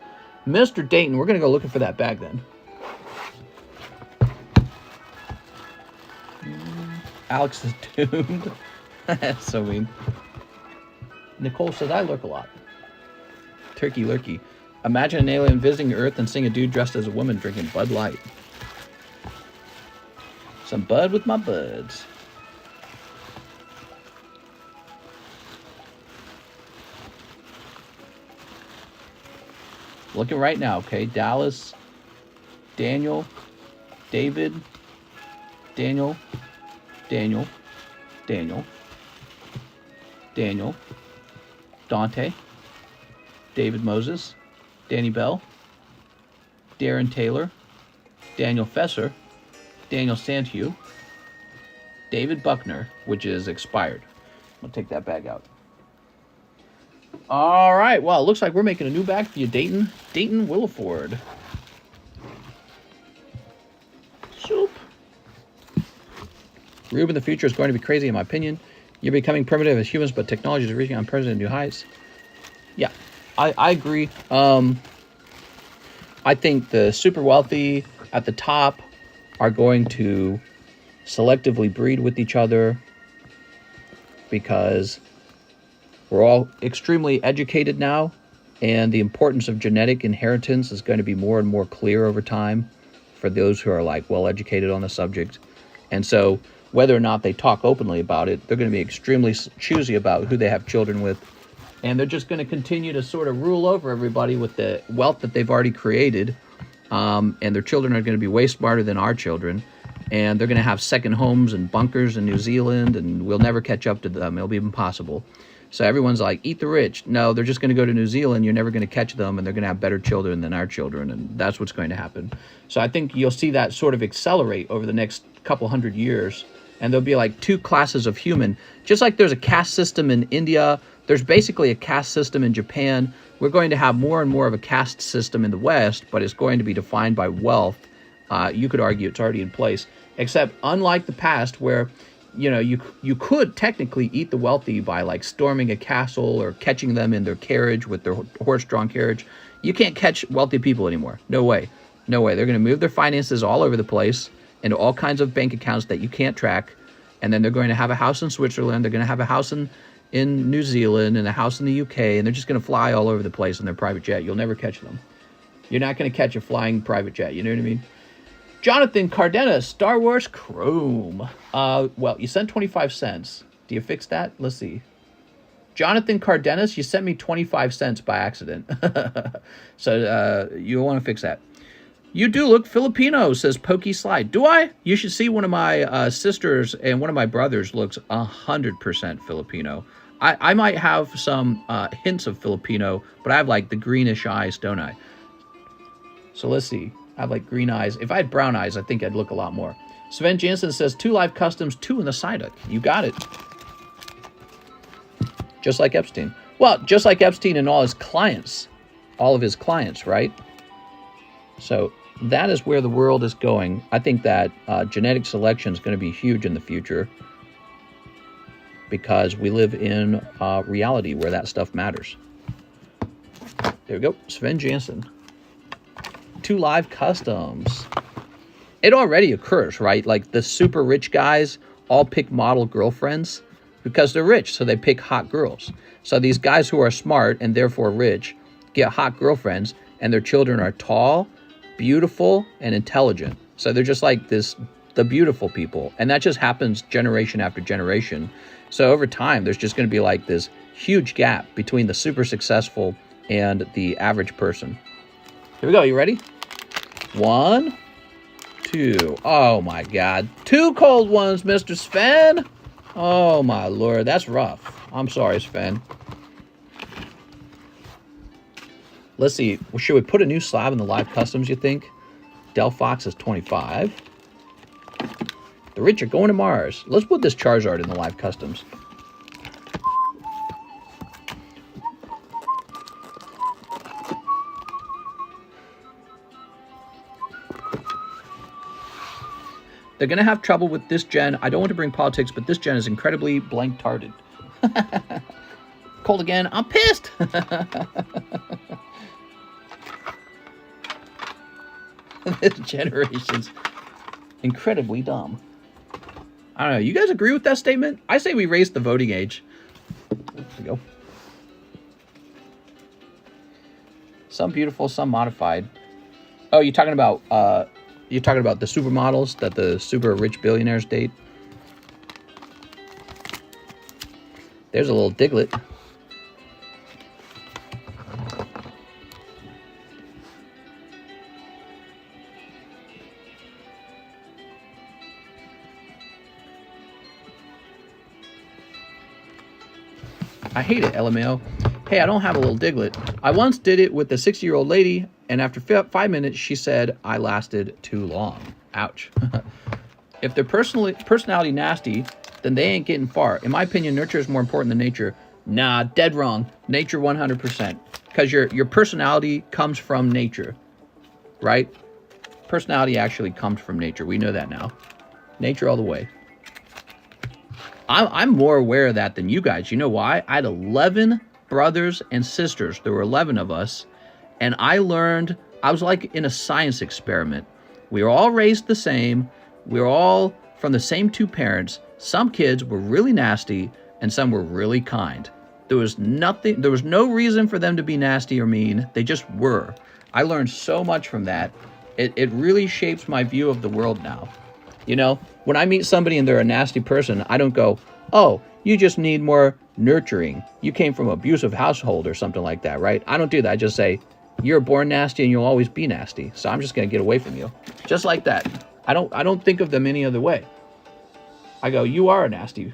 A: Mr. Dayton, we're going to go looking for that bag then. Alex is doomed. That's so mean. Nicole says, I lurk a lot. Turkey lurkey. Imagine an alien visiting Earth and seeing a dude dressed as a woman drinking Bud Light. Some Bud with my buds. Looking right now, okay? Dallas, Daniel, David, Daniel, Daniel, Daniel, Daniel, Dante, David Moses, Danny Bell, Darren Taylor, Daniel Fesser, Daniel Santhue, David Buckner, which is expired. I'll take that bag out. All right, well, it looks like we're making a new bag for you, Dayton. Dayton Williford. Soup. Rube in the future is going to be crazy, in my opinion. You're becoming primitive as humans, but technology is reaching unprecedented new heights. Yeah, I agree. I think the super wealthy at the top are going to selectively breed with each other because we're all extremely educated now, and the importance of genetic inheritance is going to be more and more clear over time for those who are like well educated on the subject. And so whether or not they talk openly about it, they're going to be extremely choosy about who they have children with, and they're just going to continue to sort of rule over everybody with the wealth that they've already created. And their children are going to be way smarter than our children, and they're going to have second homes and bunkers in New Zealand, and we'll never catch up to them. It'll be impossible. So everyone's like, eat the rich. No, they're just going to go to New Zealand. You're never going to catch them, and they're going to have better children than our children, and that's what's going to happen. So I think you'll see that sort of accelerate over the next couple hundred years, and there'll be like two classes of human. Just like there's a caste system in India, there's basically a caste system in Japan. We're going to have more and more of a caste system in the West, but it's going to be defined by wealth. You could argue it's already in place, except unlike the past where you could technically eat the wealthy by like storming a castle or catching them in their carriage with their horse-drawn carriage. You can't catch wealthy people anymore. No way. No way. They're going to move their finances all over the place into all kinds of bank accounts that you can't track. And then they're going to have a house in Switzerland. They're going to have a house in New Zealand and a house in the UK. And they're just going to fly all over the place in their private jet. You'll never catch them. You're not going to catch a flying private jet. You know what I mean? Jonathan Cardenas, Star Wars Chrome. Well, you sent 25 cents. Do you fix that? Let's see. Jonathan Cardenas, you sent me 25 cents by accident. So you want to fix that. You do look Filipino, says Pokey Slide. Do I? You should see one of my sisters and one of my brothers looks 100% Filipino. I might have some hints of Filipino, but I have like the greenish eyes, don't I? So let's see. I have like green eyes. If I had brown eyes, I think I'd look a lot more. Sven Jansen says 2 live customs, 2 in the Psyduck. You got it. Just like Epstein. Well, just like Epstein and all his clients. All of his clients, right? So that is where the world is going. I think that genetic selection is going to be huge in the future because we live in reality where that stuff matters. There we go. Sven Jansen. 2 live customs. It already occurs, right? Like the super rich guys all pick model girlfriends because they're rich, so they pick hot girls. So these guys who are smart and therefore rich get hot girlfriends, and their children are tall, beautiful, and intelligent. So they're just like the beautiful people. And that just happens generation after generation. So over time, there's just going to be like this huge gap between the super successful and the average person. Here we go. You ready? 1, 2. Oh my God. 2 cold ones, Mr. Sven. Oh my Lord. That's rough. I'm sorry, Sven. Let's see. Should we put a new slab in the live customs, you think? Del Fox is 25. The rich are going to Mars. Let's put this Charizard in the live customs. They're going to have trouble with this gen. I don't want to bring politics, but this gen is incredibly blank-tarded. Cold again. I'm pissed. This generation's incredibly dumb. I don't know. You guys agree with that statement? I say we raise the voting age. There we go. Some beautiful, some modified. Oh, you're talking about the supermodels that the super rich billionaires date? There's a little Diglett. I hate it, LMAO. Hey, I don't have a little Diglett. I once did it with a 60-year-old lady, and after 5 minutes, she said I lasted too long. Ouch. If their personality nasty, then they ain't getting far. In my opinion, nurture is more important than nature. Nah, dead wrong. Nature 100%. Because your personality comes from nature, right? Personality actually comes from nature. We know that now. Nature all the way. I'm more aware of that than you guys. You know why? I had 11 brothers and sisters. There were 11 of us. And I learned, I was like in a science experiment. We were all raised the same. We were all from the same two parents. Some kids were really nasty and some were really kind. There was no reason for them to be nasty or mean. They just were. I learned so much from that. It really shapes my view of the world now. You know, when I meet somebody and they're a nasty person, I don't go, oh, you just need more nurturing. You came from an abusive household or something like that, right? I don't do that. I just say, you're born nasty and you'll always be nasty. So I'm just going to get away from you. Just like that. I don't think of them any other way. I go, you are a nasty.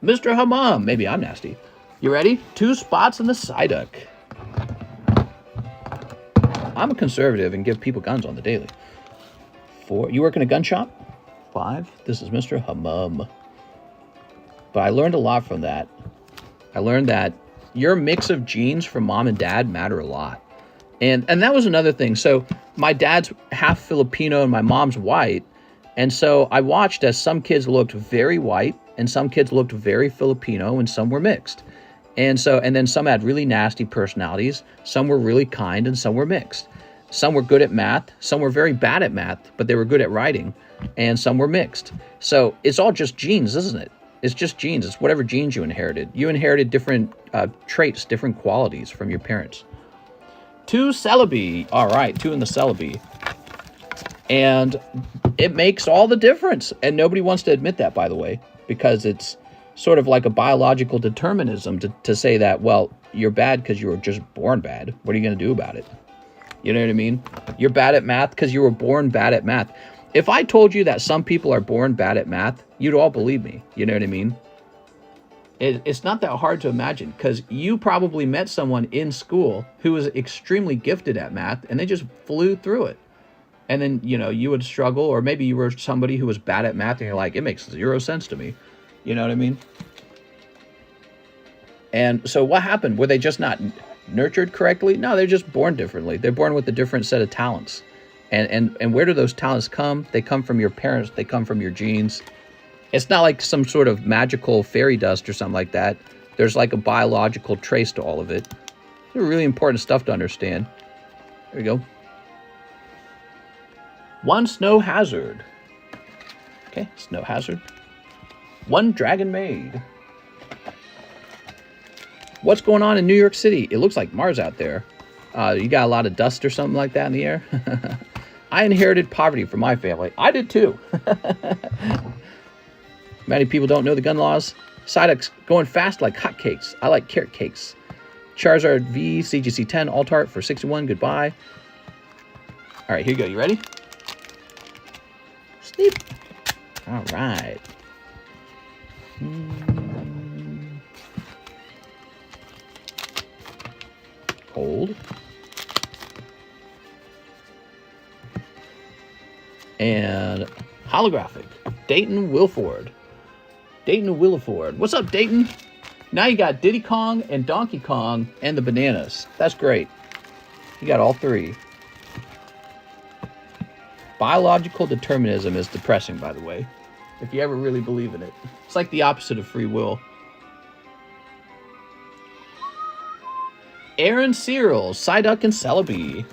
A: Mr. Hammam. Maybe I'm nasty. You ready? 2 spots in the Psyduck. I'm a conservative and give people guns on the daily. 4. You work in a gun shop? 5. This is Mr. Hammam. But I learned a lot from that. I learned that your mix of genes from mom and dad matter a lot. And that was another thing. So my dad's half Filipino and my mom's white. And so I watched as some kids looked very white and some kids looked very Filipino and some were mixed. And then some had really nasty personalities. Some were really kind and some were mixed. Some were good at math. Some were very bad at math, but they were good at writing. And some were mixed. So it's all just genes, isn't it? It's just genes. It's whatever genes you inherited. You inherited different traits, different qualities from your parents. 2 Celebi. All right, 2 in the Celebi. And it makes all the difference. And nobody wants to admit that, by the way, because it's sort of like a biological determinism to say that, well, you're bad because you were just born bad. What are you going to do about it? You know what I mean? You're bad at math because you were born bad at math. If I told you that some people are born bad at math, you'd all believe me. You know what I mean? It's not that hard to imagine because you probably met someone in school who was extremely gifted at math and they just flew through it. And then, you know, you would struggle, or maybe you were somebody who was bad at math and you're like, it makes 0 sense to me. You know what I mean? And so what happened? Were they just not nurtured correctly? No, they're just born differently. They're born with a different set of talents. And where do those talents come? They come from your parents. They come from your genes. It's not like some sort of magical fairy dust or something like that. There's like a biological trace to all of it. It's really important stuff to understand. There we go. 1 Snow Hazard. Okay, Snow Hazard. 1 Dragon Maid. What's going on in New York City? It looks like Mars out there. You got a lot of dust or something like that in the air? I inherited poverty from my family. I did too. Many people don't know the gun laws. Psyduck's going fast like hotcakes. I like carrot cakes. Charizard V, CGC 10, Altart for 61. Goodbye. All right, here you go. You ready? Sneep. All right. Hold. And holographic. Dayton Wilford. Dayton Williford. What's up, Dayton? Now you got Diddy Kong and Donkey Kong and the bananas. That's great. You got all 3. Biological determinism is depressing, by the way, if you ever really believe in it. It's like the opposite of free will. Aaron Searles, Psyduck and Celebi.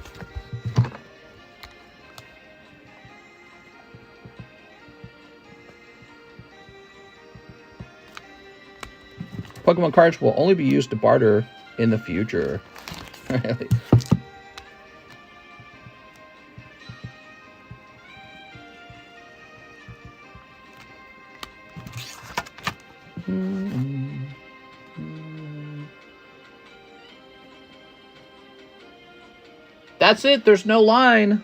A: Pokemon cards will only be used to barter in the future. Really? That's it. There's no line.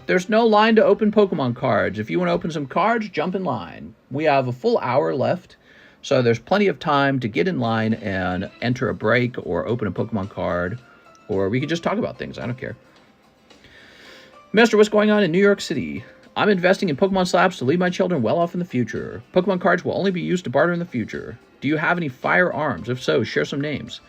A: There's no line to open Pokemon cards. If you want to open some cards, jump in line. We have a full hour left, so there's plenty of time to get in line and enter a break or open a Pokemon card, or we could just talk about things. I don't care. Mister, what's going on in New York City? I'm investing in Pokemon Slabs to leave my children well off in the future. Pokemon cards will only be used to barter in the future. Do you have any firearms? If so, share some names.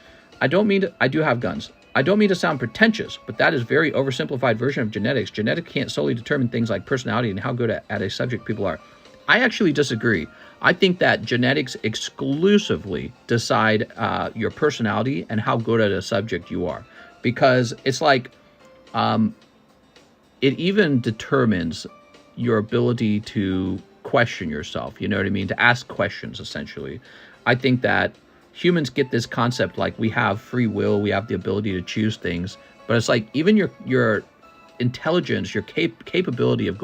A: I do have guns. I don't mean to sound pretentious, but that is a very oversimplified version of genetics. Genetics can't solely determine things like personality and how good at a subject people are. I actually disagree. I think that genetics exclusively decide your personality and how good at a subject you are. Because it's like, it even determines your ability to question yourself. You know what I mean? To ask questions, essentially. I think that humans get this concept like we have free will, we have the ability to choose things, but it's like even your intelligence, your capability of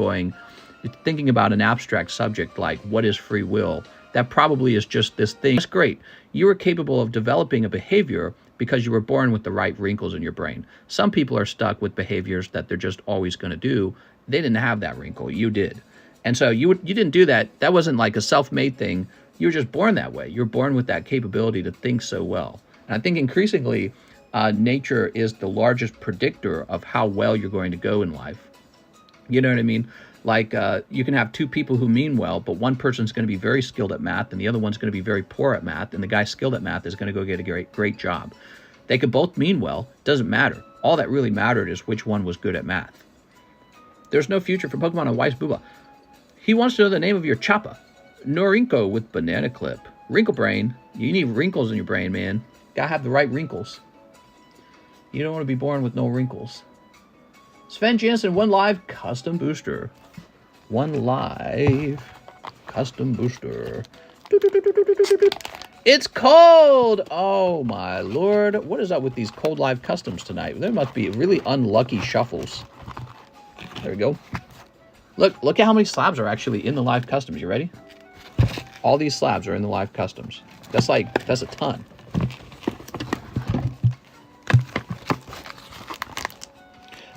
A: thinking about an abstract subject like what is free will, that probably is just this thing. That's great. You were capable of developing a behavior because you were born with the right wrinkles in your brain. Some people are stuck with behaviors that they're just always going to do. They didn't have that wrinkle. You did. And so you didn't do that. That wasn't like a self-made thing. You were just born that way. You're born with that capability to think so well. And I think increasingly, nature is the largest predictor of how well you're going to go in life. You know what I mean? Like you can have two people who mean well, but one person's going to be very skilled at math and the other one's going to be very poor at math. And the guy skilled at math is going to go get a great job. They could both mean well. Doesn't matter. All that really mattered is which one was good at math. There's no future for Pokemon on Wise Booba. He wants to know the name of your Choppa. Norinco with banana clip. Wrinkle brain. You need wrinkles in your brain, man. Gotta have the right wrinkles. You don't want to be born with no wrinkles. Sven Jansen, one live custom booster. One live custom booster. It's cold! Oh my lord. What is up with these cold live customs tonight? There must be really unlucky shuffles. There we go. Look at how many slabs are actually in the live customs. You ready? All these slabs are in the live customs. That's a ton.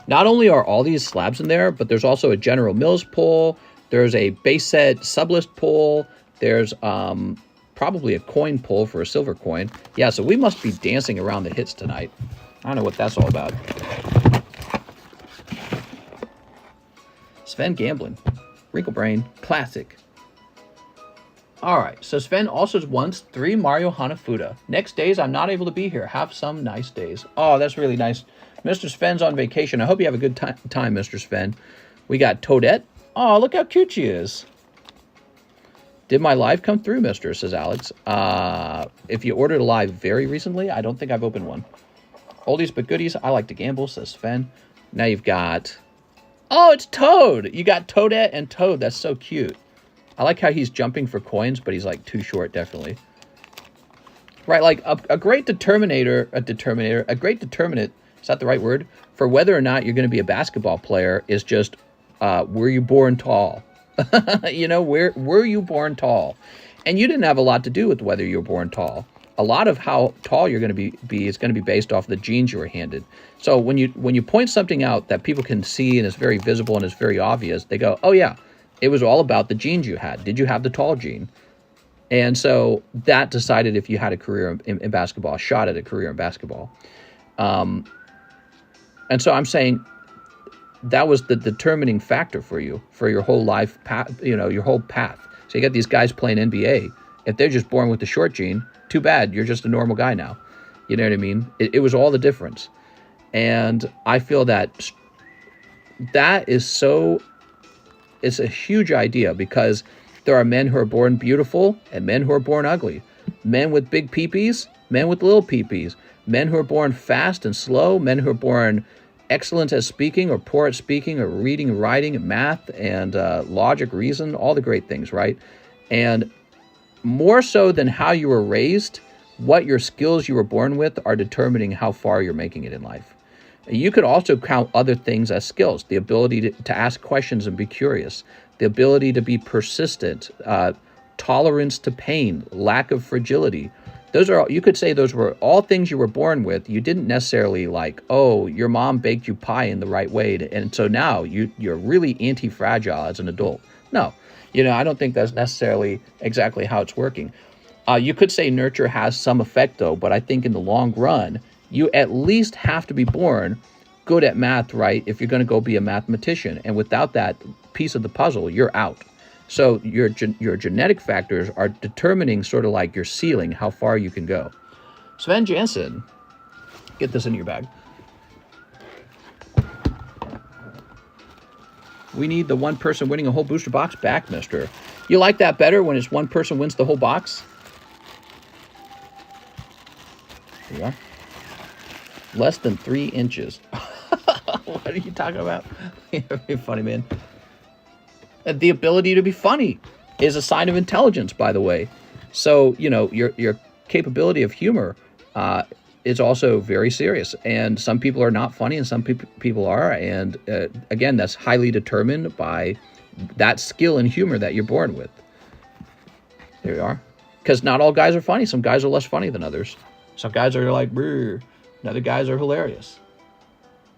A: Not only are all these slabs in there, but there's also a General Mills pull. There's a base set Sublist pull. There's probably a coin pull for a silver coin. Yeah, so we must be dancing around the hits tonight. I don't know what that's all about. Sven gambling. Wrinkle brain. Classic. Alright, so Sven also wants 3 Mario Hanafuda. Next days, I'm not able to be here. Have some nice days. Oh, that's really nice. Mr. Sven's on vacation. I hope you have a good time, Mr. Sven. We got Toadette. Oh, look how cute she is. Did my live come through, mister, says Alex. If you ordered a live very recently, I don't think I've opened one. Oldies but goodies. I like to gamble, says Sven. Now you've got... Oh, it's Toad. You got Toadette and Toad. That's so cute. I like how he's jumping for coins, but he's like too short, definitely. Right, like a great determinant, is that the right word? For whether or not you're going to be a basketball player is just, were you born tall? You know, were you born tall? And you didn't have a lot to do with whether you were born tall. A lot of how tall you're going to be is going to be based off the genes you were handed. So when you point something out that people can see and is very visible and is very obvious, they go, oh yeah, it was all about the genes you had. Did you have the tall gene? And so that decided if you had a career in basketball, a shot at a career in basketball. And so I'm saying that was the determining factor for you, for your whole life path, you know, your whole path. So you got these guys playing NBA. If they're just born with the short gene, too bad, you're just a normal guy now. You know what I mean? It was all the difference. And I feel that is so, it's a huge idea because there are men who are born beautiful and men who are born ugly. Men with big peepees, men with little peepees. Men who are born fast and slow, men who are born excellent at speaking or poor at speaking or reading and writing and math and logic, reason, all the great things, right? And more so than how you were raised, what your skills you were born with are determining how far you're making it in life. You could also count other things as skills, the ability to ask questions and be curious, the ability to be persistent, tolerance to pain, lack of fragility. Those are, you could say those were all things you were born with. You didn't necessarily like, oh, your mom baked you pie in the right way, and so now you're really anti-fragile as an adult. No, I don't think that's necessarily exactly how it's working. You could say nurture has some effect, though, but I think in the long run, you at least have to be born good at math, right, if you're going to go be a mathematician. And without that piece of the puzzle, you're out. So your genetic factors are determining sort of like your ceiling, how far you can go. Sven Jansen, get this in your bag. We need the one person winning a whole booster box back, mister. You like that better when it's one person wins the whole box? There you are. Less than 3 inches. What are you talking about? You're funny, man. The ability to be funny is a sign of intelligence, by the way. So, your capability of humor is also very serious. And some people are not funny and some people are. And again, that's highly determined by that skill and humor that you're born with. There you are. Because not all guys are funny. Some guys are less funny than others. Some guys are like, brr. And other guys are hilarious.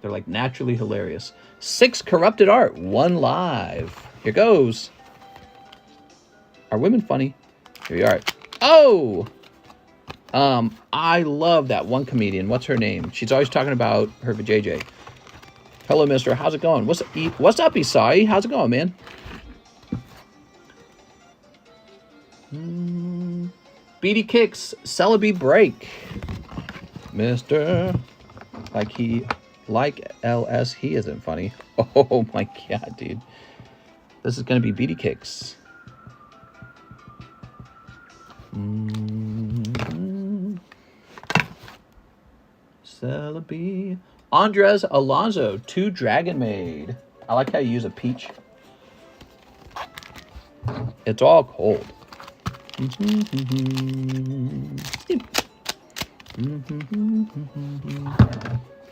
A: They're like naturally hilarious. 6 corrupted art, 1 live. Here goes. Are women funny? Here you are. Oh! I love that one comedian. What's her name? She's always talking about her vajayjay. Hello, mister. How's it going? What's up, Isai? How's it going, man? Beady Kicks, Celebi Break. Mister. Like LS, he isn't funny. Oh my god, dude. This is going to be Beady Kicks. Celebi. Andres Alonso, 2 Dragon Maid. I like how you use a peach. It's all cold.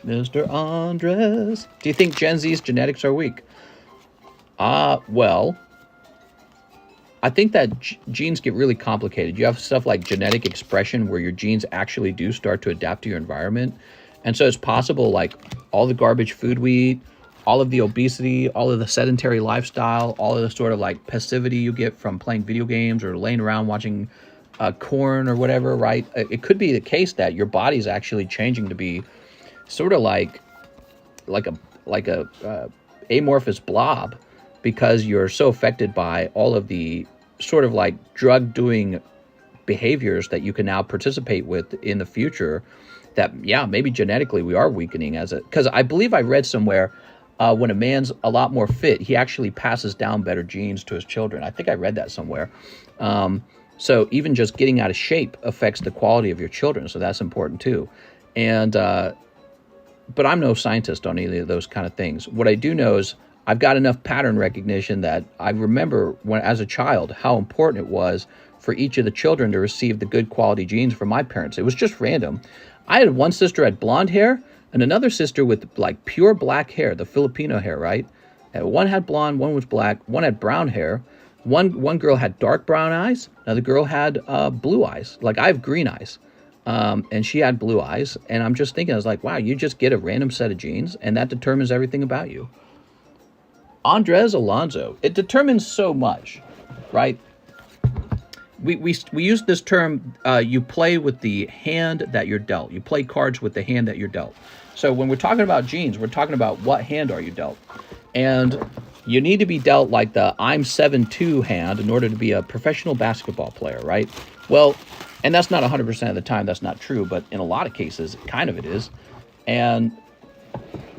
A: Mr. Andres. Do you think Gen Z's genetics are weak? Well, I think that genes get really complicated. You have stuff like genetic expression where your genes actually do start to adapt to your environment. And so it's possible, like, all the garbage food we eat, all of the obesity, all of the sedentary lifestyle, all of the sort of like passivity you get from playing video games or laying around watching corn or whatever, right? It could be the case that your body's actually changing to be sort of like a amorphous blob because you're so affected by all of the sort of like drug doing behaviors that you can now participate with in the future that, yeah, maybe genetically we are weakening as it, because I believe I read somewhere when a man's a lot more fit, he actually passes down better genes to his children. I think I read that somewhere. So even just getting out of shape affects the quality of your children. So that's important too. And, but I'm no scientist on any of those kind of things. What I do know is I've got enough pattern recognition that I remember when, as a child, how important it was for each of the children to receive the good quality genes from my parents. It was just random. I had one sister had blonde hair and another sister with like pure black hair, the Filipino hair, right? And one had blonde, one was black, one had brown hair. One girl had dark brown eyes, another girl had blue eyes. Like I have green eyes, and she had blue eyes. And I'm just thinking, I was like, wow, you just get a random set of genes and that determines everything about you. Andres Alonso, it determines so much, right? We use this term, you play with the hand that you're dealt. You play cards with the hand that you're dealt. So when we're talking about genes, we're talking about what hand are you dealt. And you need to be dealt like the I'm 7'2" hand in order to be a professional basketball player, right? Well, and that's not 100% of the time, that's not true, but in a lot of cases, kind of it is. And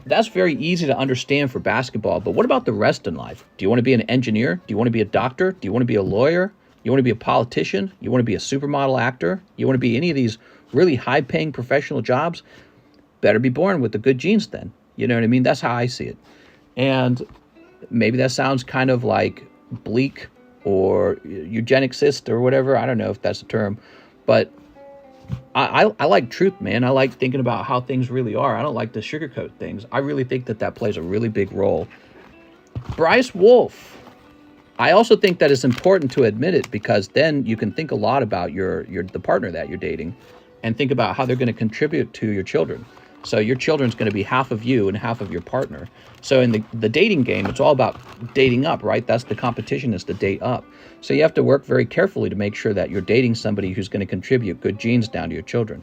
A: that's very easy to understand for basketball, but what about the rest in life? Do you want to be an engineer? Do you want to be a doctor? Do you want to be a lawyer? You want to be a politician? You want to be a supermodel actor? You want to be any of these really high-paying professional jobs? Better be born with the good genes then. You know what I mean? That's how I see it. And maybe that sounds kind of like bleak or eugenicist or whatever. I don't know if that's a term. But I like truth, man. I like thinking about how things really are. I don't like to sugarcoat things. I really think that that plays a really big role. Bryce Wolf. I also think that it's important to admit it, because then you can think a lot about the partner that you're dating, and think about how they're going to contribute to your children. So your children's going to be half of you and half of your partner. So in the dating game, it's all about dating up, right? That's the competition, is to date up. So you have to work very carefully to make sure that you're dating somebody who's going to contribute good genes down to your children.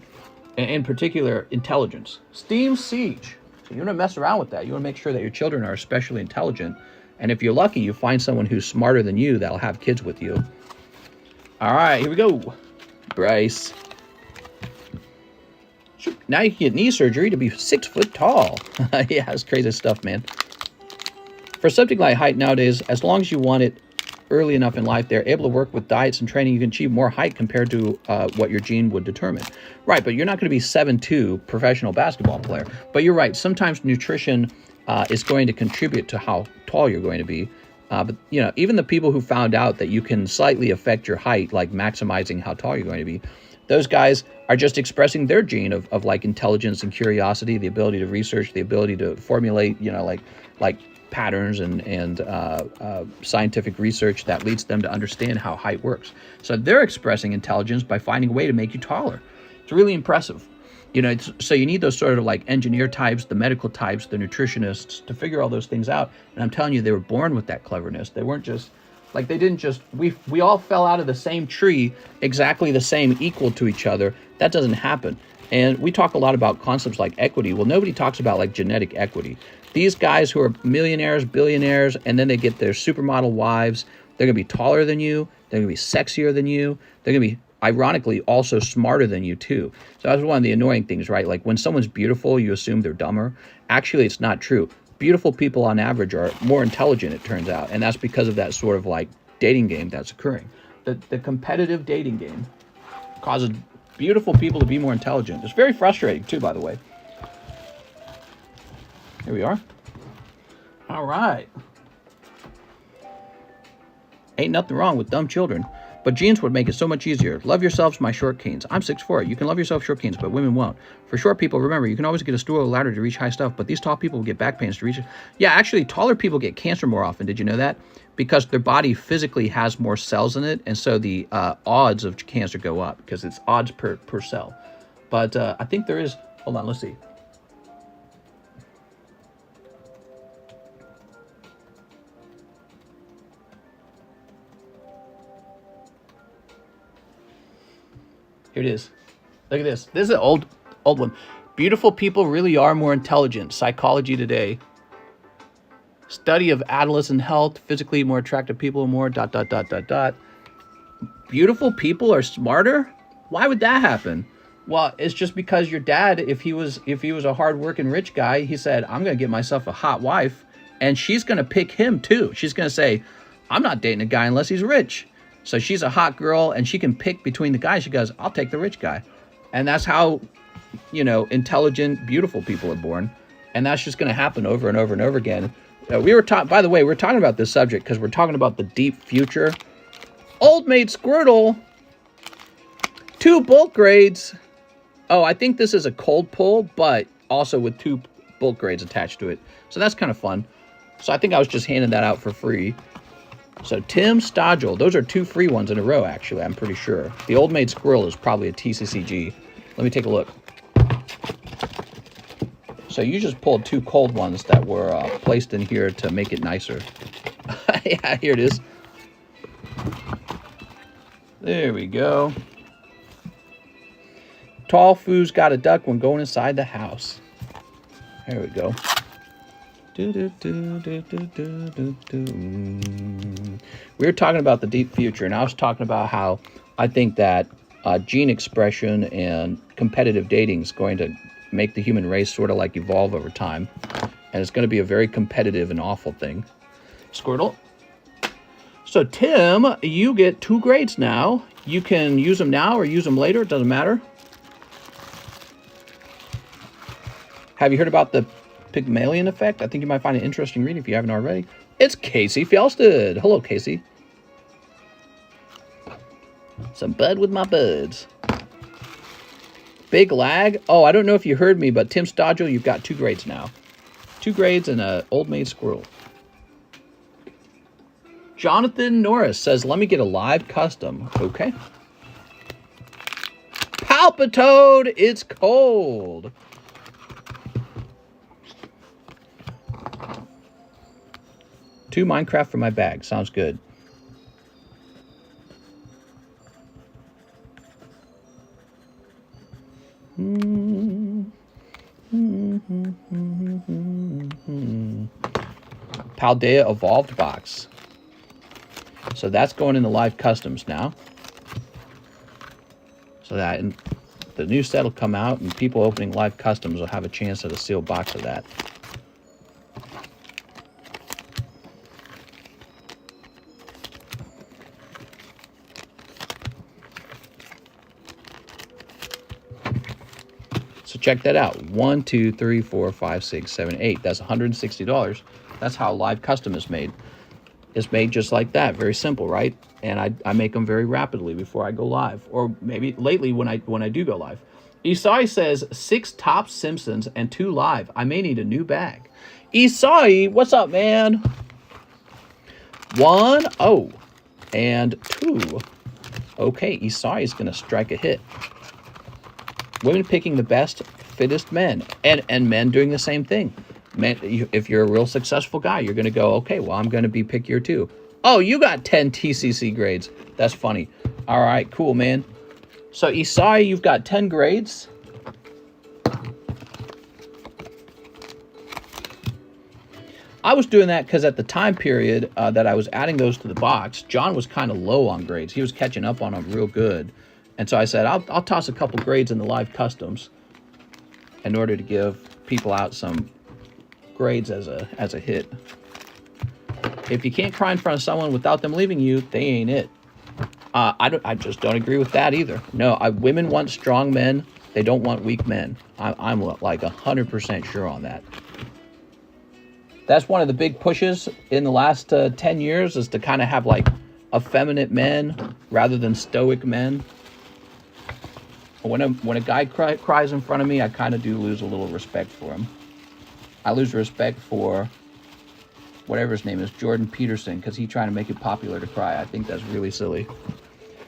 A: And in particular, intelligence. Steam Siege. So you want to mess around with that. You want to make sure that your children are especially intelligent. And if you're lucky, you find someone who's smarter than you that'll have kids with you. All right, here we go. Bryce. Now you can get knee surgery to be 6 foot tall. Yeah, it's crazy stuff, man. For something like height nowadays, as long as you want it early enough in life, they're able to work with diets and training. You can achieve more height compared to what your gene would determine. Right, but you're not going to be 7'2" professional basketball player. But you're right, sometimes nutrition is going to contribute to how tall you're going to be. But, you know, even the people who found out that you can slightly affect your height, like maximizing how tall you're going to be, those guys are just expressing their gene of like intelligence and curiosity, the ability to research, the ability to formulate, you know, like patterns and scientific research that leads them to understand how height works. So they're expressing intelligence by finding a way to make you taller. It's really impressive. You know, so you need those sort of like engineer types, the medical types, the nutritionists to figure all those things out. And I'm telling you, they were born with that cleverness. They weren't just like, they didn't just, we all fell out of the same tree, exactly the same, equal to each other. That doesn't happen. And we talk a lot about concepts like equity. Well, nobody talks about like genetic equity. These guys who are millionaires, billionaires, and then they get their supermodel wives, they're going to be taller than you. They're going to be sexier than you. They're going to be, ironically, also smarter than you too. So that's one of the annoying things, right? Like when someone's beautiful, you assume they're dumber. Actually, it's not true. Beautiful people on average are more intelligent, it turns out. And that's because of that sort of like dating game that's occurring. The competitive dating game causes beautiful people to be more intelligent. It's very frustrating too, by the way. Here we are. All right. Ain't nothing wrong with dumb children, but genes would make it so much easier. Love yourselves, my short canes. I'm 6'4". You can love yourself, short canes, but women won't. For short people, remember, you can always get a stool or ladder to reach high stuff, but these tall people will get back pains to reach it. Yeah, actually, taller people get cancer more often. Did you know that? Because their body physically has more cells in it, and so the odds of cancer go up because it's odds per cell. But I think there is, hold on, let's see. Here it is. Look at this. This is an old one. Beautiful people really are more intelligent. Psychology Today. Study of adolescent health. Physically more attractive people are more ... Beautiful people are smarter? Why would that happen? Well, it's just because your dad, if he was a hard-working rich guy, he said, I'm going to get myself a hot wife, and she's going to pick him too. She's going to say, I'm not dating a guy unless he's rich. So she's a hot girl, and she can pick between the guys. She goes, I'll take the rich guy. And that's how, you know, intelligent, beautiful people are born. And that's just going to happen over and over and over again. By the way, we're talking about this subject because we're talking about the deep future. Old Maid Squirtle. 2 bulk grades. Oh, I think this is a cold pull, but also with 2 bulk grades attached to it. So that's kind of fun. So I think I was just handing that out for free. So Tim Stodgel, those are 2 free ones in a row, actually, I'm pretty sure. The Old Maid Squirrel is probably a TCCG. Let me take a look. So you just pulled 2 cold ones that were placed in here to make it nicer. Yeah, here it is. There we go. Tall Foo's got a duck when going inside the house. There we go. We were talking about the deep future, and I was talking about how I think that gene expression and competitive dating is going to make the human race sort of like evolve over time, and it's going to be a very competitive and awful thing. Squirtle. So Tim, you get 2 grades now. You can use them now or use them later. It doesn't matter. Have you heard about the Pygmalion effect? I think you might find it interesting reading if you haven't already. It's Casey Fjelsted. Hello, Casey. Some bud with my buds. Big lag. Oh, I don't know if you heard me, but Tim Stodgel, you've got 2 grades now. 2 grades and an Old Maid Squirrel. Jonathan Norris says, let me get a live custom. Okay. Palpitoad, it's cold. Two Minecraft for my bag. Sounds good. Paldea Evolved box. So that's going in the live customs now. So that the new set will come out and people opening live customs will have a chance at a sealed box of that. So check that out. 1, 2, 3, 4, 5, 6, 7, 8. That's $160. That's how live custom is made. It's made just like that. Very simple, right? And I make them very rapidly before I go live. Or maybe lately when I do go live. Isai says 6 top Simpsons and 2 live. I may need a new bag. Isai, what's up, man? 1, oh, and 2. Okay, Isai is going to strike a hit. Women picking the best, fittest men. And men doing the same thing. Men, if you're a real successful guy, you're going to go, okay, well, I'm going to be pickier too. Oh, you got 10 TCC grades. That's funny. All right, cool, man. So, Isai, you've got 10 grades. I was doing that because at the time period that I was adding those to the box, John was kind of low on grades. He was catching up on them real good. And so I said, I'll toss a couple grades in the live customs in order to give people out some grades as a hit. If you can't cry in front of someone without them leaving you, they ain't it. I just don't agree with that either. No, women want strong men. They don't want weak men. I'm like 100% sure on that. That's one of the big pushes in the last 10 years is to kind of have like effeminate men rather than stoic men. When a guy cries in front of me, I kind of do lose a little respect for him. I lose respect for whatever his name is, Jordan Peterson, because he's trying to make it popular to cry. I think that's really silly.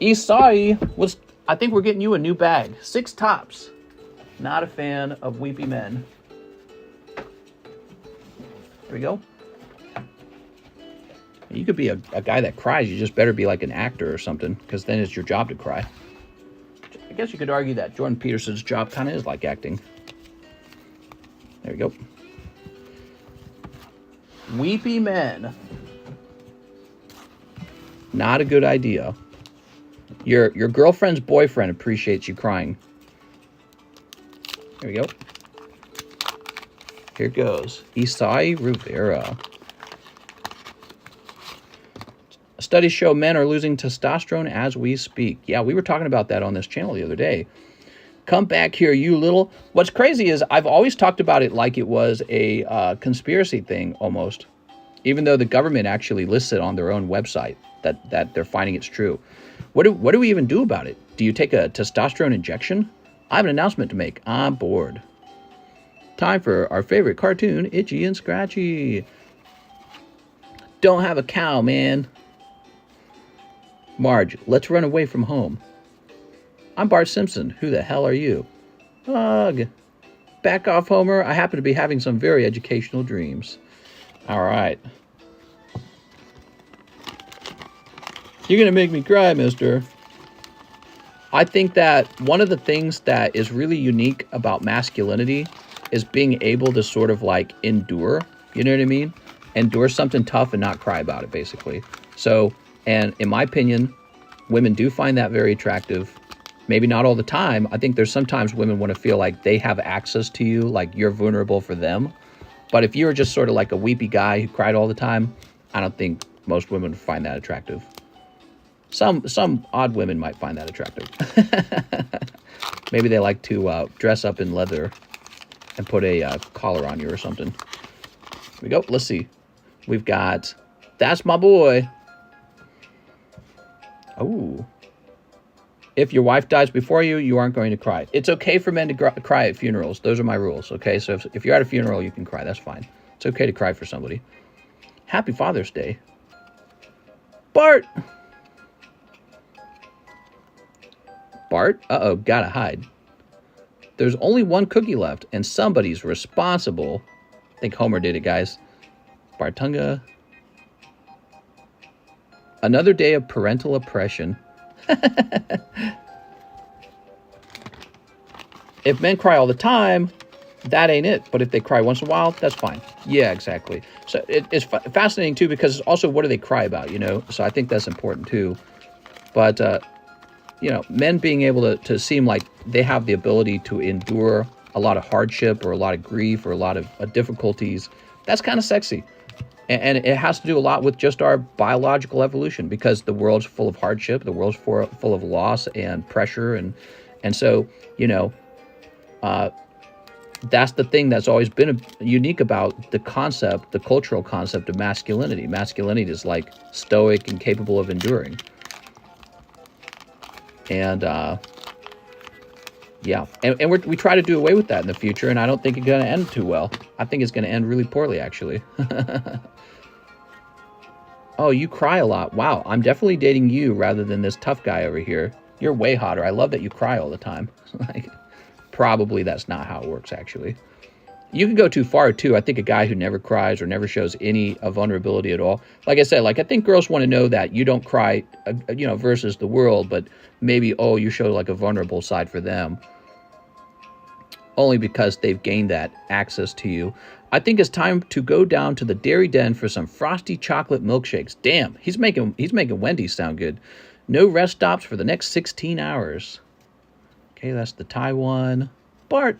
A: Isai, I think we're getting you a new bag. 6 tops. Not a fan of weepy men. There we go. You could be a guy that cries. You just better be like an actor or something, because then it's your job to cry. I guess you could argue that Jordan Peterson's job kind of is like acting. There we go. Weepy men. Not a good idea. Your girlfriend's boyfriend appreciates you crying. There we go. Here goes. Isai Rivera. Studies show men are losing testosterone as we speak. Yeah, we were talking about that on this channel the other day. Come back here, you little... What's crazy is I've always talked about it like it was a conspiracy thing, almost. Even though the government actually lists it on their own website, that they're finding it's true. What do we even do about it? Do you take a testosterone injection? I have an announcement to make. I'm bored. Time for our favorite cartoon, Itchy and Scratchy. Don't have a cow, man. Marge, let's run away from home. I'm Bart Simpson. Who the hell are you? Ugh. Back off, Homer. I happen to be having some very educational dreams. All right. You're going to make me cry, mister. I think that one of the things that is really unique about masculinity is being able to sort of like endure. You know what I mean? Endure something tough and not cry about it, basically. So, and in my opinion, women do find that very attractive. Maybe not all the time. I think there's sometimes women want to feel like they have access to you, like you're vulnerable for them. But if you were just sort of like a weepy guy who cried all the time, I don't think most women would find that attractive. Some odd women might find that attractive. Maybe they like to dress up in leather and put a collar on you or something. Here we go. Let's see. We've got, that's my boy. Oh. If your wife dies before you, you aren't going to cry. It's okay for men to cry at funerals. Those are my rules, okay? So if you're at a funeral, you can cry. That's fine. It's okay to cry for somebody. Happy Father's Day. Bart! Bart? Uh-oh, gotta hide. There's only one cookie left, and somebody's responsible. I think Homer did it, guys. Bartunga. Another day of parental oppression. If men cry all the time, that ain't it. But if they cry once in a while, that's fine. Yeah, exactly. So it's fascinating, too, because also what do they cry about, you know? So I think that's important, too. But, you know, men being able to seem like they have the ability to endure a lot of hardship or a lot of grief or a lot of difficulties, that's kind of sexy. And it has to do a lot with just our biological evolution, because the world's full of hardship, the world's full of loss and pressure. And so, you know, that's the thing that's always been unique about the concept, the cultural concept of masculinity. Masculinity is like stoic and capable of enduring. And, yeah, and we try to do away with that in the future, and I don't think it's going to end too well. I think it's going to end really poorly, actually. Oh, you cry a lot. Wow, I'm definitely dating you rather than this tough guy over here. You're way hotter. I love that you cry all the time. Like, probably that's not how it works, actually. You can go too far, too. I think a guy who never cries or never shows any vulnerability at all. Like I said, like, I think girls want to know that you don't cry, you know, versus the world, but maybe, oh, you show like a vulnerable side for them. Only because they've gained that access to you. I think it's time to go down to the Dairy Den for some frosty chocolate milkshakes. Damn, he's making Wendy's sound good. No rest stops for the next 16 hours. Okay, that's the Taiwan. Bart.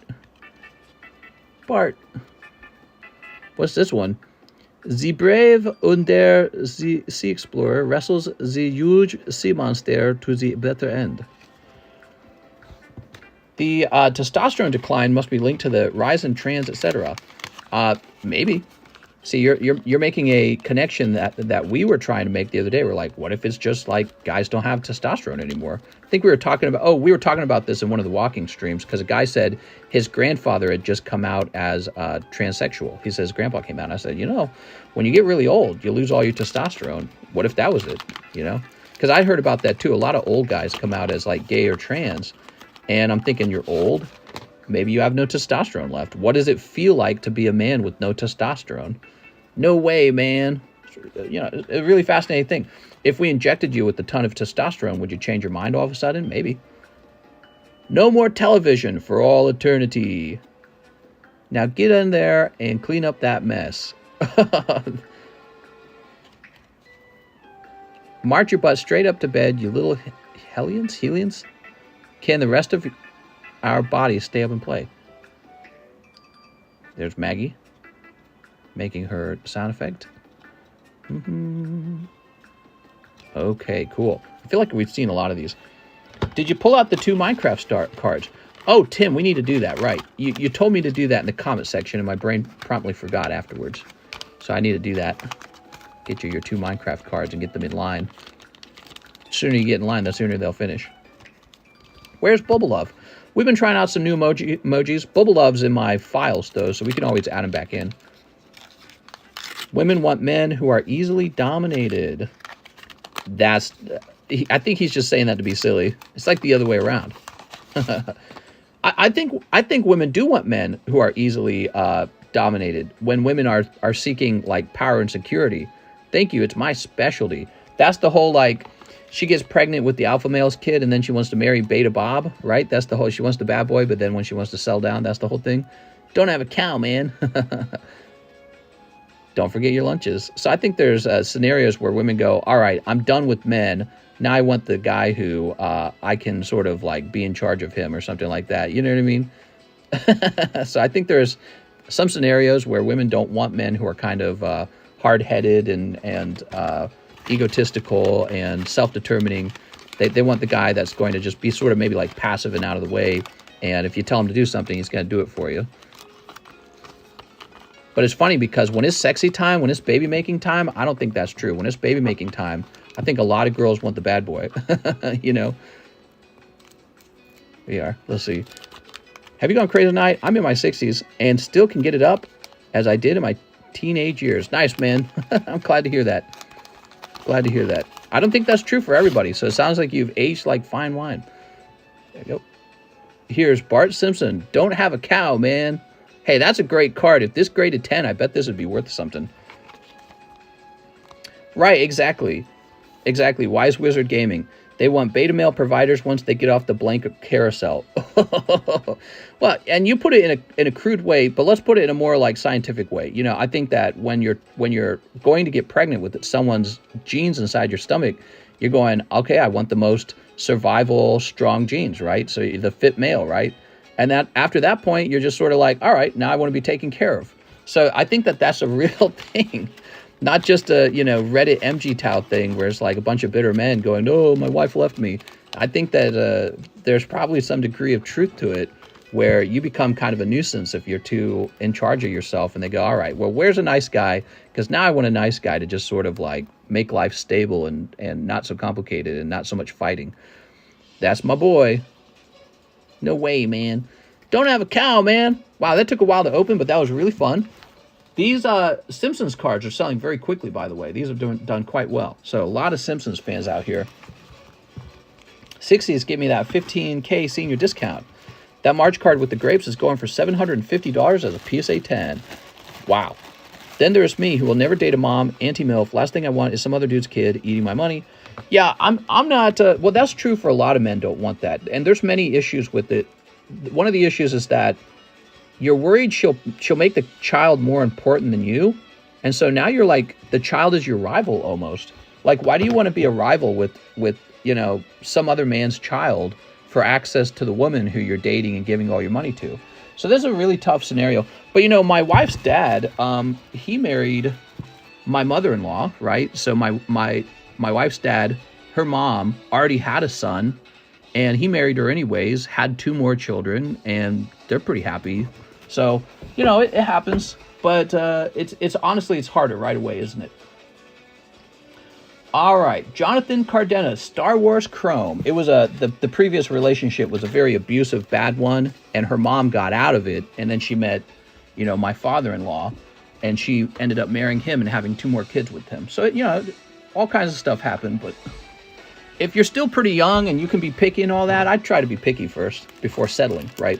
A: What's this one? The brave und der sea explorer wrestles the huge sea monster to the better end. The testosterone decline must be linked to the rise in trans, etc. Maybe. See, you're making a connection that we were trying to make the other day. We're like, what if it's just like guys don't have testosterone anymore? I think we were talking about this in one of the walking streams, because a guy said his grandfather had just come out as transsexual. He says grandpa came out. And I said, you know, when you get really old, you lose all your testosterone. What if that was it? You know, because I heard about that too. A lot of old guys come out as like gay or trans, and I'm thinking, you're old. Maybe you have no testosterone left. What does it feel like to be a man with no testosterone? No way, man. You know, it's a really fascinating thing. If we injected you with a ton of testosterone, would you change your mind all of a sudden? Maybe. No more television for all eternity. Now get in there and clean up that mess. March your butt straight up to bed, you little hellions? Can the rest of our bodies stay up and play? There's Maggie making her sound effect. Okay, cool. I feel like we've seen a lot of these. Did you pull out the 2 Minecraft cards? Oh, Tim, we need to do that, right. You told me to do that in the comment section, and my brain promptly forgot afterwards. So I need to do that. Get you your 2 Minecraft cards and get them in line. The sooner you get in line, the sooner they'll finish. Where's Bubble Love? We've been trying out some new emojis. Bubble Love's in my files, though, so we can always add him back in. Women want men who are easily dominated. I think he's just saying that to be silly. It's like the other way around. I think women do want men who are easily dominated. When women are seeking like power and security. Thank you. It's my specialty. That's the whole like. She gets pregnant with the alpha male's kid, and then she wants to marry Beta Bob, right? That's the whole, she wants the bad boy, but then when she wants to settle down, that's the whole thing. Don't have a cow, man. Don't forget your lunches. So I think there's scenarios where women go, all right, I'm done with men. Now I want the guy who I can sort of like be in charge of him or something like that. You know what I mean? So I think there's some scenarios where women don't want men who are kind of hard-headed and egotistical and self-determining. They want the guy that's going to just be sort of maybe like passive and out of the way, and if you tell him to do something, he's going to do it for you. But it's funny because when it's sexy time, when it's baby making time, I don't think that's true. When it's baby making time, I think a lot of girls want the bad boy. You know? We are. Let's see. Have you gone crazy tonight? I'm in my 60s and still can get it up as I did in my teenage years. Nice, man. I'm glad to hear that. Glad to hear that. I don't think that's true for everybody. So it sounds like you've aged like fine wine. There you go. Here's Bart Simpson. Don't have a cow, man. Hey, that's a great card. If this graded 10, I bet this would be worth something. Right, exactly. Exactly. Wise Wizard Gaming. They want beta male providers once they get off the blank carousel. Well, and you put it in a crude way, but let's put it in a more like scientific way. You know, I think that when you're going to get pregnant with someone's genes inside your stomach, you're going, okay, I want the most survival strong genes, right? So the fit male, right? And that after that point, you're just sort of like, all right, now I want to be taken care of. So I think that that's a real thing. Not just a, you know, Reddit MG tout thing where it's like a bunch of bitter men going, oh, my wife left me. I think that there's probably some degree of truth to it where you become kind of a nuisance if you're too in charge of yourself and they go, all right, well, where's a nice guy? Because now I want a nice guy to just sort of like make life stable and not so complicated and not so much fighting. That's my boy. No way, man. Don't have a cow, man. Wow, that took a while to open, but that was really fun. These Simpsons cards are selling very quickly, by the way. These have done quite well. So a lot of Simpsons fans out here. 60s give me that 15K senior discount. That March card with the grapes is going for $750 as a PSA 10. Wow. Then there's me, who will never date a mom, anti-MILF. Last thing I want is some other dude's kid eating my money. Yeah, I'm not... well, that's true for a lot of men don't want that. And there's many issues with it. One of the issues is that you're worried she'll make the child more important than you. And so now you're like, the child is your rival almost. Like, why do you want to be a rival with you know, some other man's child for access to the woman who you're dating and giving all your money to? So this is a really tough scenario. But, you know, my wife's dad, he married my mother-in-law, right? So my wife's dad, her mom, already had a son. And he married her anyways, had 2 more children, and they're pretty happy. So, you know, it happens. But it's honestly, it's harder right away, isn't it? All right, Jonathan Cardenas, Star Wars Chrome. It was the previous relationship was a very abusive, bad one, and her mom got out of it, and then she met, you know, my father-in-law, and she ended up marrying him and having 2 more kids with him. So, you know, all kinds of stuff happened, but if you're still pretty young and you can be picky and all that, I'd try to be picky first before settling, right?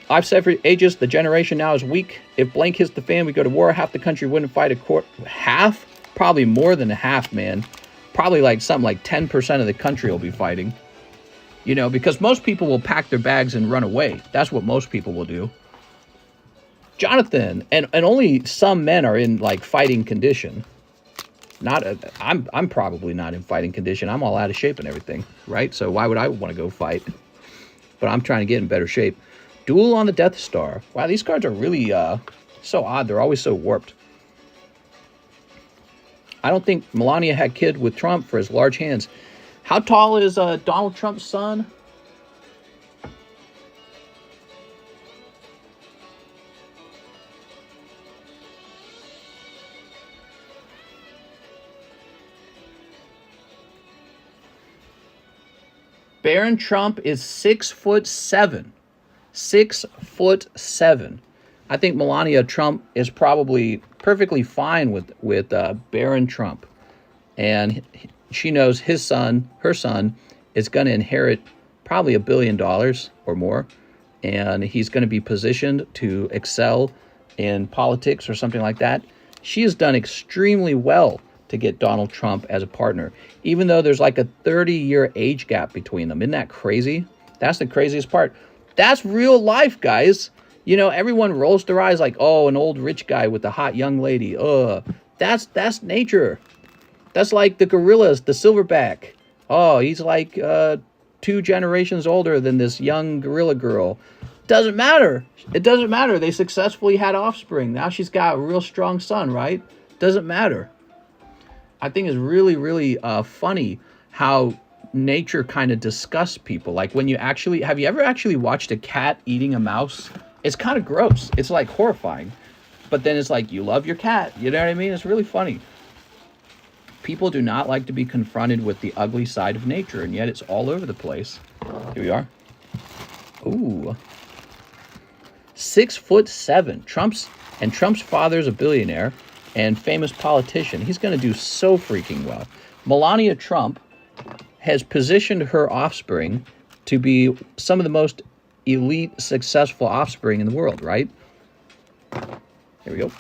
A: I've said for ages, the generation now is weak. If blank hits the fan, we go to war. Half the country wouldn't fight a court. Half? Probably more than a half, man. Probably like something like 10% of the country will be fighting. You know, because most people will pack their bags and run away. That's what most people will do. Jonathan, and only some men are in like fighting condition. I'm probably not in fighting condition. I'm all out of shape and everything, right? So why would I want to go fight? But I'm trying to get in better shape. Duel on the Death Star. Wow, these cards are really so odd. They're always so warped. I don't think Melania had kid with Trump for his large hands. How tall is Donald Trump's son? Barron Trump is 6'7". 6'7". I think Melania Trump is probably perfectly fine with Barron Trump, and she knows her son is going to inherit probably $1 billion or more, and he's going to be positioned to excel in politics or something like that. She has done extremely well to get Donald Trump as a partner, even though there's like a 30-year age gap between them. Isn't that crazy? That's the craziest part. That's real life, guys. You know, everyone rolls their eyes like, oh, an old rich guy with a hot young lady. That's nature. That's like the gorillas, the silverback. Oh, he's like 2 generations older than this young gorilla girl. Doesn't matter. It doesn't matter. They successfully had offspring. Now she's got a real strong son, right? Doesn't matter. I think it's really, really funny how nature kind of disgusts people. Like when you actually, have you ever actually watched a cat eating a mouse? It's kind of gross. It's like horrifying. But then it's like, you love your cat. You know what I mean? It's really funny. People do not like to be confronted with the ugly side of nature, and yet it's all over the place. Here we are. Ooh. 6'7". Trump's father's a billionaire. and famous politician. He's going to do so freaking well. Melania Trump has positioned her offspring to be some of the most elite, successful offspring in the world, right? Here we go.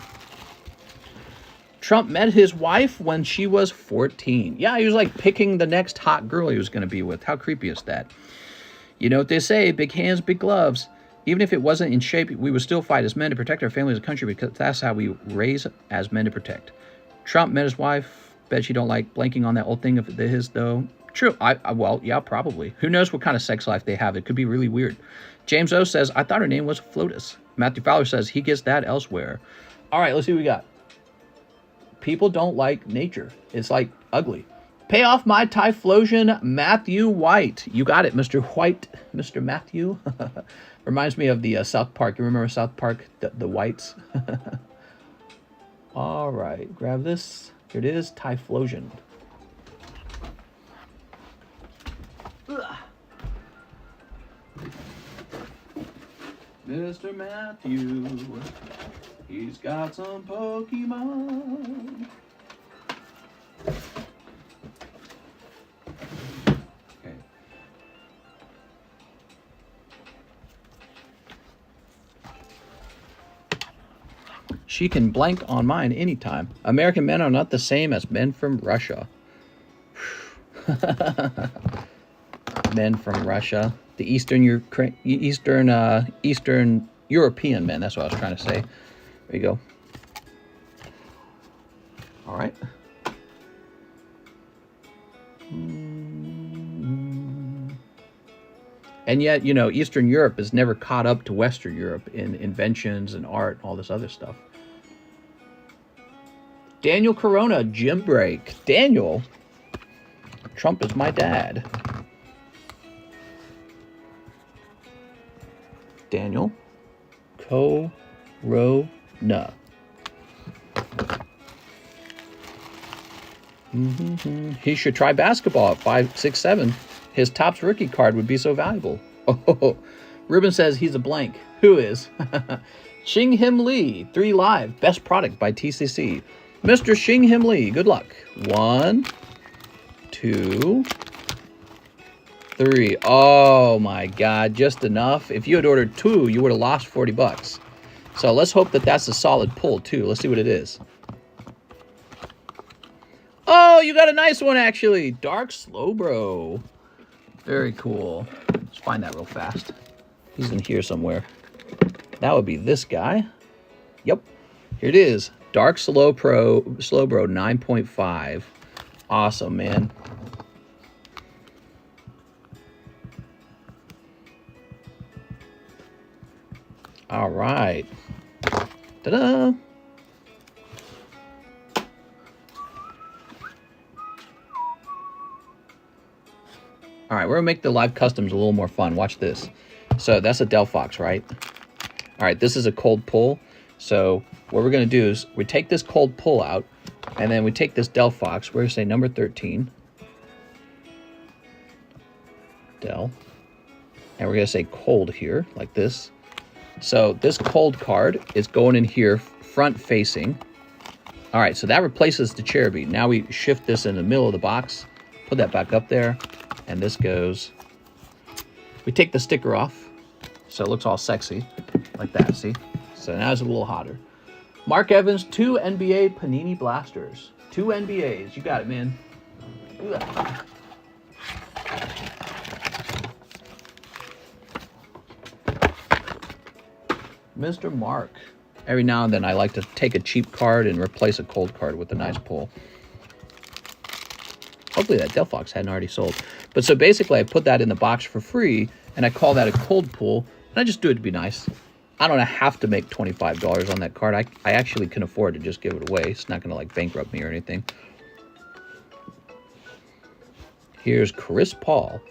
A: Trump met his wife when she was 14. Yeah, he was like picking the next hot girl he was going to be with. How creepy is that? You know what they say, big hands, big gloves. Even if it wasn't in shape, we would still fight as men to protect our family as a country, because that's how we raise as men to protect. Trump met his wife. Bet you don't like blanking on that old thing of his, though. True. Well, yeah, probably. Who knows what kind of sex life they have? It could be really weird. James O says, I thought her name was Flotus. Matthew Fowler says, he gets that elsewhere. All right, let's see what we got. People don't like nature. It's like ugly. Pay off my Typhlosion, Matthew White. You got it, Mr. White, Mr. Matthew. Reminds me of the South Park. You remember South Park, the Whites? All right, grab this. Here it is, Typhlosion. Mr. Matthew, he's got some Pokemon. Okay. She can blank on mine anytime. American men are not the same as men from Russia. Men from Russia. The Eastern European men. That's what I was trying to say. There you go. All right. And yet, you know, Eastern Europe has never caught up to Western Europe in inventions and art and all this other stuff. Daniel Corona, Gym Break. Daniel, Trump is my dad. Daniel Corona. He should try basketball at 5'6'7". His Topps rookie card would be so valuable. Oh, Ruben says he's a blank. Who is? Xing Him Lee, 3 Live, best product by TCC. Mr. Xing Him Lee, good luck. 1, 2, 3. Oh my God, just enough. If you had ordered 2, you would have lost 40 bucks. So let's hope that that's a solid pull too. Let's see what it is. Oh, you got a nice one actually. Dark Slowbro. Very cool. Let's find that real fast. He's in here somewhere. That would be this guy. Yep. Here it is. Dark Slowbro 9.5. Awesome, man. All right. Ta-da! All right, we're going to make the live customs a little more fun. Watch this. So that's a Delphox, right? All right, this is a cold pull. So what we're going to do is we take this cold pull out, and then we take this Delphox. We're going to say number 13. Del. And we're going to say cold here, like this. So this cold card is going in here, front facing. All right, so that replaces the Cherubi. Now we shift this in the middle of the box, put that back up there. And this goes, we take the sticker off, so it looks all sexy, like that, see? So now it's a little hotter. Mark Evans, 2 NBA Panini Blasters. 2 NBAs, you got it, man. Mr. Mark. Every now and then I like to take a cheap card and replace a cold card with a nice pull. Hopefully that Delphox hadn't already sold. But so basically I put that in the box for free, and I call that a cold pull, and I just do it to be nice. I don't have to make $25 on that card. I actually can afford to just give it away. It's not going to like bankrupt me or anything. Here's Chris Paul.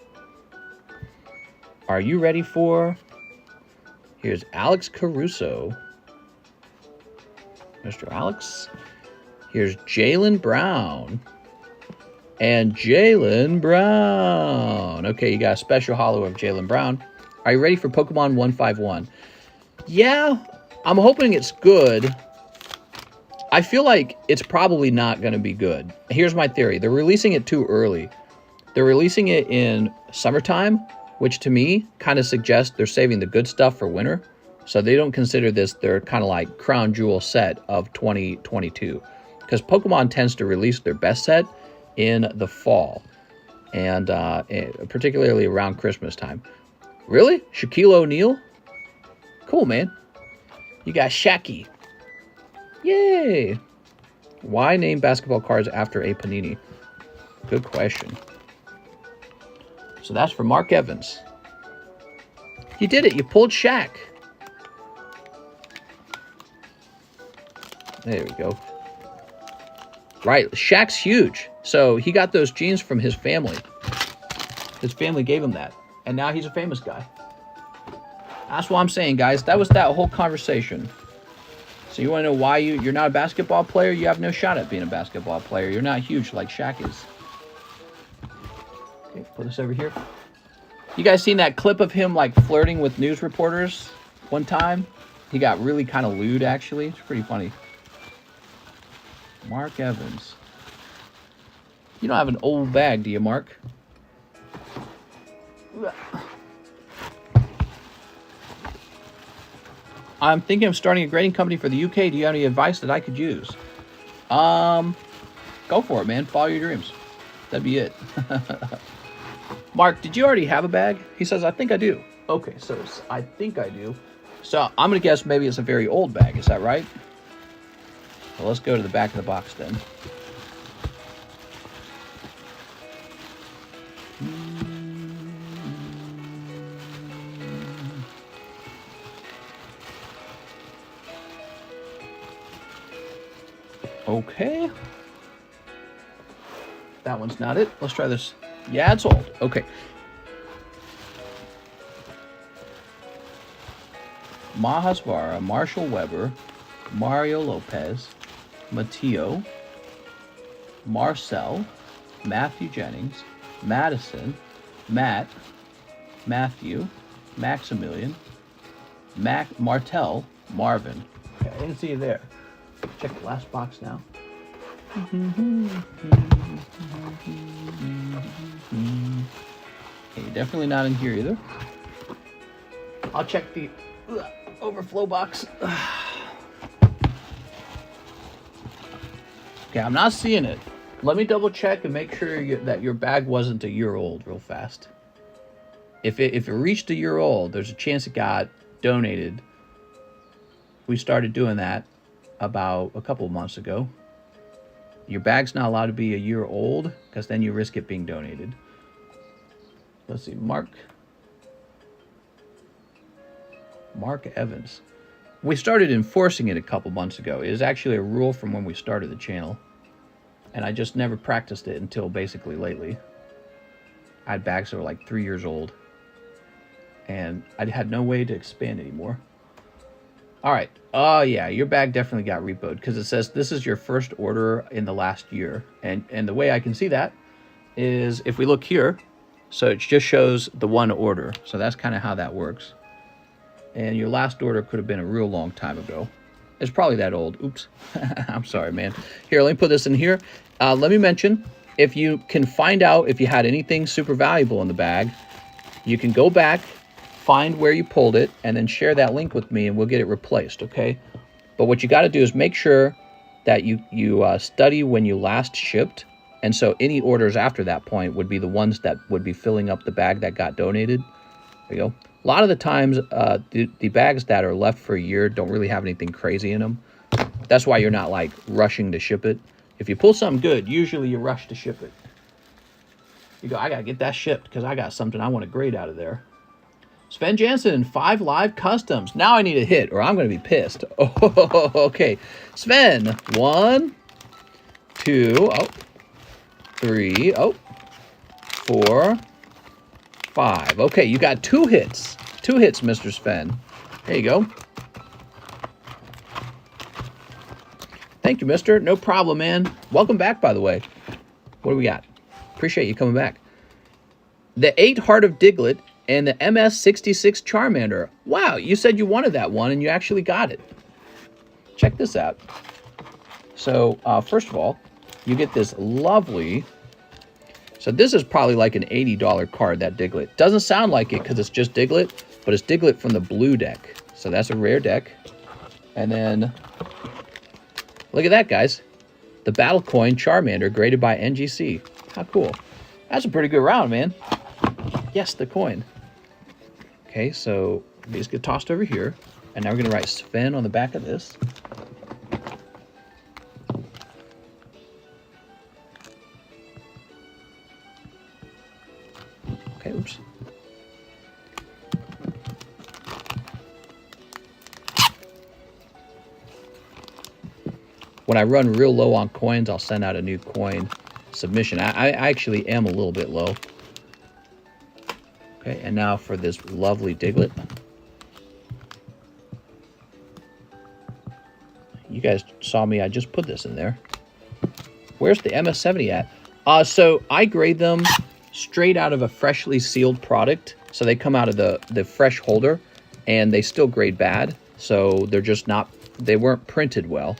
A: Are you ready for? Here's Alex Caruso. Mr. Alex. Here's Jaylen Brown. And Jaylen Brown. Okay, you got a special holo of Jaylen Brown. Are you ready for Pokemon 151? Yeah, I'm hoping it's good. I feel like it's probably not going to be good. Here's my theory. They're releasing it too early. They're releasing it in summertime, which to me kind of suggests they're saving the good stuff for winter. So they don't consider this their kind of like crown jewel set of 2022. Because Pokemon tends to release their best set in the fall. And particularly around Christmas time. Really? Shaquille O'Neal? Cool, man. You got Shaqy. Yay! Why name basketball cards after a Panini? Good question. So that's for Mark Evans. You did it. You pulled Shaq. There we go. Right. Shaq's huge. So he got those genes from his family. His family gave him that. And now he's a famous guy. That's what I'm saying, guys. That was that whole conversation. So you want to know why you're not a basketball player? You have no shot at being a basketball player. You're not huge like Shaq is. Okay, put this over here. You guys seen that clip of him like flirting with news reporters one time? He got really kind of lewd, actually. It's pretty funny. Mark Evans. You don't have an old bag, do you, Mark? I'm thinking of starting a grading company for the UK. Do you have any advice that I could use? Go for it, man. Follow your dreams. That'd be it. Mark, did you already have a bag? He says, I think I do. Okay, so I think I do. So I'm going to guess maybe it's a very old bag. Is that right? Well, let's go to the back of the box then. Okay. That one's not it. Let's try this. Yeah, it's old. Okay. Mahasvara, Marshall Weber, Mario Lopez, Matteo, Marcel, Matthew Jennings, Madison, Matt, Matthew, Maximilian, Martel, Marvin. Okay, I didn't see you there. Check the last box now. Okay, definitely not in here either. I'll check the overflow box. Okay, I'm not seeing it. Let me double check and make sure that your bag wasn't a year old real fast. If it reached a year old, there's a chance it got donated. We started doing that about a couple of months ago. Your bag's not allowed to be a year old because then you risk it being donated. Let's see, Mark Evans. We started enforcing it a couple months ago. It is actually a rule from when we started the channel. And I just never practiced it until basically lately. I had bags that were like 3 years old. And I had no way to expand anymore. All right. Oh, yeah. Your bag definitely got repoed because it says this is your first order in the last year. And the way I can see that is if we look here, so it just shows the one order. So that's kind of how that works. And your last order could have been a real long time ago. It's probably that old. Oops. I'm sorry, man. Here, let me put this in here. Let me mention, if you can find out if you had anything super valuable in the bag, you can go back, find where you pulled it, and then share that link with me, and we'll get it replaced, okay? But what you got to do is make sure that you study when you last shipped, and so any orders after that point would be the ones that would be filling up the bag that got donated. There you go. A lot of the times, the bags that are left for a year don't really have anything crazy in them. That's why you're not, like, rushing to ship it. If you pull something good, usually you rush to ship it. You go, I got to get that shipped because I got something I want to grade out of there. Sven Jansen, 5 live customs. Now I need a hit or I'm going to be pissed. Oh, okay. Sven, 1, 2, 3, 4, 5. Okay, you got 2 hits. 2 hits, Mr. Sven. There you go. Thank you, mister. No problem, man. Welcome back, by the way. What do we got? Appreciate you coming back. The 8 Heart of Diglett and the MS66 Charmander. Wow, you said you wanted that one and you actually got it. Check this out. So, first of all, you get this lovely... So this is probably like an $80 card, that Diglett. Doesn't sound like it because it's just Diglett, but it's Diglett from the blue deck. So that's a rare deck. And then, look at that, guys. The Battle Coin Charmander graded by NGC. How cool. That's a pretty good round, man. Yes, the coin. Okay, so these get tossed over here. And now we're going to write Sven on the back of this. Okay, oops. When I run real low on coins, I'll send out a new coin submission. I actually am a little bit low. Okay, and now for this lovely Diglett. You guys saw me, I just put this in there. Where's the MS-70 at? So I grade them straight out of a freshly sealed product. So they come out of the fresh holder, and they still grade bad. So they're just not, they weren't printed well.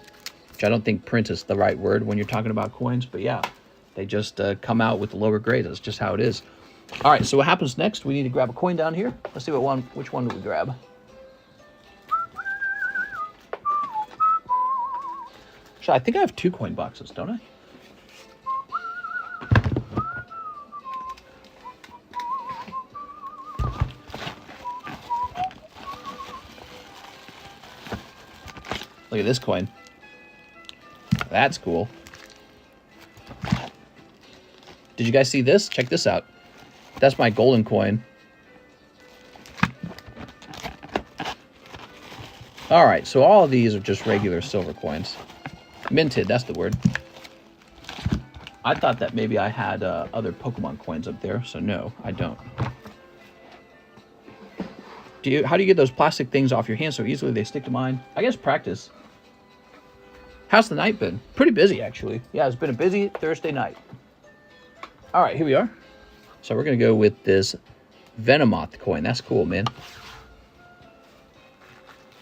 A: Which I don't think print is the right word when you're talking about coins, but yeah, they just come out with the lower grade. That's just how it is. All right, so what happens next? We need to grab a coin down here. Let's see which one do we grab? So I think I have 2 coin boxes, don't I? Look at this coin. That's cool. Did you guys see this? Check this out. That's my golden coin. All right, so all of these are just regular silver coins. Minted, that's the word. I thought that maybe I had other Pokemon coins up there, so no, I don't. How do you get those plastic things off your hands so easily they stick to mine? I guess practice. How's the night been? Pretty busy, actually. Yeah, it's been a busy Thursday night. All right, here we are. So we're going to go with this Venomoth coin. That's cool, man.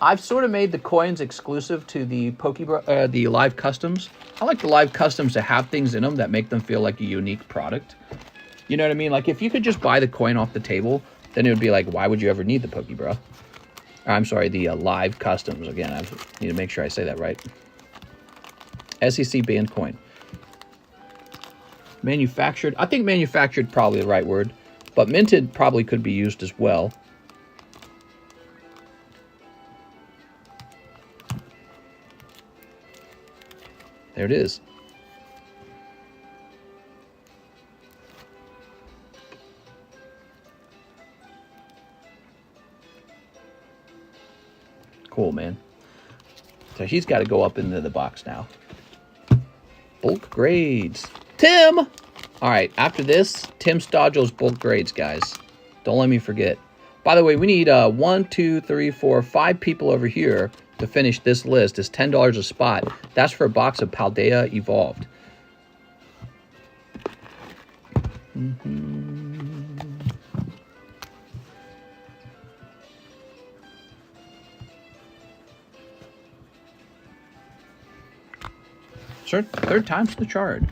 A: I've sort of made the coins exclusive to the PokeBRUH, the live customs. I like the live customs to have things in them that make them feel like a unique product. You know what I mean? Like, if you could just buy the coin off the table, then it would be like, why would you ever need the PokeBRUH? I'm sorry, the live customs. Again, I need to make sure I say that right. SEC banned coin. Manufactured. I think manufactured probably the right word, but minted probably could be used as well. There it is. Cool, man. So he's got to go up into the box now. Bulk grades. Tim! All right, after this, Tim Stodgel's bulk grades, guys. Don't let me forget. By the way, we need 1, 2, 3, 4, 5 people over here to finish this list. It's $10 a spot. That's for a box of Paldea Evolved. Sir, 3rd time's the charm.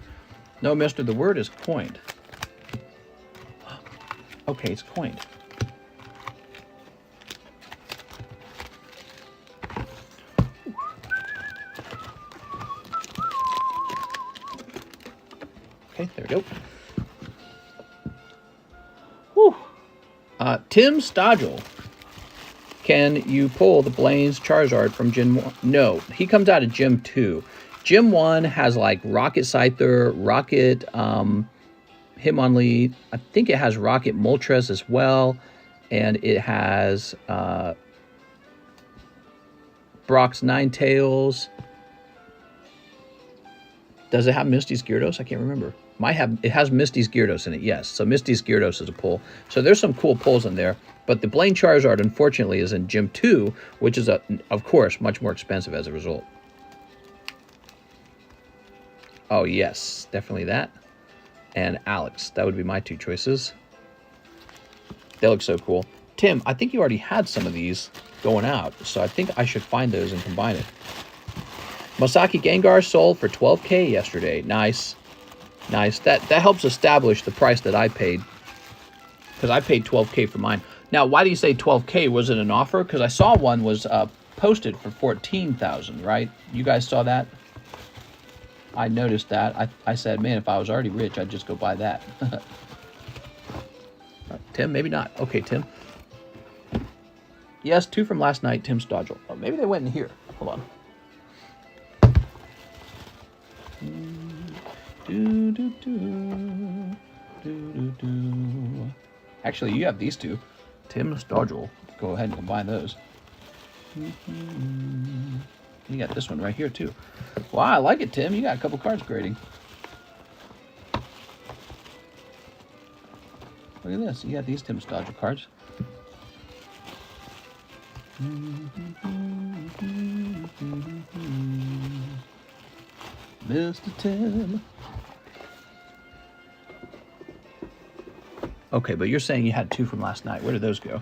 A: No, mister, the word is coined. Okay, it's coined. Okay, there we go. Whew. Tim Stodgel. Can you pull the Blaine's Charizard from Gym 1? No, he comes out of Gym 2. Gym 1 has like Rocket Scyther, Rocket Hitmonlee. I think it has Rocket Moltres as well. And it has Brock's Ninetales. Does it have Misty's Gyarados? I can't remember. It has Misty's Gyarados in it, yes. So Misty's Gyarados is a pull. So there's some cool pulls in there. But the Blaine Charizard, unfortunately, is in Gym 2, which is, of course, much more expensive as a result. Oh, yes, definitely that. And Alex, that would be my 2 choices. They look so cool. Tim, I think you already had some of these going out, so I think I should find those and combine it. Masaki Gengar sold for 12K yesterday. Nice. Nice. That helps establish the price that I paid. Because I paid 12K for mine. Now, why do you say 12K? Was it an offer? Because I saw one was posted for 14,000, right? You guys saw that? I noticed that. I said, man, if I was already rich, I'd just go buy that. Tim, maybe not. Okay, Tim. Yes, 2 from last night, Tim Stodgel. Oh, maybe they went in here. Hold on. Actually, you have these 2. Tim Stodgel. Go ahead and combine those. You got this one right here, too. Wow, I like it, Tim. You got a couple cards grading. Look at this. You got these Tim Stodgel cards. Mr. Tim. Okay, but you're saying you had 2 from last night. Where did those go?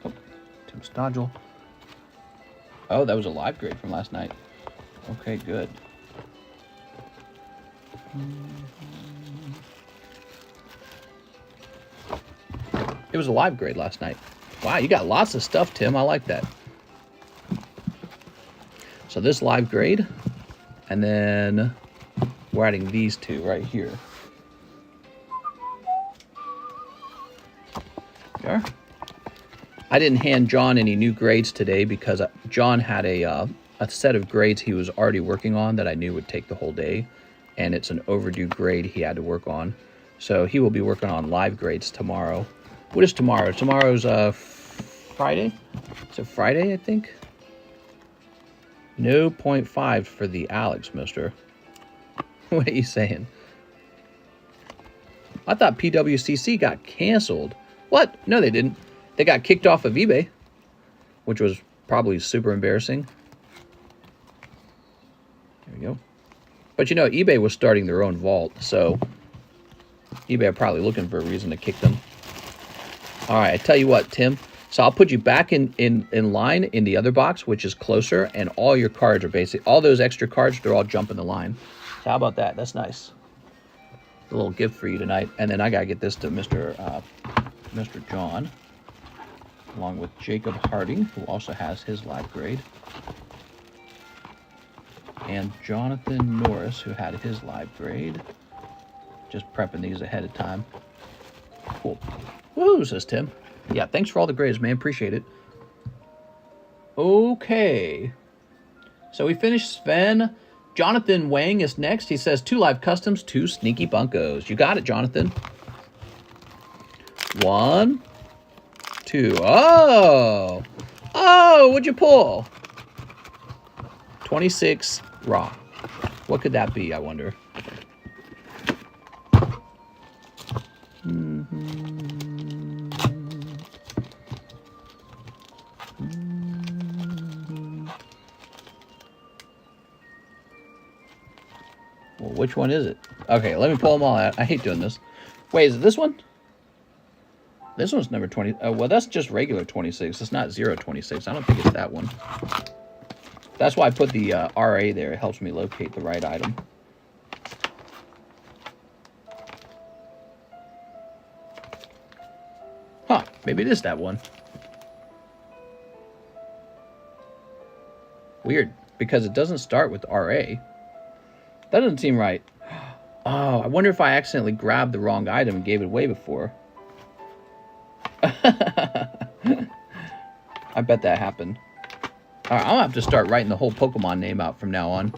A: Oh, Tim Stodgel. Oh, that was a live grade from last night. Okay, good. It was a live grade last night. Wow, you got lots of stuff, Tim. I like that. So this live grade, and then we're adding these 2 right here. There. I didn't hand John any new grades today because John had a set of grades he was already working on that I knew would take the whole day, and it's an overdue grade he had to work on. So he will be working on live grades tomorrow. What is tomorrow? Tomorrow's Friday? It's a Friday, I think. No 0.5 for the Alex, mister. What are you saying? I thought PWCC got canceled. What? No, they didn't. They got kicked off of eBay, which was probably super embarrassing. There we go. But you know, eBay was starting their own vault, so eBay are probably looking for a reason to kick them. All right, I tell you what, Tim. So I'll put you back in line in the other box, which is closer, and all your cards are all those extra cards, they're all jumping the line. So how about that? That's nice. A little gift for you tonight. And then I got to get this to Mr. John, along with Jacob Harding, who also has his live grade, and Jonathan Norris, who had his live grade. Just prepping these ahead of time. Cool. Woo, says Tim. Yeah, thanks for all the grades, man. Appreciate it. Okay. So we finished Sven. Jonathan Wang is next. He says 2 live customs, 2 sneaky bunkos. You got it, Jonathan. 1, 2. Oh! Oh, what'd you pull? 26 raw. What could that be, I wonder? Well, which one is it? Okay, let me pull them all out. I hate doing this. Wait, is it this one? This one's number 20. Oh, well, that's just regular 26. It's not 026. I don't think it's that one. That's why I put the RA there. It helps me locate the right item. Huh, maybe it is that one. Weird, because it doesn't start with RA. That doesn't seem right. Oh, I wonder if I accidentally grabbed the wrong item and gave it away before. I bet that happened. All right, I'll have to start writing the whole Pokemon name out from now on.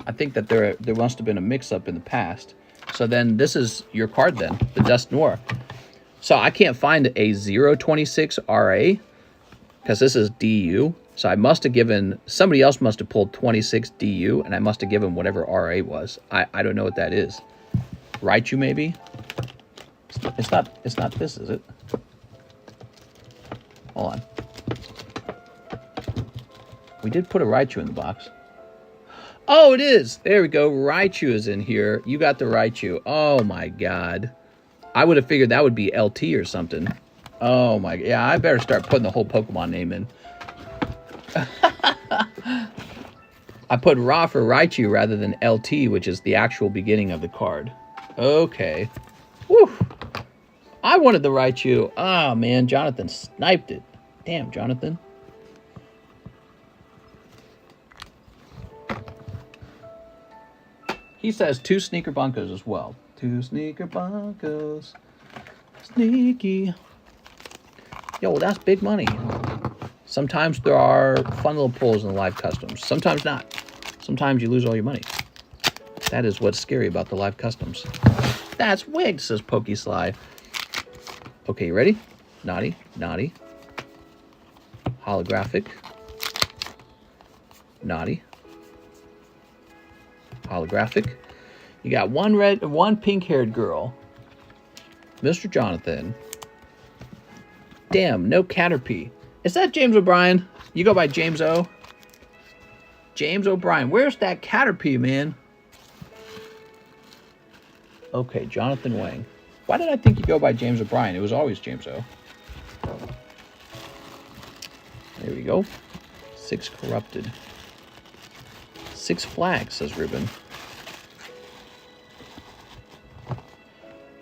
A: I think that there must have been a mix-up in the past. So then this is your card then, the Dust Noir. So I can't find a 026 RA because this is DU. So I must have given, somebody else must have pulled 26 DU, and I must have given whatever RA was. I don't know what that is. Raichu maybe? It's not this, is it? Hold on. We did put a Raichu in the box. Oh, it is. There we go. Raichu is in here. You got the Raichu. Oh my god. I would have figured that would be LT or something. Oh my, yeah, I better start putting the whole Pokemon name in. I put Ra for Raichu rather than LT, which is the actual beginning of the card. Okay. Whew. I wanted the Raichu. Ah, man, Jonathan sniped it. Damn, Jonathan. He says 2 Sneaker Bunkos as well. 2 Sneaker Bunkos. Sneaky. Yo, well, that's big money. Sometimes there are fun little pulls in the live customs. Sometimes not. Sometimes you lose all your money. That is what's scary about the live customs. That's wig, says PokeSly. Okay, you ready? Naughty, naughty. Holographic. Naughty. Holographic. You got one pink-haired girl. Mr. Jonathan. Damn, no Caterpie. Is that James O'Brien? You go by James O? James O'Brien. Where's that Caterpie, man? Okay, Jonathan Wang. Why did I think you go by James O'Brien? It was always James O. There we go. 6 corrupted. 6 flags, says Ruben.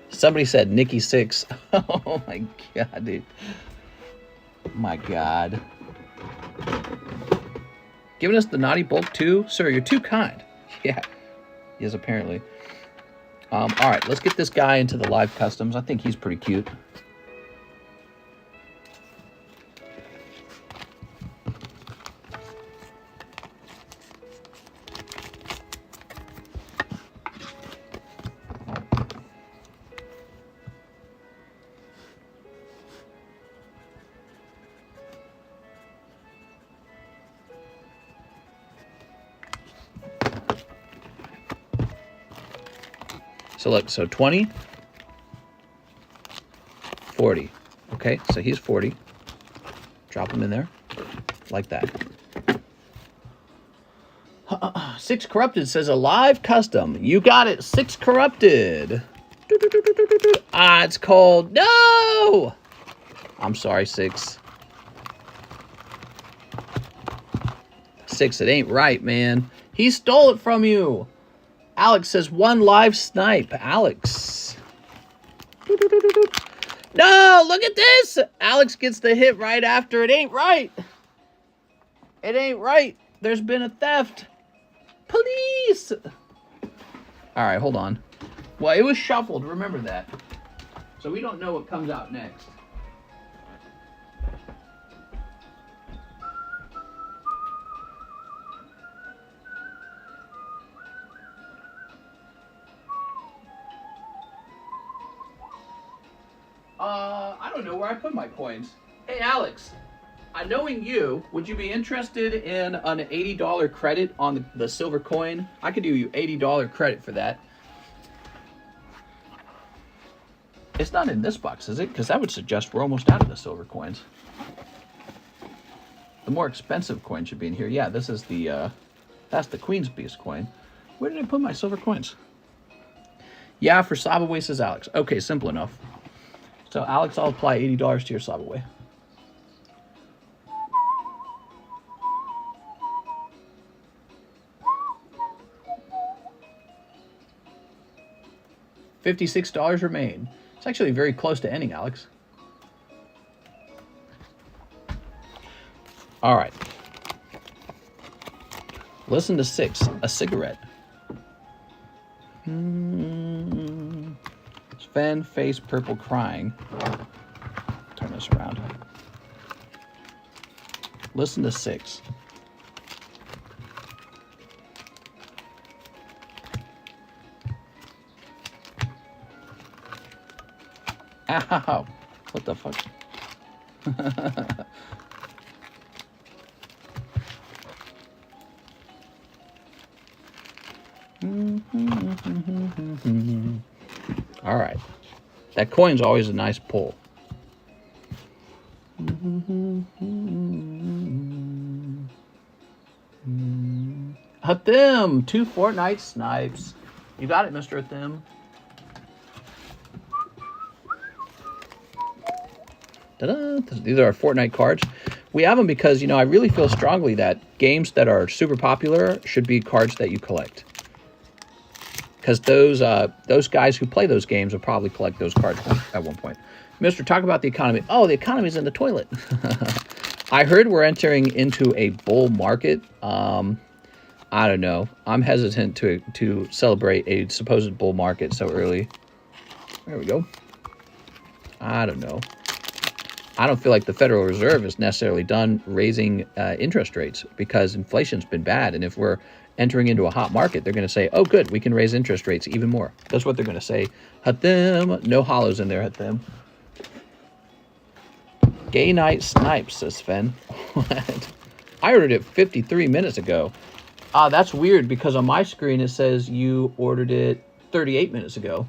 A: Somebody said Nikki 6. Oh my god, dude. My god. Giving us the naughty bulk too? Sir, you're too kind. Yeah. Yes, apparently. Alright, let's get this guy into the live customs. I think he's pretty cute. So look, so 20, 40. Okay, so he's 40. Drop him in there, like that. 6 corrupted says a live custom. You got it, 6 corrupted. Ah, it's cold. No! I'm sorry, 6. 6, it ain't right, man. He stole it from you. Alex says 1 live snipe. Alex. No, look at this. Alex gets the hit right after. It ain't right. It ain't right. There's been a theft. Police. All right, hold on. Well, it was shuffled. Remember that. So we don't know what comes out next. I don't know where I put my coins. Hey, Alex, knowing you, would you be interested in an $80 credit on the silver coin? I could do you $80 credit for that. It's not in this box, is it? Because that would suggest we're almost out of the silver coins. The more expensive coin should be in here. Yeah, this is the, that's the Queen's Beast coin. Where did I put my silver coins? Yeah, for Sabaway, says Alex. Okay, simple enough. So, Alex, I'll apply $80 to your Sabaway. $56 remain. It's actually very close to ending, Alex. All right. Listen to 6. A cigarette. Sven, face purple, crying. Turn this around. Listen to 6. Ow! What the fuck? All right. That coin's always a nice pull. Hathim, 2 Fortnite snipes. You got it, Mr. Hathim. Ta-da. These are our Fortnite cards. We have them because, you know, I really feel strongly that games that are super popular should be cards that you collect. Because those guys who play those games will probably collect those cards at one point. Mr. Talk about the economy. Oh, the economy's in the toilet. I heard we're entering into a bull market. I don't know. I'm hesitant to celebrate a supposed bull market so early. There we go. I don't know. I don't feel like the Federal Reserve is necessarily done raising interest rates because inflation's been bad. And if we're entering into a hot market, they're going to say, oh, good, we can raise interest rates even more. That's what they're going to say. Hathim. No hollows in there, Hathim. Gay night snipes, says Sven. What? I ordered it 53 minutes ago. That's weird because on my screen it says you ordered it 38 minutes ago.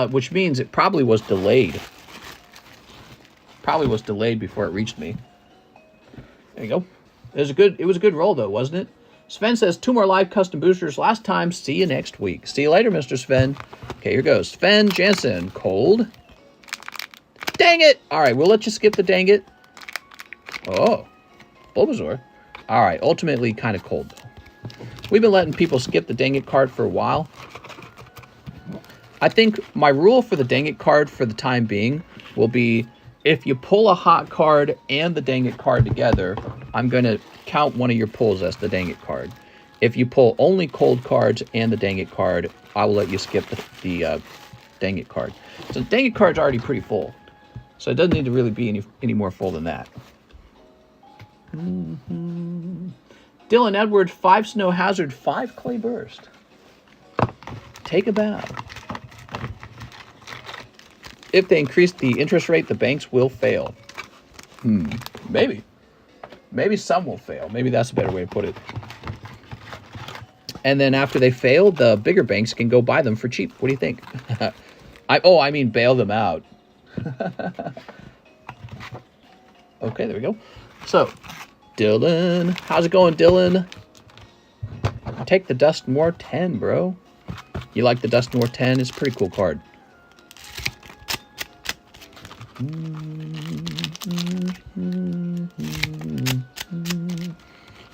A: Which means it probably was delayed. Probably was delayed before it reached me. There you go. It was a good roll though, wasn't it? Sven says 2 more live custom boosters last time. See you next week. See you later, Mr. Sven. Okay, here goes. Sven Jansen. Cold. Dang it! Alright, we'll let you skip the dang it. Oh. Bulbasaur. Alright, ultimately kind of cold though. We've been letting people skip the dang it card for a while. I think my rule for the dang it card for the time being will be if you pull a hot card and the dang it card together, I'm going to count one of your pulls as the dang it card. If you pull only cold cards and the dang it card, I will let you skip the dang it card. So the dang it card's already pretty full. So it doesn't need to really be any more full than that. Dylan Edwards, 5 Snow Hazard, 5 Clay Burst. Take a bow. If they increase the interest rate, the banks will fail. Maybe. Maybe some will fail. Maybe that's a better way to put it. And then after they fail, the bigger banks can go buy them for cheap. What do you think? I mean bail them out. Okay, there we go. So, Dylan. How's it going, Dylan? Take the Dustmore 10, bro. You like the Dustmore 10? It's a pretty cool card.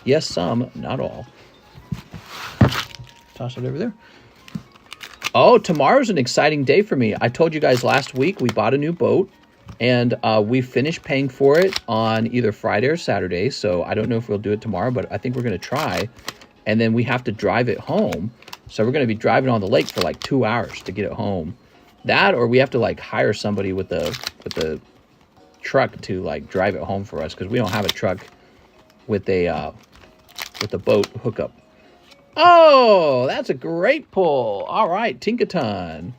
A: Yes, some, not all. Toss it over there. Oh, tomorrow's an exciting day for me. I told you guys last week we bought a new boat, and we finished paying for it on either Friday or Saturday, so I don't know if we'll do it tomorrow, but I think we're going to try. And then we have to drive it home, so we're going to be driving on the lake for like 2 hours to get it home. That, or we have to like hire somebody with the truck to like drive it home for us because we don't have a truck with a boat hookup. Oh, that's a great pull. All right, Tinkaton.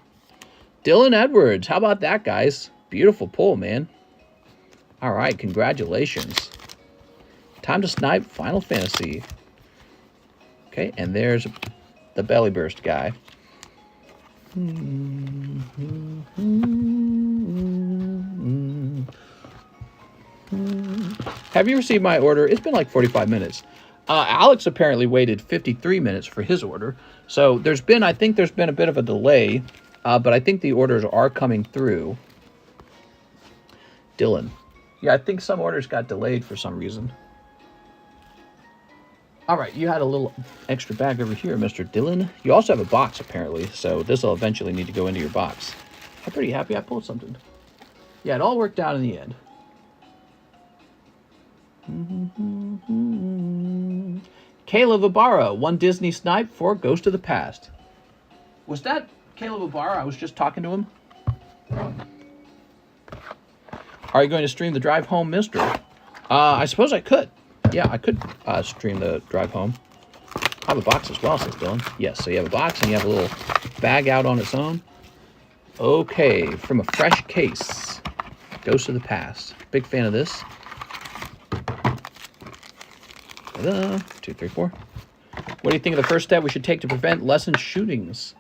A: Dylan Edwards. How about that, guys? Beautiful pull, man. All right, congratulations. Time to snipe Final Fantasy. Okay, and there's the Belly Burst guy. Have you received my order? It's been like 45 minutes. Alex apparently waited 53 minutes for his order. So I think there's been a bit of a delay, but I think the orders are coming through. Dylan. Yeah, I think some orders got delayed for some reason. All right, you had a little extra bag over here, Mr. Dylan. You also have a box, apparently, so this will eventually need to go into your box. I'm pretty happy I pulled something. Yeah, it all worked out in the end. Caleb Ibarra, 1 Disney snipe, 4 Ghost of the Past. Was that Caleb Ibarra? I was just talking to him. Are you going to stream the drive home, mister? I suppose I could. Yeah, I could stream the drive home. I have a box as well, says Dylan. Yes, so you have a box and you have a little bag out on its own. Okay, from a fresh case. Ghost of the Past. Big fan of this. 2, 3, 4. What do you think of the first step we should take to prevent lessen shootings?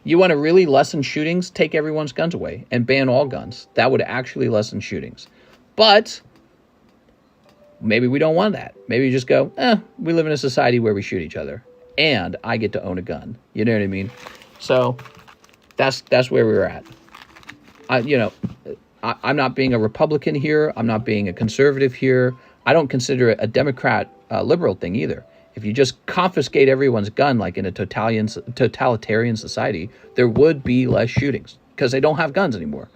A: You want to really lessen shootings? Take everyone's guns away and ban all guns. That would actually lessen shootings. But maybe we don't want that. Maybe you just go, we live in a society where we shoot each other. And I get to own a gun. You know what I mean? So that's where we're at. I'm not being a Republican here. I'm not being a conservative here. I don't consider it a Democrat liberal thing either. If you just confiscate everyone's gun like in a totalitarian society, there would be less shootings because they don't have guns anymore,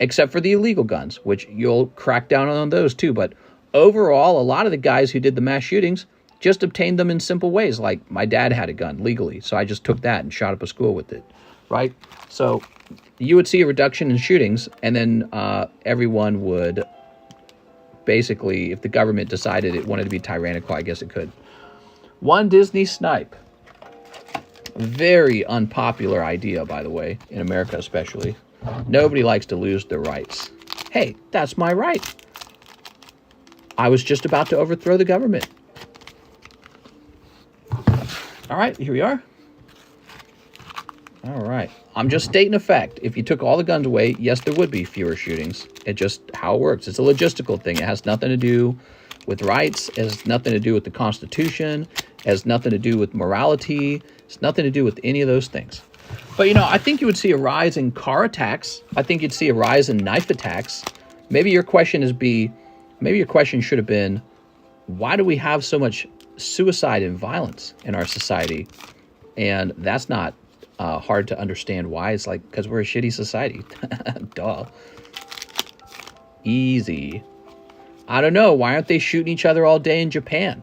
A: except for the illegal guns, which you'll crack down on those too. But overall, a lot of the guys who did the mass shootings just obtained them in simple ways. Like my dad had a gun legally, so I just took that and shot up a school with it, right? So you would see a reduction in shootings, and then everyone would basically, if the government decided it wanted to be tyrannical, I guess it could. One Disney snipe. Very unpopular idea, by the way, in America especially. Nobody likes to lose their rights. Hey, that's my right. I was just about to overthrow the government. All right, here we are. All right. I'm just stating a fact. If you took all the guns away, yes, there would be fewer shootings. It's just how it works. It's a logistical thing. It has nothing to do with rights. It has nothing to do with the Constitution. It has nothing to do with morality. It's nothing to do with any of those things. But, you know, I think you would see a rise in car attacks. I think you'd see a rise in knife attacks. Maybe your question should have been, why do we have so much suicide and violence in our society? And that's not hard to understand why. It's like, because we're a shitty society. Duh. Easy. I don't know. Why aren't they shooting each other all day in Japan?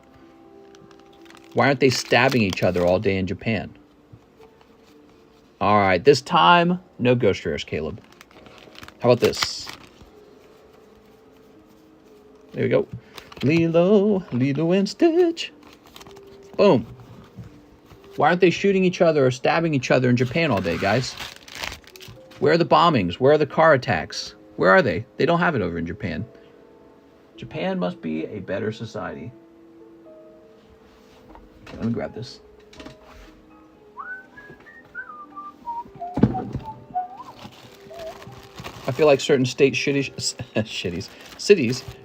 A: Why aren't they stabbing each other all day in Japan? All right, this time, no ghost rares, Caleb. How about this? There we go. Lilo and Stitch. Boom. Why aren't they shooting each other or stabbing each other in Japan all day, guys? Where are the bombings? Where are the car attacks? Where are they? They don't have it over in Japan. Japan must be a better society. Okay, let me grab this. I feel like certain cities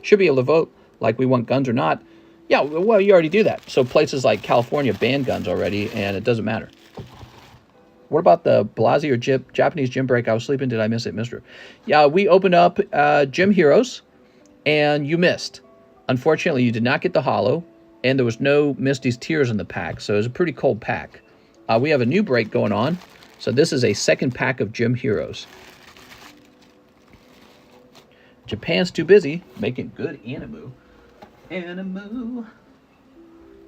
A: should be able to vote like we want guns or not. Yeah, well, you already do that. So places like California ban guns already, and it doesn't matter. What about the Blaziken or Japanese gym break? I was sleeping. Did I miss it, mister? Yeah, we opened up Gym Heroes, and you missed. Unfortunately, you did not get the holo, and there was no Misty's Tears in the pack, so it was a pretty cold pack. We have a new break going on, so this is a second pack of Gym Heroes. Japan's too busy making good animu. Animu.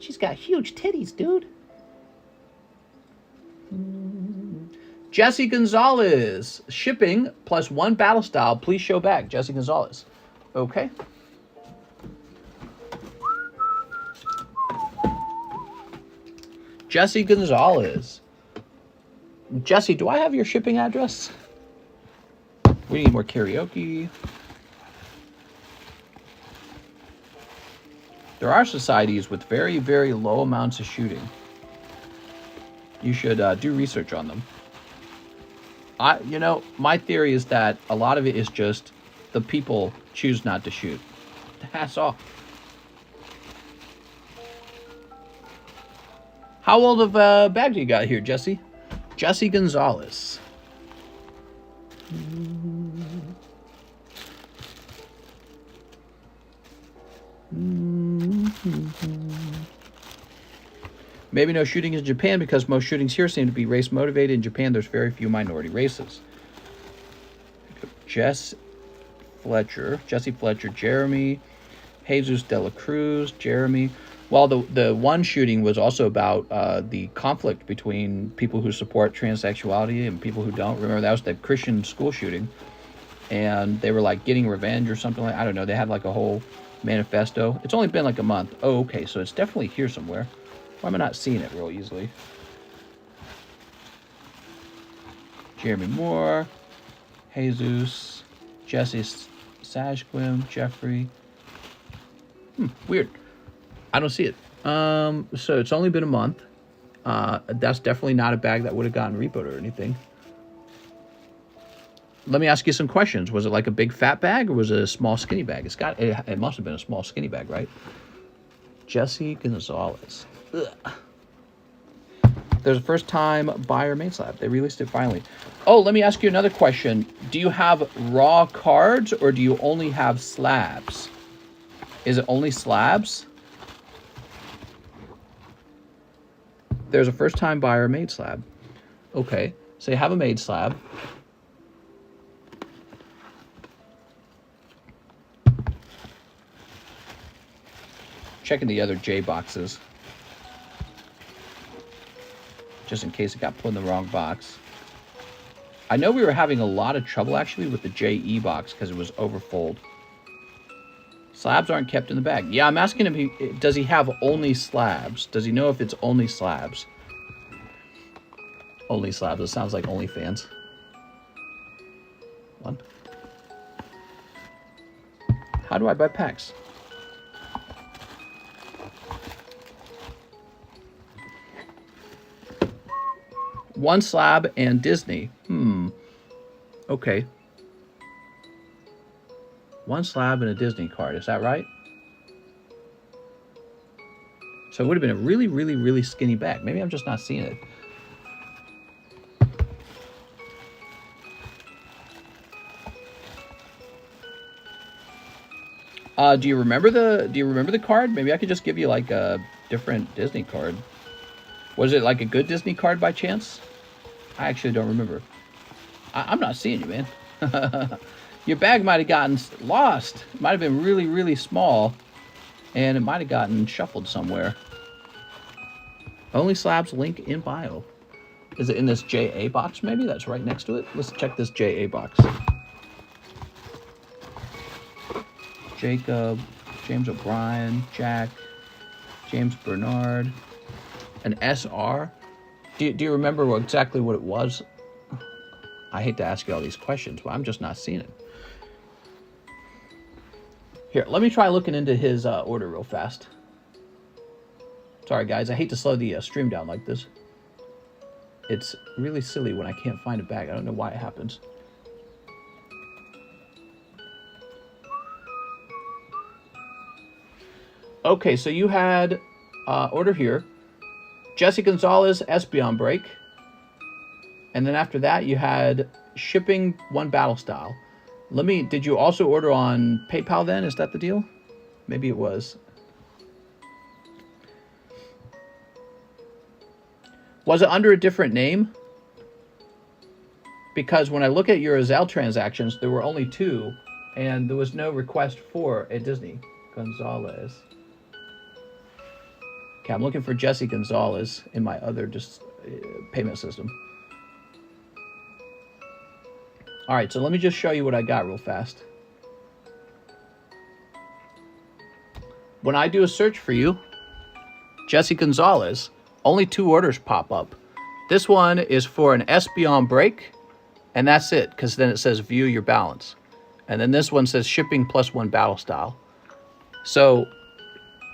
A: She's got huge titties, dude. Jesse Gonzalez. Shipping plus 1 battle style. Please show back. Jesse Gonzalez. Okay. Jesse Gonzalez. Jesse, do I have your shipping address? We need more karaoke. There are societies with very, very low amounts of shooting. You should do research on them. My theory is that a lot of it is just the people choose not to shoot. That's all. How old of a bag do you got here, Jesse? Jesse Gonzalez. Maybe no shooting in Japan because most shootings here seem to be race motivated. In Japan, there's very few minority races. Jesse Fletcher, Jeremy, Jesus de la Cruz, Jeremy. Well, the one shooting was also about the conflict between people who support transsexuality and people who don't. Remember, that was the Christian school shooting. And they were like getting revenge or something like, I don't know. They had like a whole manifesto. It's only been like a month. Oh, okay. So it's definitely here somewhere. Why am I not seeing it real easily? Jeremy Moore, Jesus, Jesse Sajquim, Jeffrey. Weird. I don't see it. So it's only been a month. That's definitely not a bag that would have gotten repoed or anything. Let me ask you some questions. Was it like a big fat bag or was it a small skinny bag? It must have been a small skinny bag, right? Jesse Gonzalez. Ugh. There's a first time buyer Maid Slab. They released it finally. Oh, let me ask you another question. Do you have raw cards or do you only have slabs? Is it only slabs? There's a first time buyer Maid Slab. Okay, so you have a Maid Slab. Checking the other J boxes. Just in case it got put in the wrong box. I know we were having a lot of trouble actually with the JE box because it was overfold. Slabs aren't kept in the bag. Yeah, I'm asking him, does he have only slabs? Does he know if it's only slabs? Only slabs. It sounds like OnlyFans. One. How do I buy packs? One slab and Disney. Okay. One slab and a Disney card. Is that right? So it would have been a really, really, really skinny bag. Maybe I'm just not seeing it. Do you remember the card? Maybe I could just give you like a different Disney card. Was it like a good Disney card by chance? I actually don't remember. I'm not seeing you, man. Your bag might have gotten lost. It might have been really, really small. And it might have gotten shuffled somewhere. Only slabs, link in bio. Is it in this JA box maybe? That's right next to it. Let's check this JA box. Jacob, James O'Brien, Jack, James Bernard, an SR. Do you remember exactly what it was? I hate to ask you all these questions, but I'm just not seeing it. Here, let me try looking into his order real fast. Sorry, guys. I hate to slow the stream down like this. It's really silly when I can't find a bag. I don't know why it happens. Okay, so you had order here. Jesse Gonzalez, Espeon break. And then after that, you had shipping one battle style. Did you also order on PayPal then? Is that the deal? Maybe it was. Was it under a different name? Because when I look at your ZELLE transactions, there were only 2, and there was no request for a Disney. Gonzalez. Okay, I'm looking for Jesse Gonzalez in my other payment system. All right, so let me just show you what I got real fast. When I do a search for you, Jesse Gonzalez, only 2 orders pop up. This one is for an Espeon break, and that's it, because then it says view your balance. And then this one says shipping plus 1 battle style. So,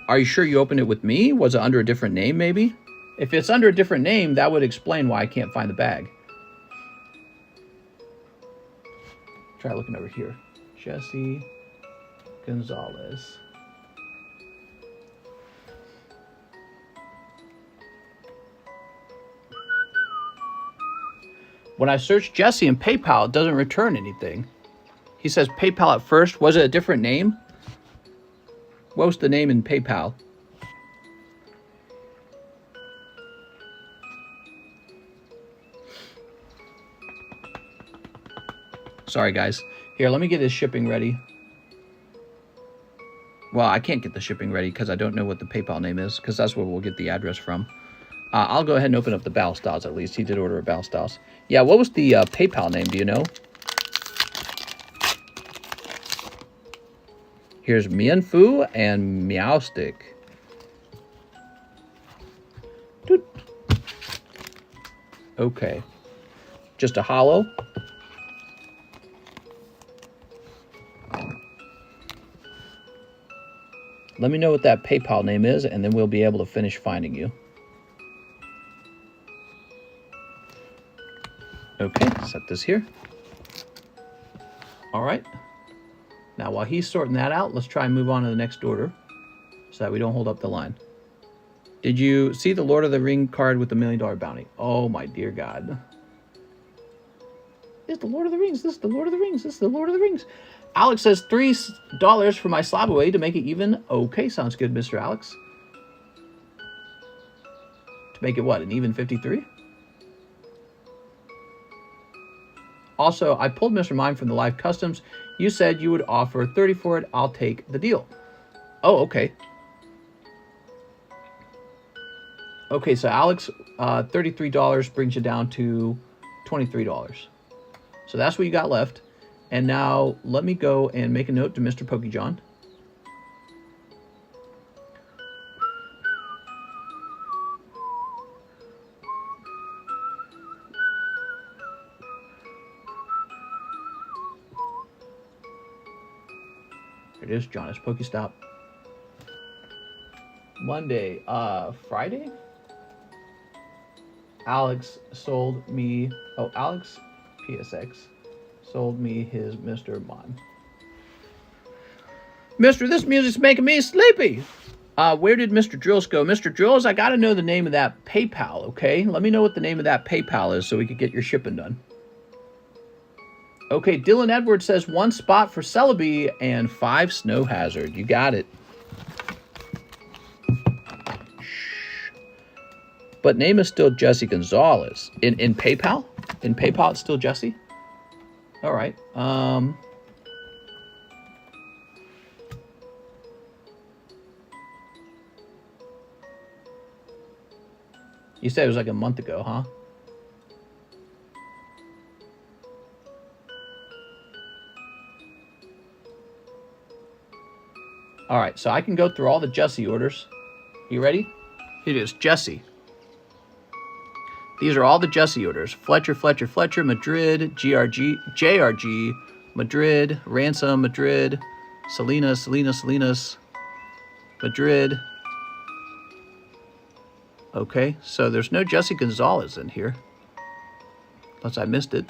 A: are you sure you opened it with me? Was it under a different name, maybe? If it's under a different name, that would explain why I can't find the bag. Try looking over here. Jesse Gonzalez. When I search Jesse in PayPal, it doesn't return anything. He says PayPal at first. Was it a different name? What was the name in PayPal? Sorry, guys. Here, let me get his shipping ready. Well, I can't get the shipping ready because I don't know what the PayPal name is, because that's where we'll get the address from. I'll go ahead and open up the Battle Styles at least. He did order a Battle Styles. Yeah, what was the PayPal name? Do you know? Here's Mianfu and Meowstick. Doot. Okay. Just a hollow. Let me know what that PayPal name is, and then we'll be able to finish finding you. Okay, set this here. All right. Now, while he's sorting that out, let's try and move on to the next order so that we don't hold up the line. Did you see the Lord of the Ring card with the $1 million bounty? Oh my dear God. It's the Lord of the Rings. This is the Lord of the Rings. This is the Lord of the Rings. Alex says $3 for my slab away to make it even. Okay, sounds good, Mr. Alex. To make it what, an even 53? Also, I pulled Mr. Mime from the live customs. You said you would offer 30 for it. I'll take the deal. Oh, okay. Okay, so Alex, $33 brings you down to $23. So that's what you got left. And now let me go and make a note to Mr. PokeJohn. There it is, John. It's Pokestop. Monday, Friday? Alex sold me, oh, Alex PSX sold me his Mr. Mime. Mister, this music's making me sleepy. Where did Mr. Drills go? Mr. Drills, I gotta know the name of that PayPal, okay? Let me know what the name of that PayPal is so we could get your shipping done. Okay, Dylan Edwards says 1 spot for Celebi and 5 Snow Hazard. You got it. But name is still Jesse Gonzalez. In PayPal? In PayPal it's still Jesse? All right. You said it was like a month ago, huh? All right, so I can go through all the Jesse orders. You ready? Here it is, Jesse. These are all the Jesse orders. Fletcher, Fletcher, Fletcher, Madrid, JRG, Madrid, Ransom, Madrid, Salinas, Madrid. Okay, so there's no Jesse Gonzalez in here. Unless I missed it.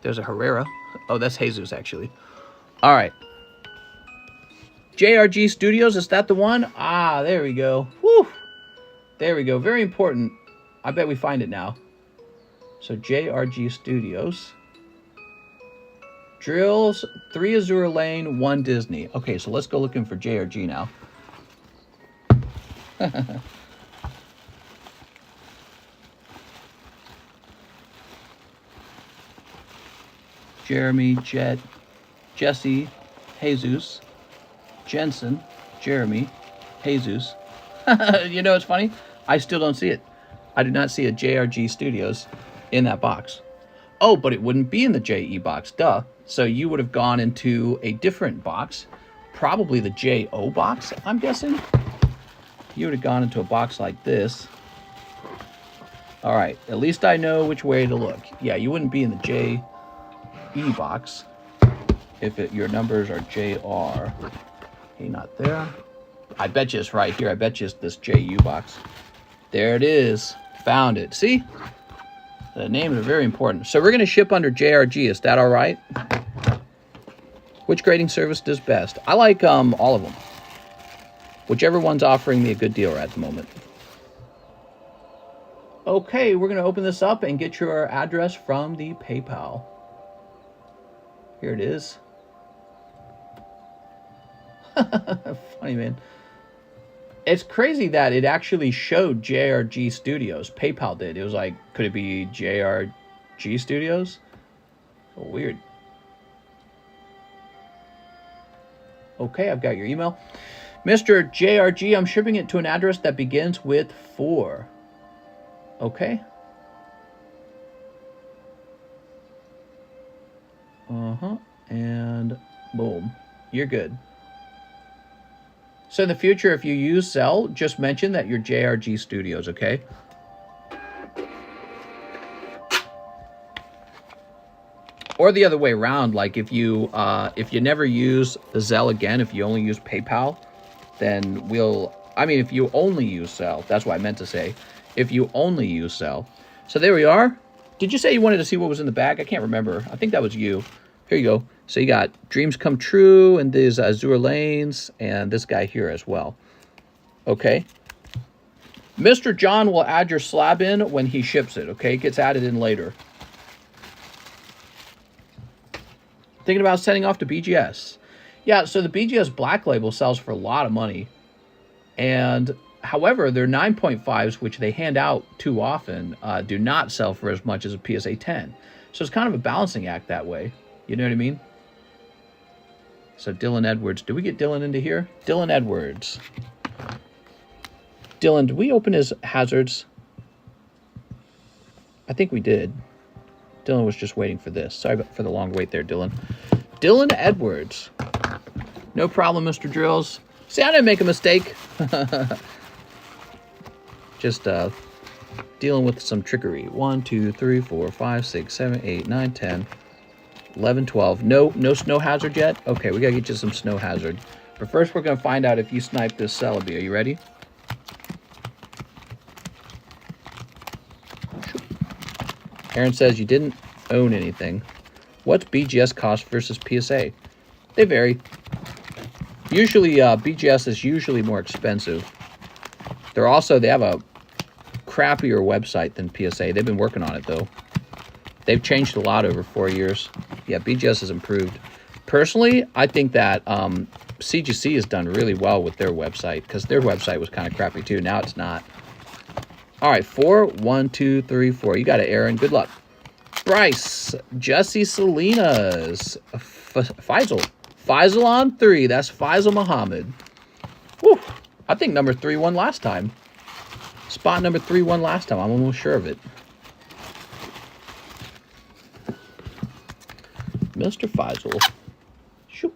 A: There's a Herrera. Oh, that's Jesus, actually. All right. JRG Studios, is that the one? Ah, there we go. Woo! There we go. Very important. I bet we find it now. So JRG Studios. Drills, 3 Azure Lane, 1 Disney. Okay, so let's go looking for JRG now. Jeremy, Jet, Jesse, Jesus, Jensen, Jeremy, Jesus. You know, it's funny. I still don't see it. I do not see a JRG Studios in that box. Oh, but it wouldn't be in the JE box, duh. So you would have gone into a different box, probably the JO box, I'm guessing. You would have gone into a box like this. All right, at least I know which way to look. Yeah, you wouldn't be in the JE box if your numbers are JR. Okay, not there. I bet you it's right here. I bet you it's this JU box. There it is. Found it. See? The names are very important. So we're going to ship under JRG. Is that all right? Which grading service does best? I like all of them. Whichever one's offering me a good deal at the moment. Okay, we're going to open this up and get your address from the PayPal. Here it is. Funny, man. It's crazy that it actually showed JRG Studios. PayPal did. It was like, could it be JRG Studios? So weird. Okay, I've got your email. Mr. JRG, I'm shipping it to an address that begins with 4. Okay. And boom. You're good. So in the future, if you use ZELLE, just mention that you're JRG Studios, okay? Or the other way around, like if you never use ZELLE again, if you only use PayPal, then if you only use ZELLE, that's what I meant to say. If you only use ZELLE. So there we are. Did you say you wanted to see what was in the bag? I can't remember. I think that was you. Here you go. So you got Dreams Come True and these Azure Lanes and this guy here as well. Okay. Mr. John will add your slab in when he ships it, okay? It gets added in later. Thinking about sending off to BGS. Yeah, so the BGS Black Label sells for a lot of money. And, however, their 9.5s, which they hand out too often, do not sell for as much as a PSA 10. So it's kind of a balancing act that way. You know what I mean? So Dylan Edwards. Do we get Dylan into here? Dylan Edwards. Dylan, did we open his hazards? I think we did. Dylan was just waiting for this. Sorry for the long wait there, Dylan. Dylan Edwards. No problem, Mr. Drills. See, I didn't make a mistake. Just dealing with some trickery. 1, 2, 3, 4, 5, 6, 7, 8, 9, 10, 11, 12. No snow hazard yet? Okay, we gotta get you some snow hazard. But first, we're gonna find out if you sniped this Celebi. Are you ready? Aaron says you didn't own anything. What's BGS cost versus PSA? They vary. Usually, BGS is usually more expensive. They have a crappier website than PSA. They've been working on it, though. They've changed a lot over 4 years. Yeah, BGS has improved. Personally, I think that CGC has done really well with their website, because their website was kind of crappy, too. Now it's not. All right, 4, 1, 2, 3, 4. You got it, Aaron. Good luck. Bryce, Jesse Salinas, Faisal. Faisal on 3. That's Faisal Muhammad. Whew. I think number 3 won last time. Spot number 3 won last time. I'm almost sure of it. Mr. Faisal. Shoot.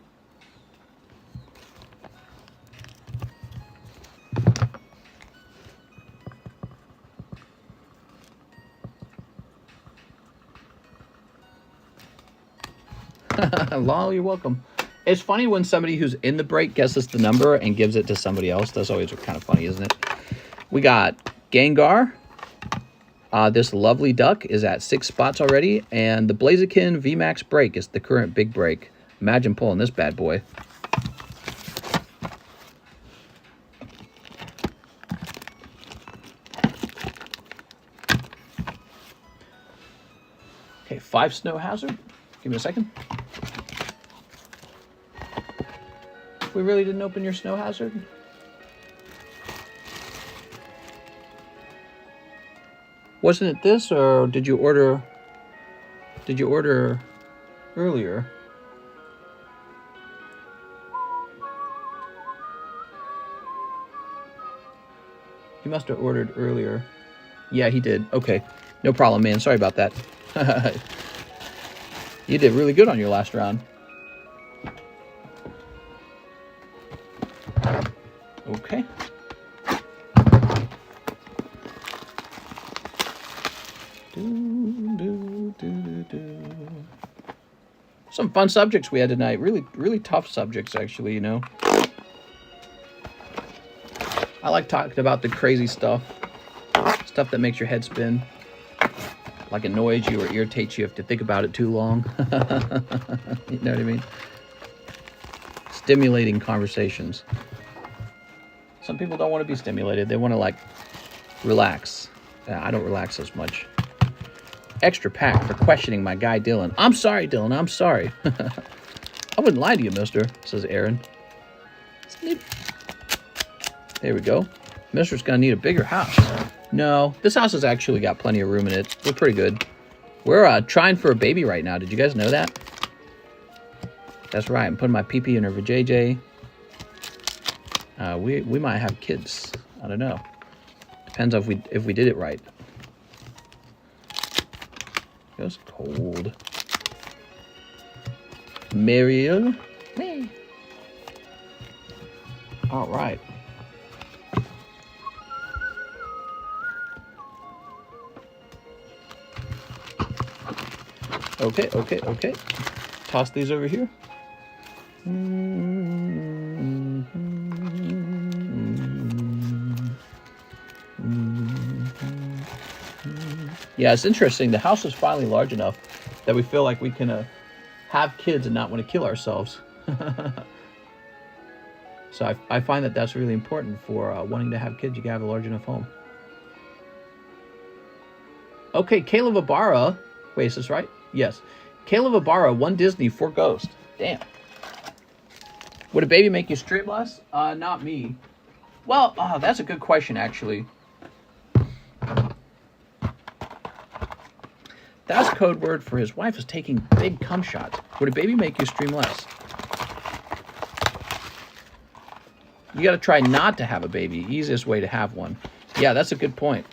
A: Lol, you're welcome. It's funny when somebody who's in the break guesses the number and gives it to somebody else. That's always kind of funny, isn't it? We got Gengar. This lovely duck is at 6 spots already. And the Blaziken VMAX break is the current big break. Imagine pulling this bad boy. Okay, 5 snow hazard. Give me a second. We really didn't open your snow hazard? Wasn't it this, or did you order earlier? He must have ordered earlier. Yeah, he did. Okay. No problem, man. Sorry about that. You did really good on your last round. Okay. Some fun subjects we had tonight. Really tough subjects, actually, you know. I like talking about the crazy stuff. Stuff that makes your head spin. Like annoys you or irritates you if you think about it too long. You know what I mean? Stimulating conversations. Some people don't want to be stimulated. They want to, like, relax. I don't relax as much. Extra pack for questioning my guy Dylan. I'm sorry, Dylan. I'm sorry. I wouldn't lie to you, mister, says Aaron. There we go. Mister's going to need a bigger house. No, this house has actually got plenty of room in it. We're pretty good. We're trying for a baby right now. Did you guys know that? That's right. I'm putting my pee-pee in her vajayjay. We might have kids. I don't know. Depends if we did it right. It was cold. Mariel. All right. Okay. Toss these over here. Yeah, it's interesting. The house is finally large enough that we feel like we can have kids and not want to kill ourselves. So I find that that's really important for wanting to have kids. You gotta have a large enough home. Okay, Caleb Ibarra. Wait, is this right? Yes. Caleb Ibarra, 1 Disney, 4 Ghost. Damn. Would a baby make you stream less? Not me. Well, that's a good question, actually. That's code word for his wife is taking big cum shots. Would a baby make you stream less? You got to try not to have a baby. Easiest way to have one. Yeah, that's a good point.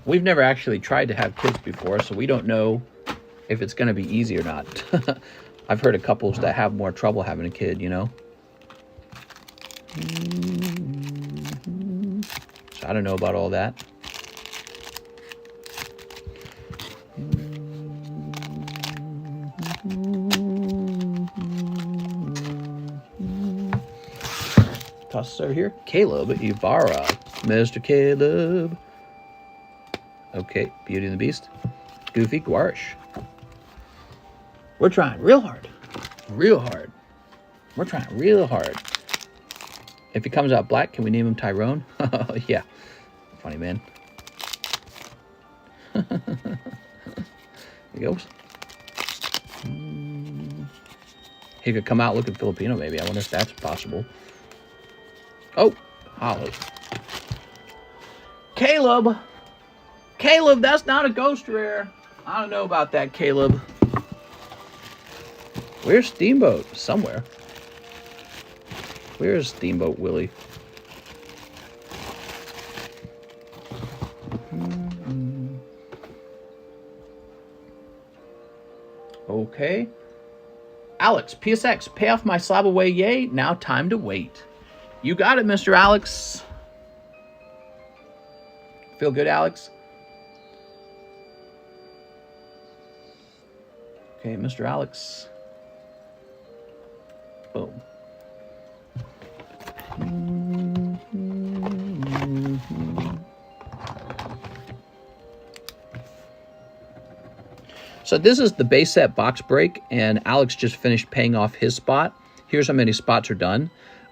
A: We've never actually tried to have kids before, so we don't know if it's going to be easy or not. I've heard of couples that have more trouble having a kid, you know? So I don't know about all that. Toss this over here. Caleb Ibarra. Mr. Caleb. Okay, Beauty and the Beast. Goofy Guarish. We're trying real hard. Real hard. We're trying real hard. If he comes out black, can we name him Tyrone? Yeah. Funny man. Here he goes. He could come out looking Filipino, maybe. I wonder if that's possible. Oh, Holly. Caleb! Caleb, that's not a ghost rare. I don't know about that, Caleb. Where's Steamboat? Somewhere. Where's Steamboat Willie? Okay. Alex, PSX, pay off my slab away, yay. Now time to wait. You got it, Mr. Alex. Feel good, Alex? Okay, Mr. Alex. Boom. So this is the base set box break, and Alex just finished paying off his spot. Here's how many spots are done.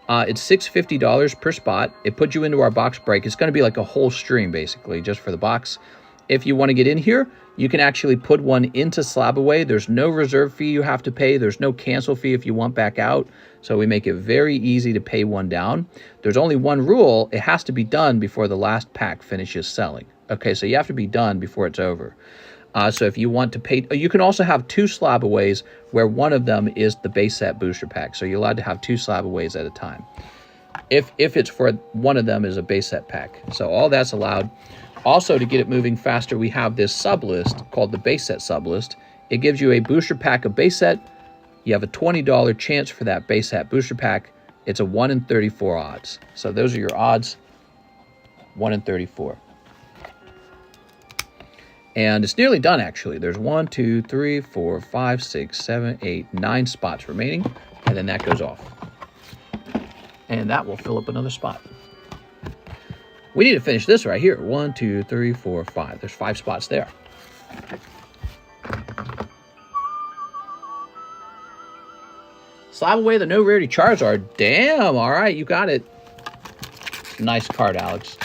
A: It's $650 per spot. It puts you into our box break. It's going to be like a whole stream, basically, just for the box. If you want to get in here, you can actually put one into Slab Away. There's no reserve fee you have to pay. There's no cancel fee if you want back out. So we make it very easy to pay one down. There's only one rule. It has to be done before the last pack finishes selling. Okay, so you have to be done before it's over. So if you want to pay, you can also have 2 Slab Aways where one of them is the base set booster pack. So you're allowed to have 2 Slab Aways at a time. If it's for one of them is a base set pack. So all that's allowed. Also, to get it moving faster, we have this sublist called the base set sublist. It gives you a booster pack of base set. You have a $20 chance for that base set booster pack. It's a 1 in 34 odds. So those are your odds, 1 in 34. And it's nearly done, actually. There's 1, 2, 3, 4, 5, 6, 7, 8, 9 spots remaining. And then that goes off. And that will fill up another spot. We need to finish this right here. 1, 2, 3, 4, 5. There's 5 spots there. Slab away the no rarity Charizard. Damn, all right, you got it. Nice card, Alex.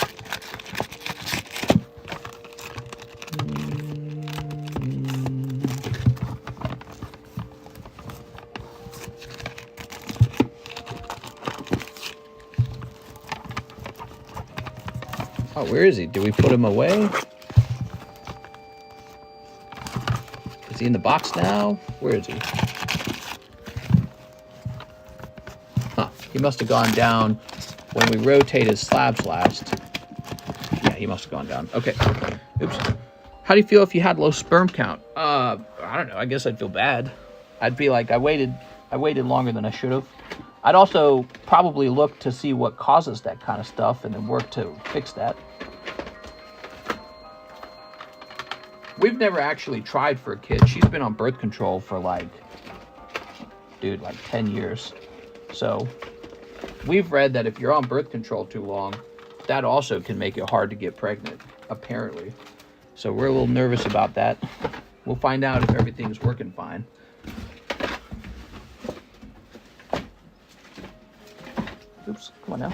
A: Oh, where is he? Do we put him away? Is he in the box now? Where is he? Huh. He must have gone down when we rotated slabs last. Yeah, he must have gone down. Okay. Oops. How do you feel if you had low sperm count? I don't know. I guess I'd feel bad. I'd be like, I waited longer than I should have. I'd also probably look to see what causes that kind of stuff and then work to fix that. We've never actually tried for a kid. She's been on birth control for like 10 years. So we've read that if you're on birth control too long, that also can make it hard to get pregnant, apparently. So we're a little nervous about that. We'll find out if everything's working fine. Oops, come on now.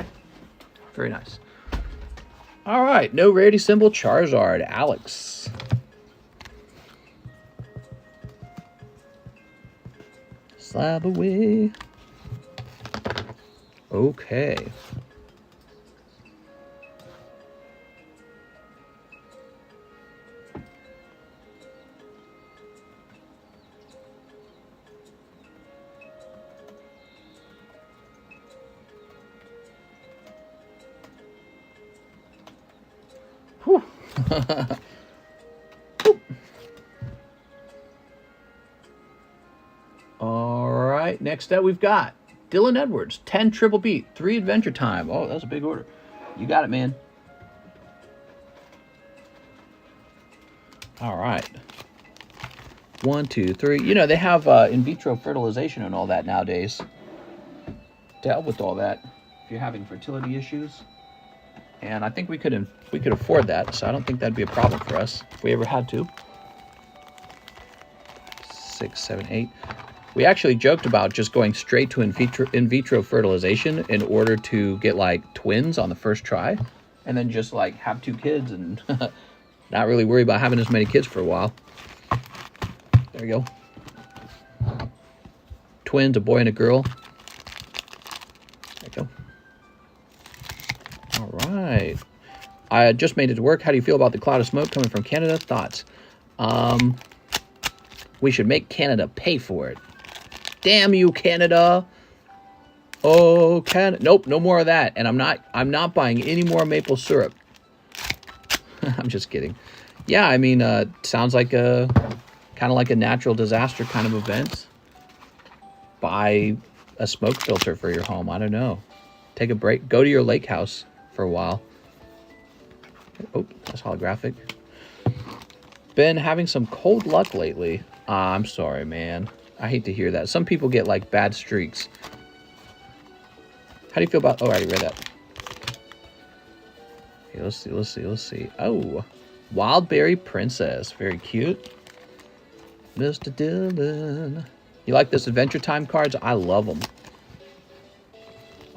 A: Very nice. All right, no rarity symbol, Charizard, Alex. Slab away. Okay. Whew. All right, next up we've got Dylan Edwards, 10 triple beat, 3 Adventure Time. Oh, that's a big order. You got it, man. All right. 1, 2, 3. You know, they have in vitro fertilization and all that nowadays to help with all that if you're having fertility issues. And I think we could afford that, so I don't think that'd be a problem for us if we ever had to. 6, 7, 8. We actually joked about just going straight to in vitro fertilization in order to get like twins on the first try, and then just like have 2 kids and not really worry about having as many kids for a while. There you go. Twins, a boy and a girl. There you go. All right. I just made it to work. How do you feel about the cloud of smoke coming from Canada? Thoughts? We should make Canada pay for it. Damn you, Canada. Oh, Canada. Nope, no more of that. And I'm not buying any more maple syrup. I'm just kidding. Yeah, I mean, sounds like a kind of like a natural disaster kind of event. Buy a smoke filter for your home. I don't know. Take a break. Go to your lake house for a while. Oh, that's holographic. Been having some cold luck lately. I'm sorry, man. I hate to hear that. Some people get like bad streaks. How do you feel about... Oh, I already read that. Okay, let's see. Oh, Wildberry Princess. Very cute. Mr. Dylan. You like this Adventure Time cards? I love them.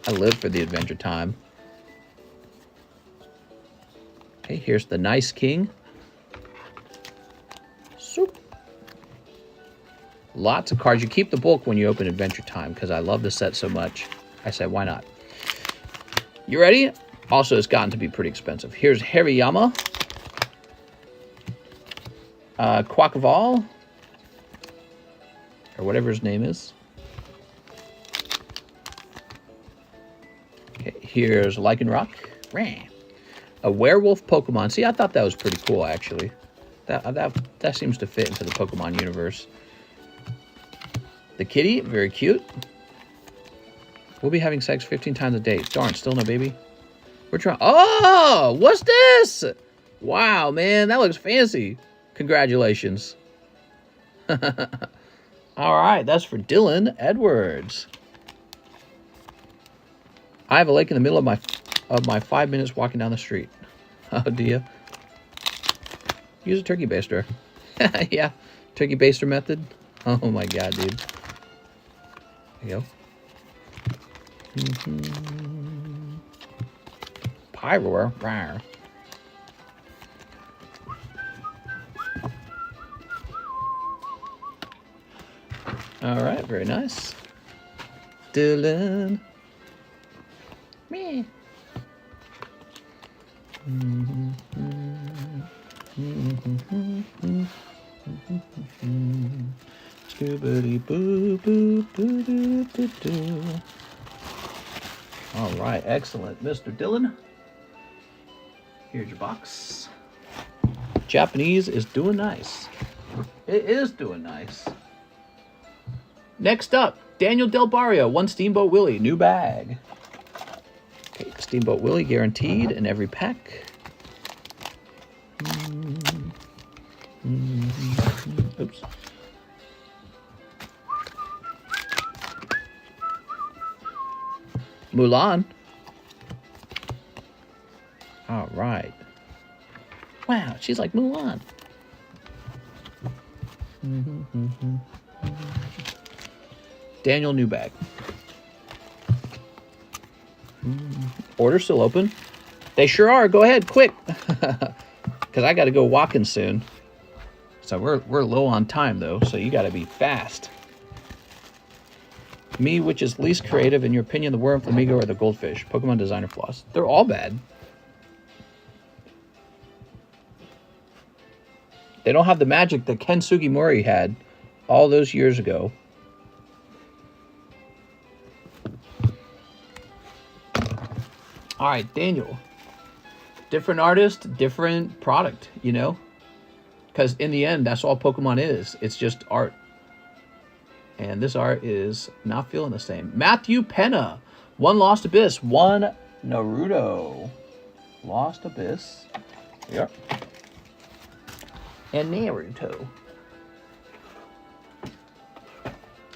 A: I live for the Adventure Time. Okay, here's the Nice King. Soup. Lots of cards. You keep the bulk when you open Adventure Time because I love the set so much. I said, why not? You ready? Also, it's gotten to be pretty expensive. Here's Hariyama. Quackval. Or whatever his name is. Okay, here's Lycanroc. A werewolf Pokemon. See, I thought that was pretty cool, actually. That seems to fit into the Pokemon universe. The kitty, very cute. We'll be having sex 15 times a day. Darn, still no baby. We're trying. Oh, what's this? Wow, man, that looks fancy. Congratulations. All right, that's for Dylan Edwards. I have a lake in the middle of my 5 minutes walking down the street. Oh, do you? Use a turkey baster. Yeah, turkey baster method. Oh my god, dude. There you go. Pyroar. Rawr. All right, very nice. Dylan. Me. All right, excellent, Mr. Dylan. Here's your box. Japanese is doing nice. It is doing nice. Next up, Daniel Del Barrio, 1 Steamboat Willie, new bag. Okay, Steamboat Willie guaranteed in every pack. Oops. Mulan. All right. Wow, she's like Mulan. Daniel Newbag. Order's still open. They sure are. Go ahead, quick. Because I got to go walking soon. So we're low on time, though, so you got to be fast. Me, which is least creative, in your opinion, the worm, flamingo, or the goldfish? Pokemon designer flaws. They're all bad. They don't have the magic that Ken Sugimori had all those years ago. All right, Daniel. Different artist, different product, you know? Because in the end, that's all Pokemon is. It's just art. And this art is not feeling the same. Matthew Penna. 1 Lost Abyss. 1 Naruto. Lost Abyss. Yep. And Naruto.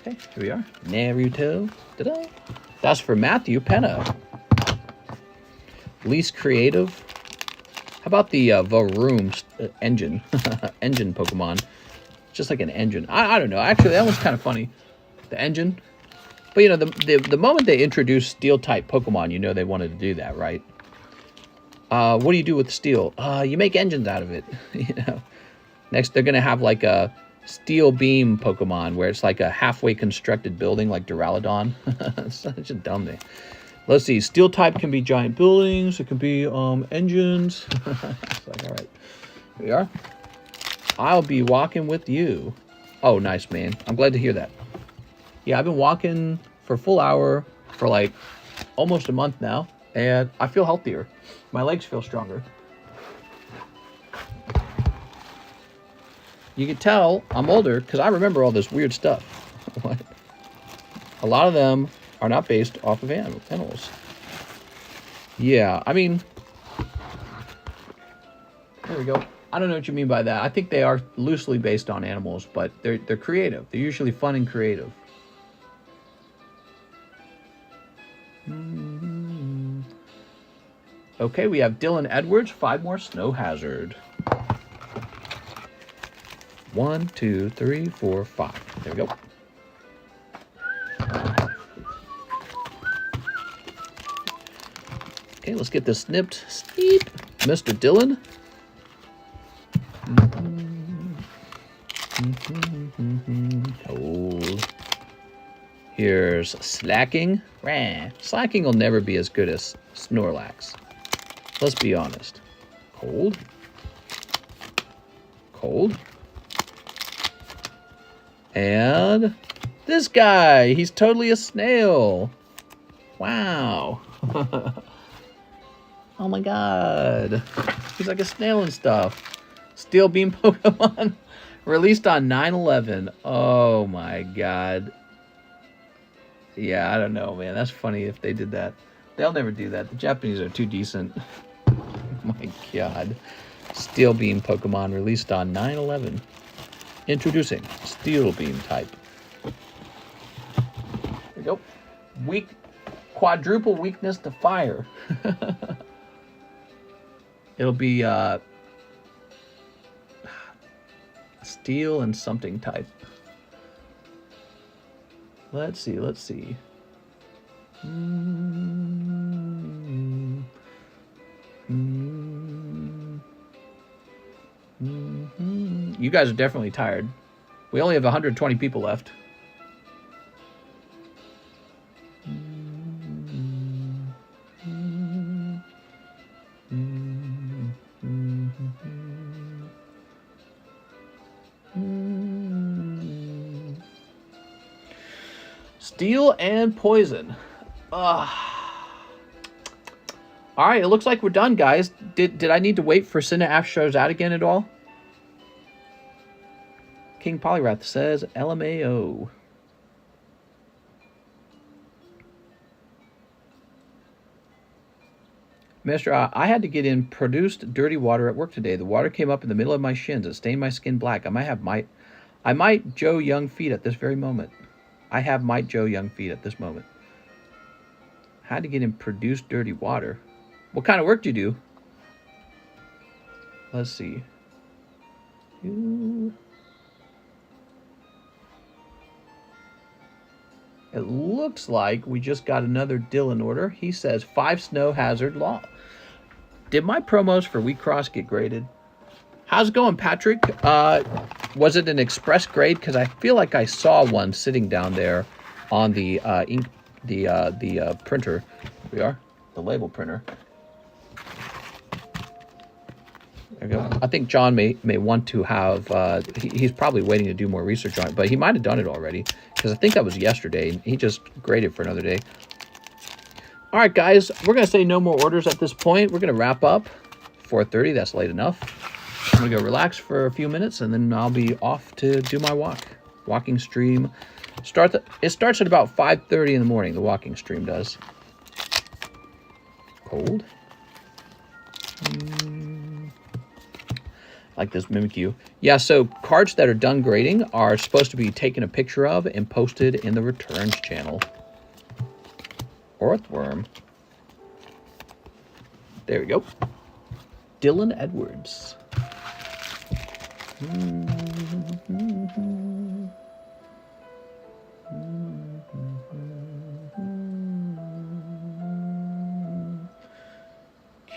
A: Okay, here we are. Naruto. Ta-da. That's for Matthew Penna. Least creative. How about the Varoom engine? Engine Pokemon. Just like an engine. I don't know. Actually, that one's kind of funny. The engine. But, you know, the moment they introduced Steel-type Pokemon, you know they wanted to do that, right? What do you do with Steel? You make engines out of it. You know. Next, they're going to have like a Steel Beam Pokemon where it's like a halfway constructed building like Duraludon. It's such a dumb thing. Let's see. Steel type can be giant buildings. It can be engines. It's like, all right. Here we are. I'll be walking with you. Oh, nice, man. I'm glad to hear that. Yeah, I've been walking for a full hour for like almost a month now. And I feel healthier. My legs feel stronger. You can tell I'm older because I remember all this weird stuff. What? A lot of them are not based off of animals. Yeah, I mean, there we go. I don't know what you mean by that. I think they are loosely based on animals, but they're creative. They're usually fun and creative. Okay, we have Dylan Edwards. 5 more Snow Hazard. 1, 2, 3, 4, 5. There we go. Okay, let's get this snipped. Sneep. Mr. Dylan. Oh. Here's Slacking. Slacking will never be as good as Snorlax. Let's be honest. Cold. Cold. And this guy. He's totally a snail. Wow. Oh my god. He's like a snail and stuff. Steel Beam Pokemon. Released on 9/11. Oh my god. Yeah, I don't know, man. That's funny if they did that. They'll never do that. The Japanese are too decent. Oh my god. Steel Beam Pokemon released on 9/11. Introducing Steel Beam type. There we go. Quadruple weakness to fire. It'll be steel and something type. Let's see. You guys are definitely tired. We only have 120 people left. Steel and poison. All right, it looks like we're done, guys. Did I need to wait for Cinna Afshars out again at all? King Polyrath says LMAO. Master, I had to get in produced dirty water at work today. The water came up in the middle of my shins. It stained my skin black. I might Joe Young feet at this very moment. I have Might Joe Young feet at this moment. Had to get in produced dirty water. What kind of work do you do? Let's see. It looks like we just got another Dylan order. He says 5 snow hazard law. Did my promos for Wheat Cross get graded? How's it going, Patrick? Was it an express grade? Because I feel like I saw one sitting down there on the printer. Here we are, the label printer. There we go. I think John may want to have. He's probably waiting to do more research on it, but he might have done it already because I think that was yesterday. He just graded for another day. All right, guys, we're gonna say no more orders at this point. We're gonna wrap up. 4:30. That's late enough. I'm gonna go relax for a few minutes, and then I'll be off to do my walking stream. It starts at about 5:30 in the morning. The walking stream does. Cold. Like this Mimikyu. Yeah, so cards that are done grading are supposed to be taken a picture of and posted in the returns channel. Earthworm. There we go. Dylan Edwards.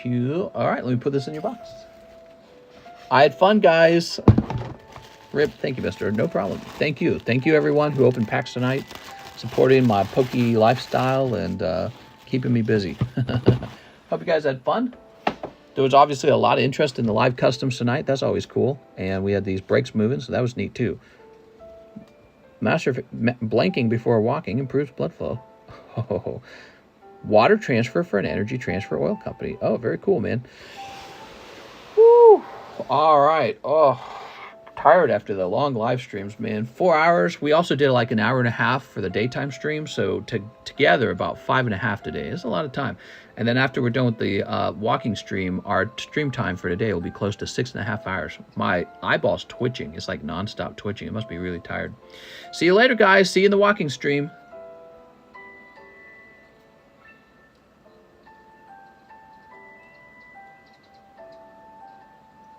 A: Cute. All right, let me put this in your box. I had fun, guys. Rip, thank you, mister. No problem. Thank you. Thank you, everyone who opened packs tonight, supporting my Poke lifestyle and keeping me busy. Hope you guys had fun. There was obviously a lot of interest in the live customs tonight. That's always cool. And we had these breaks moving, so that was neat, too. Blanking before walking improves blood flow. Oh. Water transfer for an energy transfer oil company. Oh, very cool, man. Woo. All right. Oh, tired after the long live streams, man. 4 hours. We also did like an hour and a half for the daytime stream. So together about 5.5 today. It's a lot of time. And then after we're done with the walking stream, our stream time for today will be close to 6.5 hours. My eyeball's twitching. It's like nonstop twitching. It must be really tired. See you later, guys. See you in the walking stream.